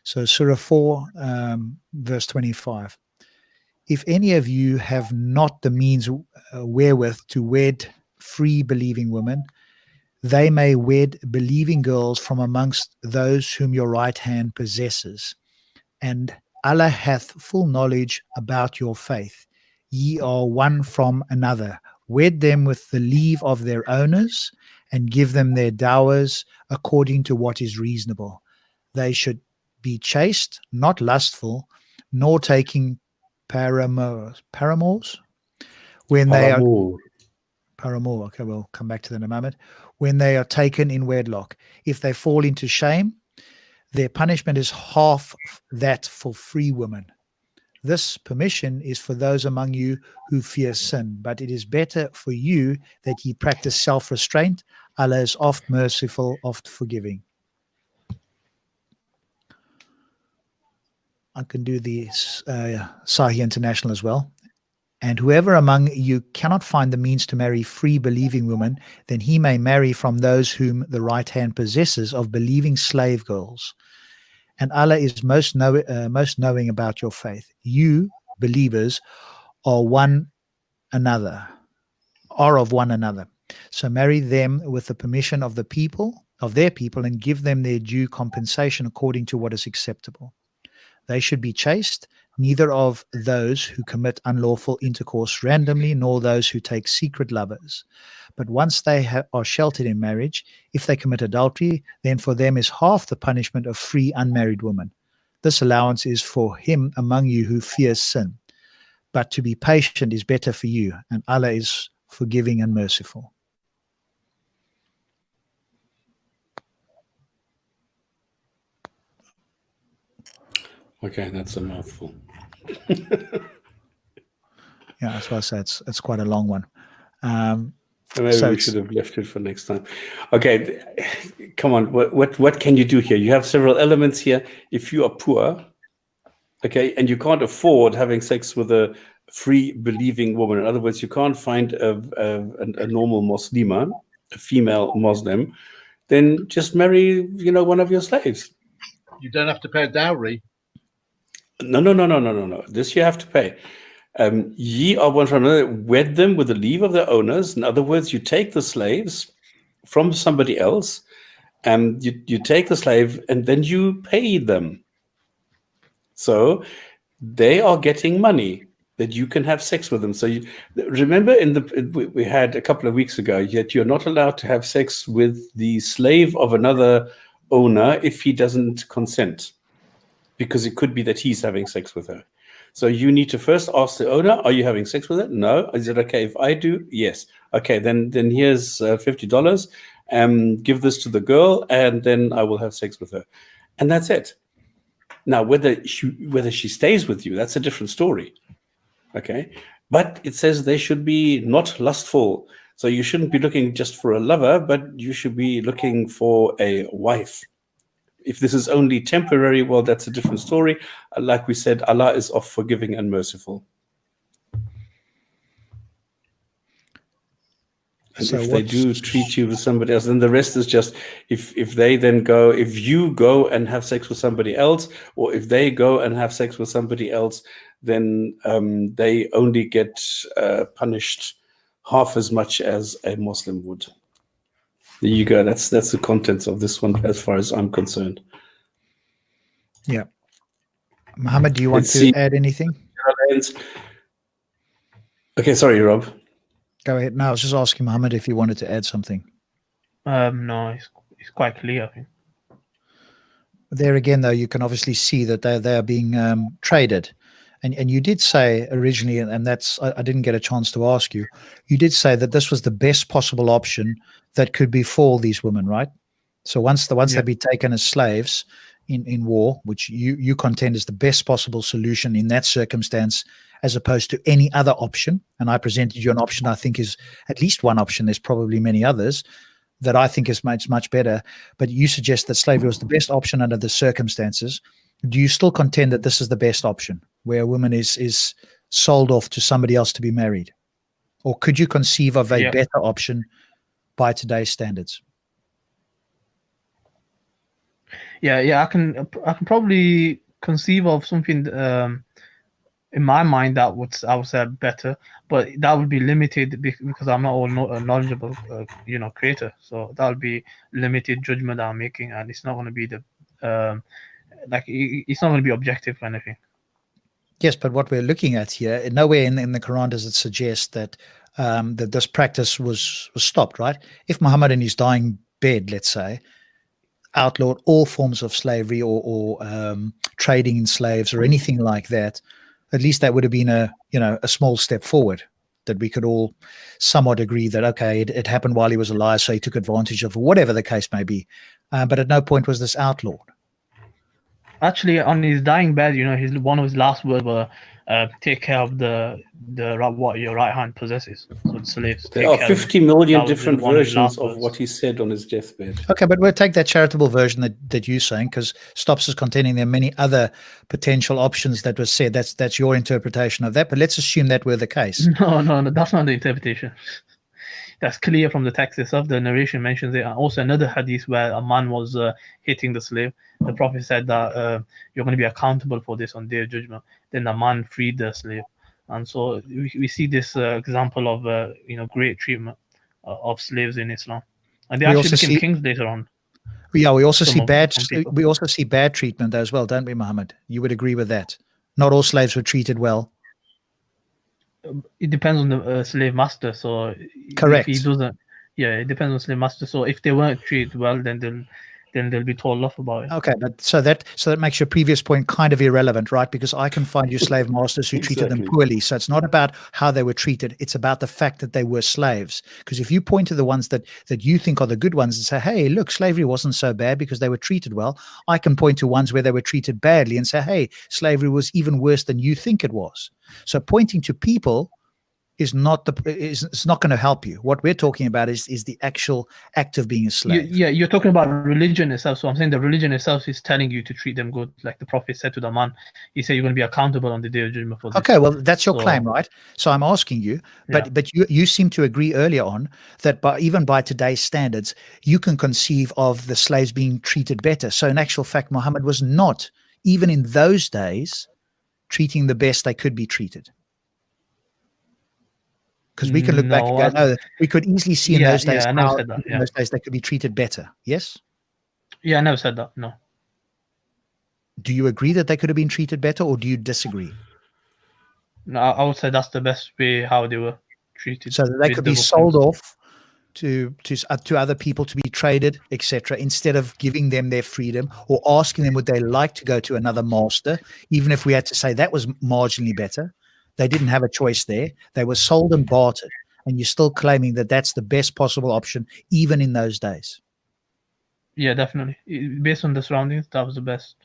[SPEAKER 2] So Surah 4, verse 25. If any of you have not the means wherewith to wed free believing women, they may wed believing girls from amongst those whom your right hand possesses. And Allah hath full knowledge about your faith. Ye are one from another. Wed them with the leave of their owners, and give them their dowers according to what is reasonable. They should be chaste, not lustful, nor taking paramours. When they are paramour. Okay, we'll come back to that in a moment. When they are taken in wedlock, if they fall into shame, their punishment is half that for free women. This permission is for those among you who fear sin, but it is better for you that ye practice self-restraint. Allah is oft merciful, oft forgiving. I can do the Sahih International as well. And whoever among you cannot find the means to marry free believing women, then he may marry from those whom the right hand possesses of believing slave girls. And Allah is most knowing about your faith. You, believers, are of one another. So marry them with the permission of their people, and give them their due compensation according to what is acceptable. They should be chaste, neither of those who commit unlawful intercourse randomly, nor those who take secret lovers. But once they are sheltered in marriage, if they commit adultery, then for them is half the punishment of free unmarried women. This allowance is for him among you who fears sin. but to be patient is better for you, and Allah is forgiving and merciful.
[SPEAKER 1] Okay, that's a mouthful.
[SPEAKER 2] Yeah, that's why I say it's quite a long one.
[SPEAKER 1] Maybe
[SPEAKER 2] So
[SPEAKER 1] we
[SPEAKER 2] it's-
[SPEAKER 1] should have left it for next time. Okay, come on. What can you do here? You have several elements here. If you are poor, okay, and you can't afford having sex with a free believing woman, in other words, you can't find a normal Muslima, a female Muslim, then just marry, one of your slaves.
[SPEAKER 3] You don't have to pay a dowry.
[SPEAKER 1] No. This you have to pay. Ye are one from another, wed them with the leave of their owners. In other words, you take the slaves from somebody else, and you take the slave, and then you pay them. So they are getting money that you can have sex with them. So remember, we had a couple of weeks ago, yet you're not allowed to have sex with the slave of another owner if he doesn't consent, because it could be that he's having sex with her. So you need to first ask the owner, are you having sex with it? No. Is it okay if I do? Yes. Okay, then here's $50. Give this to the girl, and then I will have sex with her. And that's it. Now, whether she stays with you, that's a different story. Okay? But it says they should be not lustful. So you shouldn't be looking just for a lover, but you should be looking for a wife. If this is only temporary, well, that's a different story. Like we said, Allah is oft forgiving and merciful. And
[SPEAKER 2] So
[SPEAKER 1] if they do treat you with somebody else, then the rest is just, if you go and have sex with somebody else, or if they go and have sex with somebody else, then they only get punished half as much as a Muslim would. There you go. That's the contents of this one, as far as I'm concerned.
[SPEAKER 2] Yeah. Muhammad, do you want
[SPEAKER 1] Let's
[SPEAKER 2] to
[SPEAKER 1] see.
[SPEAKER 2] add anything?
[SPEAKER 1] Okay, sorry, Rob.
[SPEAKER 2] Go ahead. No, I was just asking Muhammad if he wanted to add something.
[SPEAKER 4] No, it's quite clear, I think.
[SPEAKER 2] There again, though, you can obviously see that they are being traded. And you did say originally, and that's I didn't get a chance to ask you, you did say that this was the best possible option that could befall these women, right? So once they be taken as slaves in war, which you contend is the best possible solution in that circumstance, as opposed to any other option. And I presented you an option I think is at least one option. There's probably many others that I think is much better. But you suggest that slavery was the best option under the circumstances. Do you still contend that this is the best option, where a woman is sold off to somebody else to be married? Or could you conceive of a better option by today's standards?
[SPEAKER 4] Yeah, I can probably conceive of something in my mind that I would say better, but that would be limited because I'm not a knowledgeable creator. So that would be limited judgment that I'm making, and it's not going to be it's not going to be objective or anything.
[SPEAKER 2] Yes, but what we're looking at here, nowhere in the Quran does it suggest that that this practice was stopped, right? If Muhammad in his dying bed, let's say, outlawed all forms of slavery or trading in slaves or anything like that, at least that would have been a small step forward, that we could all somewhat agree that, okay, it happened while he was alive, so he took advantage of, whatever the case may be. But at no point was this outlawed.
[SPEAKER 4] Actually, on his dying bed, one of his last words were, "Take care of what your right hand possesses." So the slaves.
[SPEAKER 1] There are 50 million different versions of what he said on his deathbed.
[SPEAKER 2] Okay, but we'll take that charitable version that you're saying, because Stops is contending there are many other potential options that were said. That's your interpretation of that. But let's assume that were the case.
[SPEAKER 4] No, that's not the interpretation. That's clear from the text itself. The narration mentions it. And also another hadith where a man was hitting the slave. The Prophet said that you're going to be accountable for this on Day of Judgment. Then the man freed the slave. And so we see this example of great treatment of slaves in Islam. And they actually became kings later on.
[SPEAKER 2] Yeah, we also see bad treatment as well, don't we, Muhammad? You would agree with that? Not all slaves were treated well.
[SPEAKER 4] It depends on the slave master. So
[SPEAKER 2] correct.
[SPEAKER 4] If he doesn't, it depends on slave master. So if they weren't treated well, then then they'll be told off about it.
[SPEAKER 2] Okay, but so that makes your previous point kind of irrelevant, right? Because I can find you slave masters who treated them
[SPEAKER 1] Exactly.
[SPEAKER 2] poorly. So it's not about how they were treated; it's about the fact that they were slaves. Because if you point to the ones that you think are the good ones and say, "Hey, look, slavery wasn't so bad because they were treated well," I can point to ones where they were treated badly and say, "Hey, slavery was even worse than you think it was." So pointing to people is not it's not going to help you. What we're talking about is the actual act of being a slave.
[SPEAKER 4] You're talking about religion itself. So I'm saying the religion itself is telling you to treat them good, like the Prophet said to the man. He said you're going to be accountable on the day of judgment for this.
[SPEAKER 2] Okay, well, that's your
[SPEAKER 4] So-
[SPEAKER 2] claim, right? So I'm asking you, but you seem to agree earlier on that even by today's standards, you can conceive of the slaves being treated better. So in actual fact, Muhammad was not, even in those days, treating the best they could be treated. Because we can look back and go, no, we could easily see in those days
[SPEAKER 4] I never
[SPEAKER 2] how
[SPEAKER 4] said that,
[SPEAKER 2] in those days they could be treated better. Yes?
[SPEAKER 4] Yeah, I never said that, no.
[SPEAKER 2] Do you agree that they could have been treated better, or do you disagree?
[SPEAKER 4] No, I would say that's the best way how they were treated.
[SPEAKER 2] So that they
[SPEAKER 4] with
[SPEAKER 2] could
[SPEAKER 4] the
[SPEAKER 2] be sold
[SPEAKER 4] Muslims.
[SPEAKER 2] off to other people to be traded, etc., instead of giving them their freedom or asking them would they like to go to another master, even if we had to say that was marginally better. They didn't have a choice there. They were sold and bartered, and you're still claiming that that's the best possible option, even in those days.
[SPEAKER 4] Yeah, definitely. Based on the surroundings, that was the best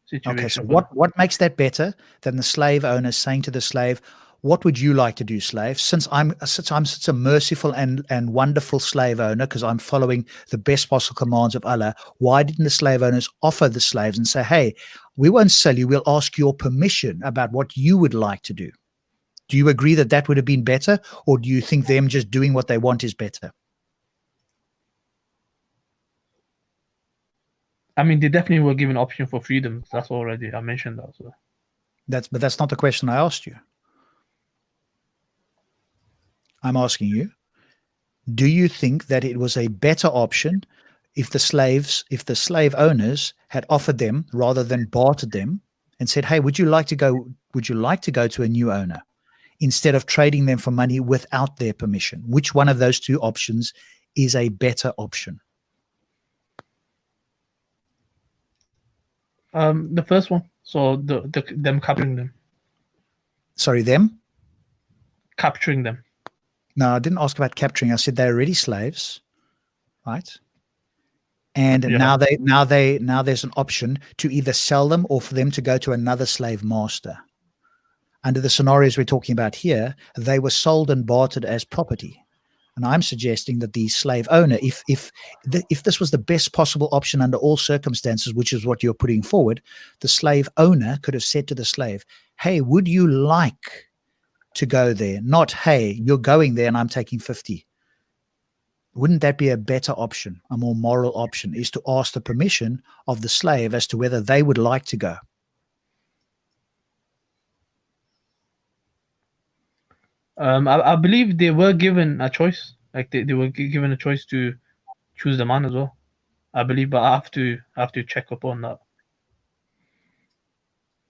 [SPEAKER 4] situation.
[SPEAKER 2] Okay, so
[SPEAKER 4] for them.
[SPEAKER 2] what makes that better than the slave owner saying to the slave, "What would you like to do, slave? Since I'm such a merciful and wonderful slave owner, because I'm following the best possible commands of Allah, why didn't the slave owners offer the slaves and say, hey, we won't sell you, we'll ask your permission about what you would like to do"? Do you agree that that would have been better, or do you think them just doing what they want is better?
[SPEAKER 4] I mean, they definitely were given option for freedom. That's already, I mentioned that. So.
[SPEAKER 2] But that's not the question I asked you. I'm asking you, do you think that it was a better option if the slave owners had offered them rather than bartered them and said, hey, would you like to go to a new owner, instead of trading them for money without their permission? Which one of those two options is a better option?
[SPEAKER 4] The first one. So them capturing them.
[SPEAKER 2] Sorry, them?
[SPEAKER 4] Capturing them.
[SPEAKER 2] No, I didn't ask about capturing. I said they're already slaves, right? And now there's an option to either sell them or for them to go to another slave master. Under the scenarios we're talking about here, they were sold and bartered as property. And I'm suggesting that the slave owner, if this was the best possible option under all circumstances, which is what you're putting forward, the slave owner could have said to the slave, hey, would you like to go there? Not, hey, you're going there and I'm taking 50. Wouldn't that be a better option, a more moral option, is to ask the permission of the slave as to whether they would like to go?
[SPEAKER 4] I believe they were given a choice. Like they were given a choice to choose the man as well. I believe, but I have to check up on that.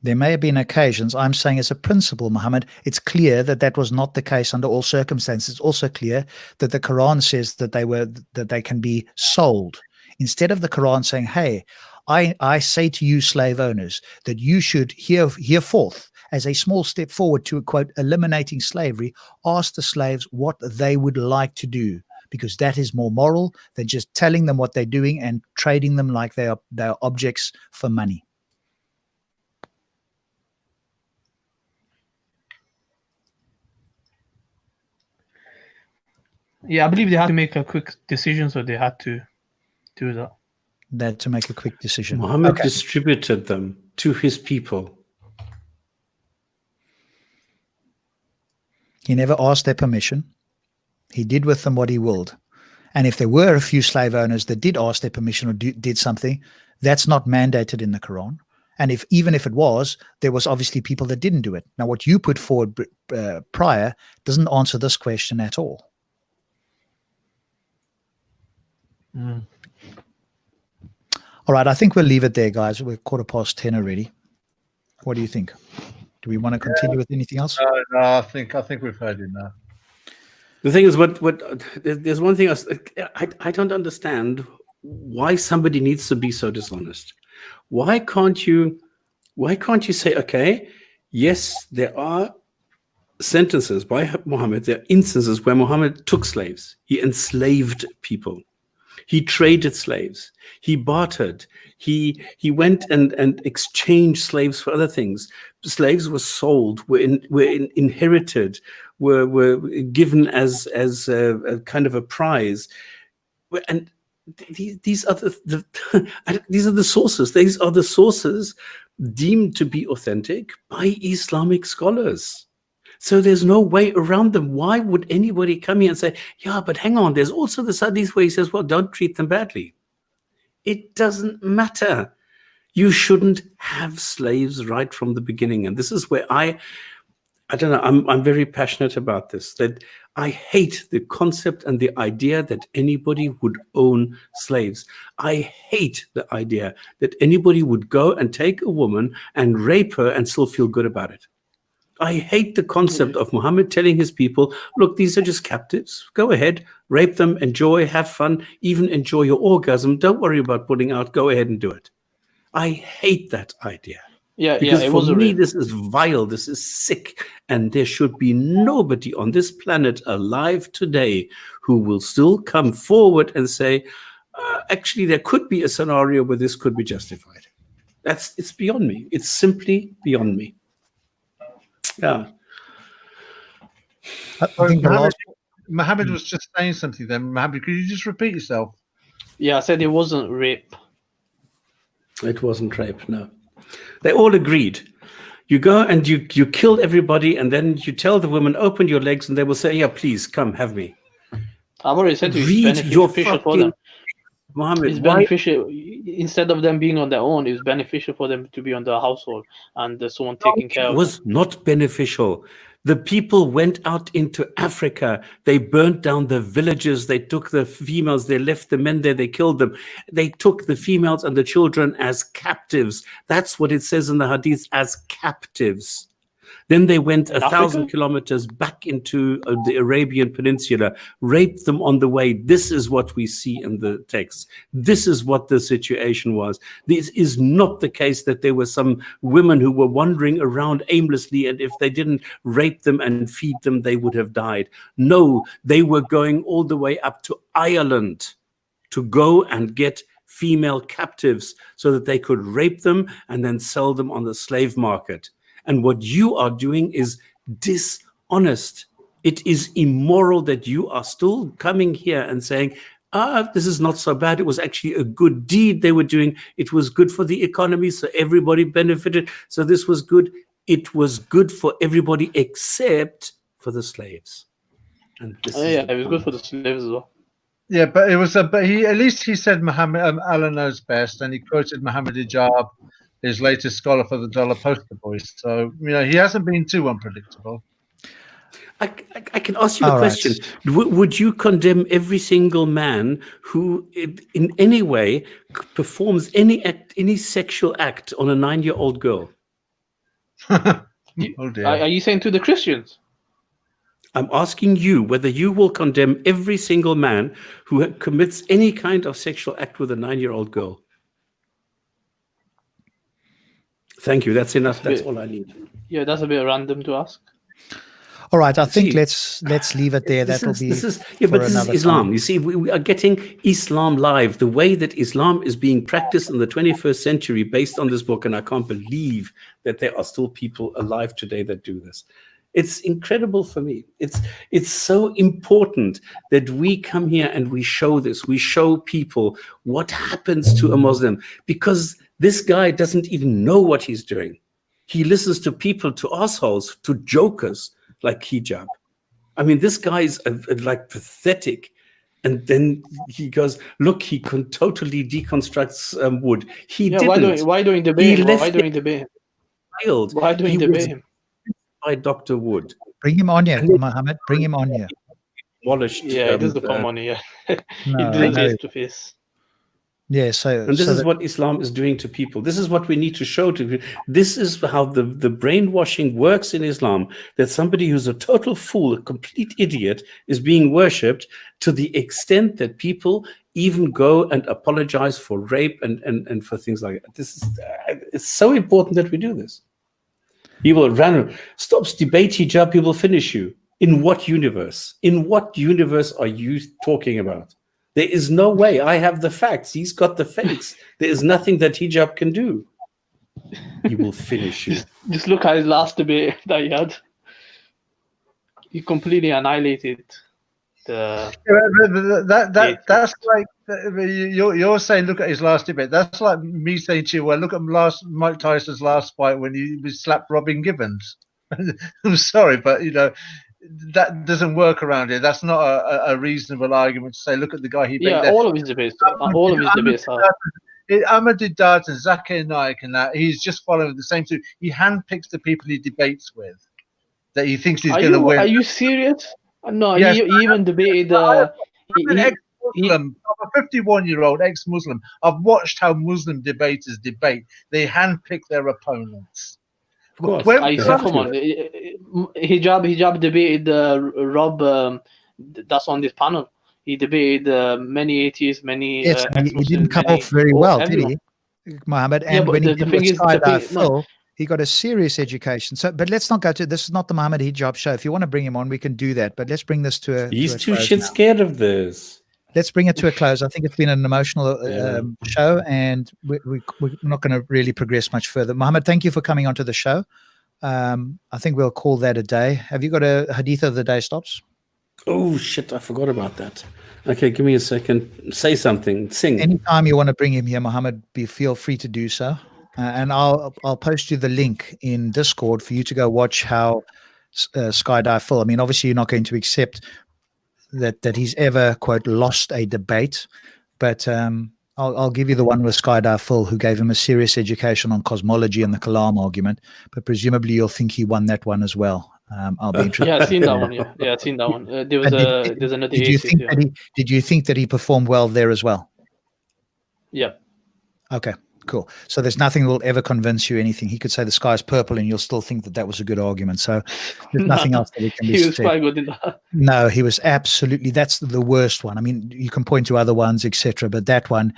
[SPEAKER 2] There may have been occasions. I'm saying as a principle, Muhammad, it's clear that that was not the case under all circumstances. It's also clear that the Quran says that they can be sold. Instead of the Quran saying, hey, I say to you, slave owners, that you should hereforth, as a small step forward to, quote, eliminating slavery, ask the slaves what they would like to do, because that is more moral than just telling them what they're doing and trading them like they are objects for money.
[SPEAKER 4] Yeah, I believe they had to make a quick decision, so they had to do that.
[SPEAKER 2] That to make a quick decision.
[SPEAKER 1] Muhammad distributed them to his people.
[SPEAKER 2] He never asked their permission. He did with them what he willed. And if there were a few slave owners that did ask their permission or did something, that's not mandated in the Quran. And even if it was, there was obviously people that didn't do it. Now, what you put forward prior doesn't answer this question at all.
[SPEAKER 4] Mm.
[SPEAKER 2] All right, I think we'll leave it there, guys. We're 10:15 already. What do you think? Do we want to continue with anything else?
[SPEAKER 3] No, I think we've heard enough.
[SPEAKER 1] The thing is, there's one thing I don't understand why somebody needs to be so dishonest. Why can't you say, okay, yes, there are sentences by Muhammad, there are instances where Muhammad took slaves, he enslaved people, he traded slaves, he bartered, he went and exchanged slaves for other things. Slaves were sold, were inherited, were given as a kind of a prize, and these are these are the sources. These are the sources deemed to be authentic by Islamic scholars. So there's no way around them. Why would anybody come here and say, yeah, but hang on, there's also this hadith where he says, well, don't treat them badly. It doesn't matter. You shouldn't have slaves right from the beginning. And this is where I don't know, I'm very passionate about this, that I hate the concept and the idea that anybody would own slaves. I hate the idea that anybody would go and take a woman and rape her and still feel good about it. I hate the concept of Muhammad telling his people, look, these are just captives. Go ahead, rape them, enjoy, have fun, even enjoy your orgasm. Don't worry about pulling out. Go ahead and do it. I hate that idea. Because
[SPEAKER 4] it
[SPEAKER 1] for
[SPEAKER 4] was a
[SPEAKER 1] me,
[SPEAKER 4] rape.
[SPEAKER 1] this is vile, this is sick, and there should be nobody on this planet alive today who will still come forward and say, actually, there could be a scenario where this could be justified. It's beyond me. It's simply beyond me. Yeah.
[SPEAKER 2] I think
[SPEAKER 3] Mohammed was just saying something then. Mohammed, could you just repeat yourself?
[SPEAKER 4] Yeah, I said it wasn't rape.
[SPEAKER 1] It wasn't rape, no. They all agreed. You go and you kill everybody, and then you tell the woman, open your legs, and they will say, yeah, please, come, have me.
[SPEAKER 4] I've already said to you,
[SPEAKER 1] Read
[SPEAKER 4] it's
[SPEAKER 1] your
[SPEAKER 4] beneficial for
[SPEAKER 1] fucking
[SPEAKER 4] them.
[SPEAKER 1] Muhammad,
[SPEAKER 4] It's beneficial. Instead of them being on their own, it's beneficial for them to be on their household and there's someone taking care of
[SPEAKER 1] it was not beneficial. The people went out into Africa. They burnt down the villages. They took the females. They left the men there. They killed them. They took the females and the children as captives. That's what it says in the hadith, as captives. Then they went 1,000 kilometers back into the Arabian Peninsula, raped them on the way. This is what we see in the text. This is what the situation was. This is not the case that there were some women who were wandering around aimlessly, and if they didn't rape them and feed them, they would have died. No, they were going all the way up to Ireland to go and get female captives so that they could rape them and then sell them on the slave market. And what you are doing is dishonest. It is immoral that you are still coming here and saying, this is not so bad. It was actually a good deed they were doing. It was good for the economy, so everybody benefited. So this was good. It was good for everybody except for the slaves. And this
[SPEAKER 4] it was good for the slaves as well.
[SPEAKER 3] Yeah, but it was. But he at least he said Muhammad Allah knows best, and he quoted Muhammad Hijab, his latest scholar for the Dollar poster boys. So he hasn't been too unpredictable.
[SPEAKER 1] I can ask you a question. Would you condemn every single man who in any way performs any sexual act on a 9-year-old girl?
[SPEAKER 3] Oh dear.
[SPEAKER 4] Are you saying to the Christians?
[SPEAKER 1] I'm asking you whether you will condemn every single man who commits any kind of sexual act with a 9-year-old girl. Thank you. That's enough. That's all I need.
[SPEAKER 4] Yeah, that's a bit random to ask.
[SPEAKER 2] All right, I think let's leave it there. That will be.
[SPEAKER 1] This is Islam. Time. You see, we are getting Islam live, the way that Islam is being practiced in the 21st century, based on this book, and I can't believe that there are still people alive today that do this. It's incredible for me. It's so important that we come here and we show this. We show people what happens to a Muslim, because this guy doesn't even know what he's doing. He listens to people, to assholes, to jokers like hijab. I mean, this guy is like pathetic. And then he goes, look, he totally deconstructs wood. He didn't.
[SPEAKER 4] Why don't you debate him? Why don't you debate him? Why don't you debate him?
[SPEAKER 1] By Dr. Wood.
[SPEAKER 2] Bring him on here, Mohammed. Bring him on here.
[SPEAKER 1] Demolished.
[SPEAKER 4] Yeah, it is the come on here.
[SPEAKER 2] No,
[SPEAKER 4] he did it face to face.
[SPEAKER 2] Yeah, so
[SPEAKER 1] And this is what Islam is doing to people. This is what we need to show to people. This is how the brainwashing works in Islam, that somebody who's a total fool, a complete idiot, is being worshipped to the extent that people even go and apologize for rape and for things like that. This is it's so important that we do this. People random stops debate hijab, people finish you. In what universe? In what universe are you talking about? There is no way. I have the facts. He's got the fakes. There is nothing that hijab can do. He will finish you.
[SPEAKER 4] Just look at his last debate that he had. He completely annihilated the.
[SPEAKER 3] That's like you're saying. Look at his last debate. That's like me saying to you, well, look at Mike Tyson's last fight when he slapped Robin Gibbons. I'm sorry, but that doesn't work around here. That's not a reasonable argument to say, look at the guy he beat.
[SPEAKER 4] Yeah, all of his debates. All of his debates are.
[SPEAKER 3] Ahmadou Dad and Zakir Naik and that, he's just following the same two. He handpicks the people he debates with that he thinks he's going to win.
[SPEAKER 4] Are you serious? No,
[SPEAKER 3] Yes,
[SPEAKER 4] he even debated.
[SPEAKER 3] I'm a 51-year-old ex-Muslim. I've watched how Muslim debaters debate. They handpick their opponents.
[SPEAKER 4] Come on, Hijab debated Rob. That's on this panel. He debated many atheists, many.
[SPEAKER 2] Yes, he didn't come off very well, did he, Mohammed? And when he did with Skydive Phil, he got a serious education. So, but let's not go to this. Is not the Mohammed Hijab show. If you want to bring him on, we can do that. But let's bring this to a.
[SPEAKER 1] He's too shit scared of this.
[SPEAKER 2] Let's bring it to a close. I think it's been an emotional show, and we're not going to really progress much further. Mohammed, thank you for coming onto the show. I think we'll call that a day. Have you got a hadith of the day, Stops?
[SPEAKER 1] Oh, shit, I forgot about that. Okay, give me a second. Say something. Sing.
[SPEAKER 2] Anytime you want to bring him here, Mohammed, feel free to do so. And I'll post you the link in Discord for you to go watch how Skydive Phil. I mean, obviously, you're not going to accept that he's ever, quote, lost a debate. But I'll give you the one with Skydive Phil, who gave him a serious education on cosmology and the Kalam argument. But presumably you'll think he won that one as well. I'll be interested.
[SPEAKER 4] Yeah, I've seen that one. Yeah, I've seen that one. There's another.
[SPEAKER 2] Did you think that he performed well there as well?
[SPEAKER 4] Yeah.
[SPEAKER 2] Okay, cool. So there's nothing that will ever convince you anything. He could say the sky is purple, and you'll still think that was a good argument. So there's nothing else that we can.
[SPEAKER 4] He was quite good in that.
[SPEAKER 2] No, he was absolutely. That's the worst one. I mean, you can point to other ones, etc., but that one,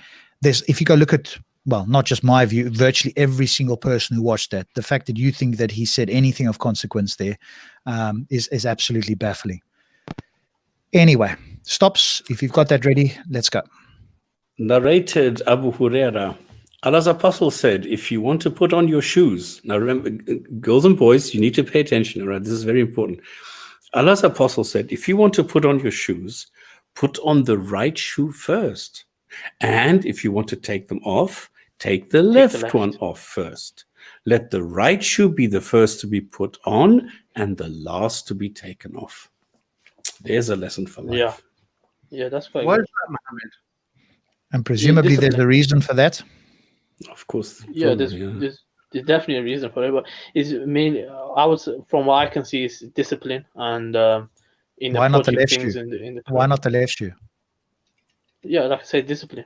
[SPEAKER 2] if you go look at. Well, not just my view, virtually every single person who watched that, the fact that you think that he said anything of consequence there is absolutely baffling. Anyway, Stops. If you've got that ready, let's go.
[SPEAKER 1] Narrated Abu Huraira. Allah's apostle said, if you want to put on your shoes, now remember, girls and boys, you need to pay attention, all right? This is very important. Allah's apostle said, if you want to put on your shoes, put on the right shoe first. And if you want to take them off, take the left one off first. Let the right shoe be the first to be put on and the last to be taken off. There's a lesson for life.
[SPEAKER 4] Yeah, that's quite
[SPEAKER 3] Why
[SPEAKER 4] good.
[SPEAKER 3] is that, Mohammed?
[SPEAKER 2] And presumably there's a reason for that?
[SPEAKER 1] Of course.
[SPEAKER 4] Yeah, there's definitely a reason for it. But it's mainly, from what I can see, is discipline and in
[SPEAKER 2] Why not the left
[SPEAKER 4] things
[SPEAKER 2] shoe? Why not the left shoe?
[SPEAKER 4] Yeah, like I said, discipline.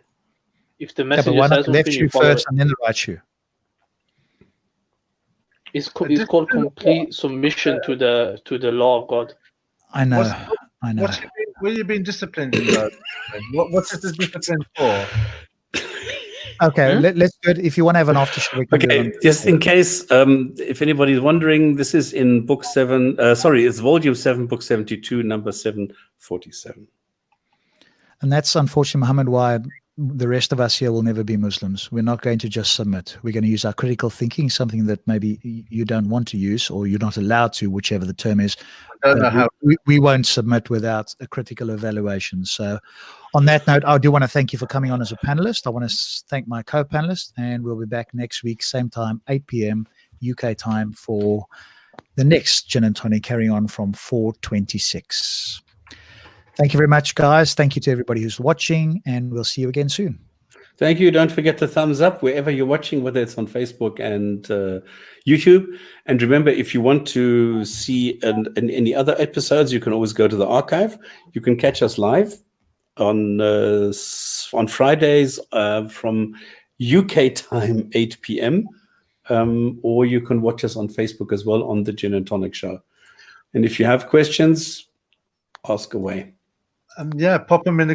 [SPEAKER 4] If the message
[SPEAKER 2] but why not
[SPEAKER 4] says
[SPEAKER 2] the left
[SPEAKER 4] something,
[SPEAKER 2] shoe
[SPEAKER 4] you follow
[SPEAKER 2] first
[SPEAKER 4] it.
[SPEAKER 2] and then the right shoe?
[SPEAKER 4] It's called complete submission to the law of God.
[SPEAKER 2] I know.
[SPEAKER 3] Were you being disciplined in those? What is the discipline for?
[SPEAKER 2] Okay, let's do it. If you want to have an after show, we can do it.
[SPEAKER 1] Just in case, if anybody's wondering, this is in book 7. It's volume 7, book 72, number 747.
[SPEAKER 2] And that's unfortunately, Mohammed, why the rest of us here will never be Muslims. We're not going to just submit. We're going to use our critical thinking, something that maybe you don't want to use or you're not allowed to, whichever the term is.
[SPEAKER 3] I don't know how.
[SPEAKER 2] We won't submit without a critical evaluation. So on that note, I do want to thank you for coming on as a panelist. I want to thank my co-panelist, and we'll be back next week, same time, 8 p.m. UK time for the next Gin and Tonic, carrying on from 4:26. Thank you very much, guys. Thank you to everybody who's watching, and we'll see you again soon.
[SPEAKER 1] Thank you. Don't forget to thumbs up wherever you're watching, whether it's on Facebook and YouTube. And remember, if you want to see any other episodes, you can always go to the archive. You can catch us live on on Fridays from UK time, 8 p.m. Or you can watch us on Facebook as well on the Gin and Tonic Show. And if you have questions, ask away.
[SPEAKER 3] Yeah, pop them in the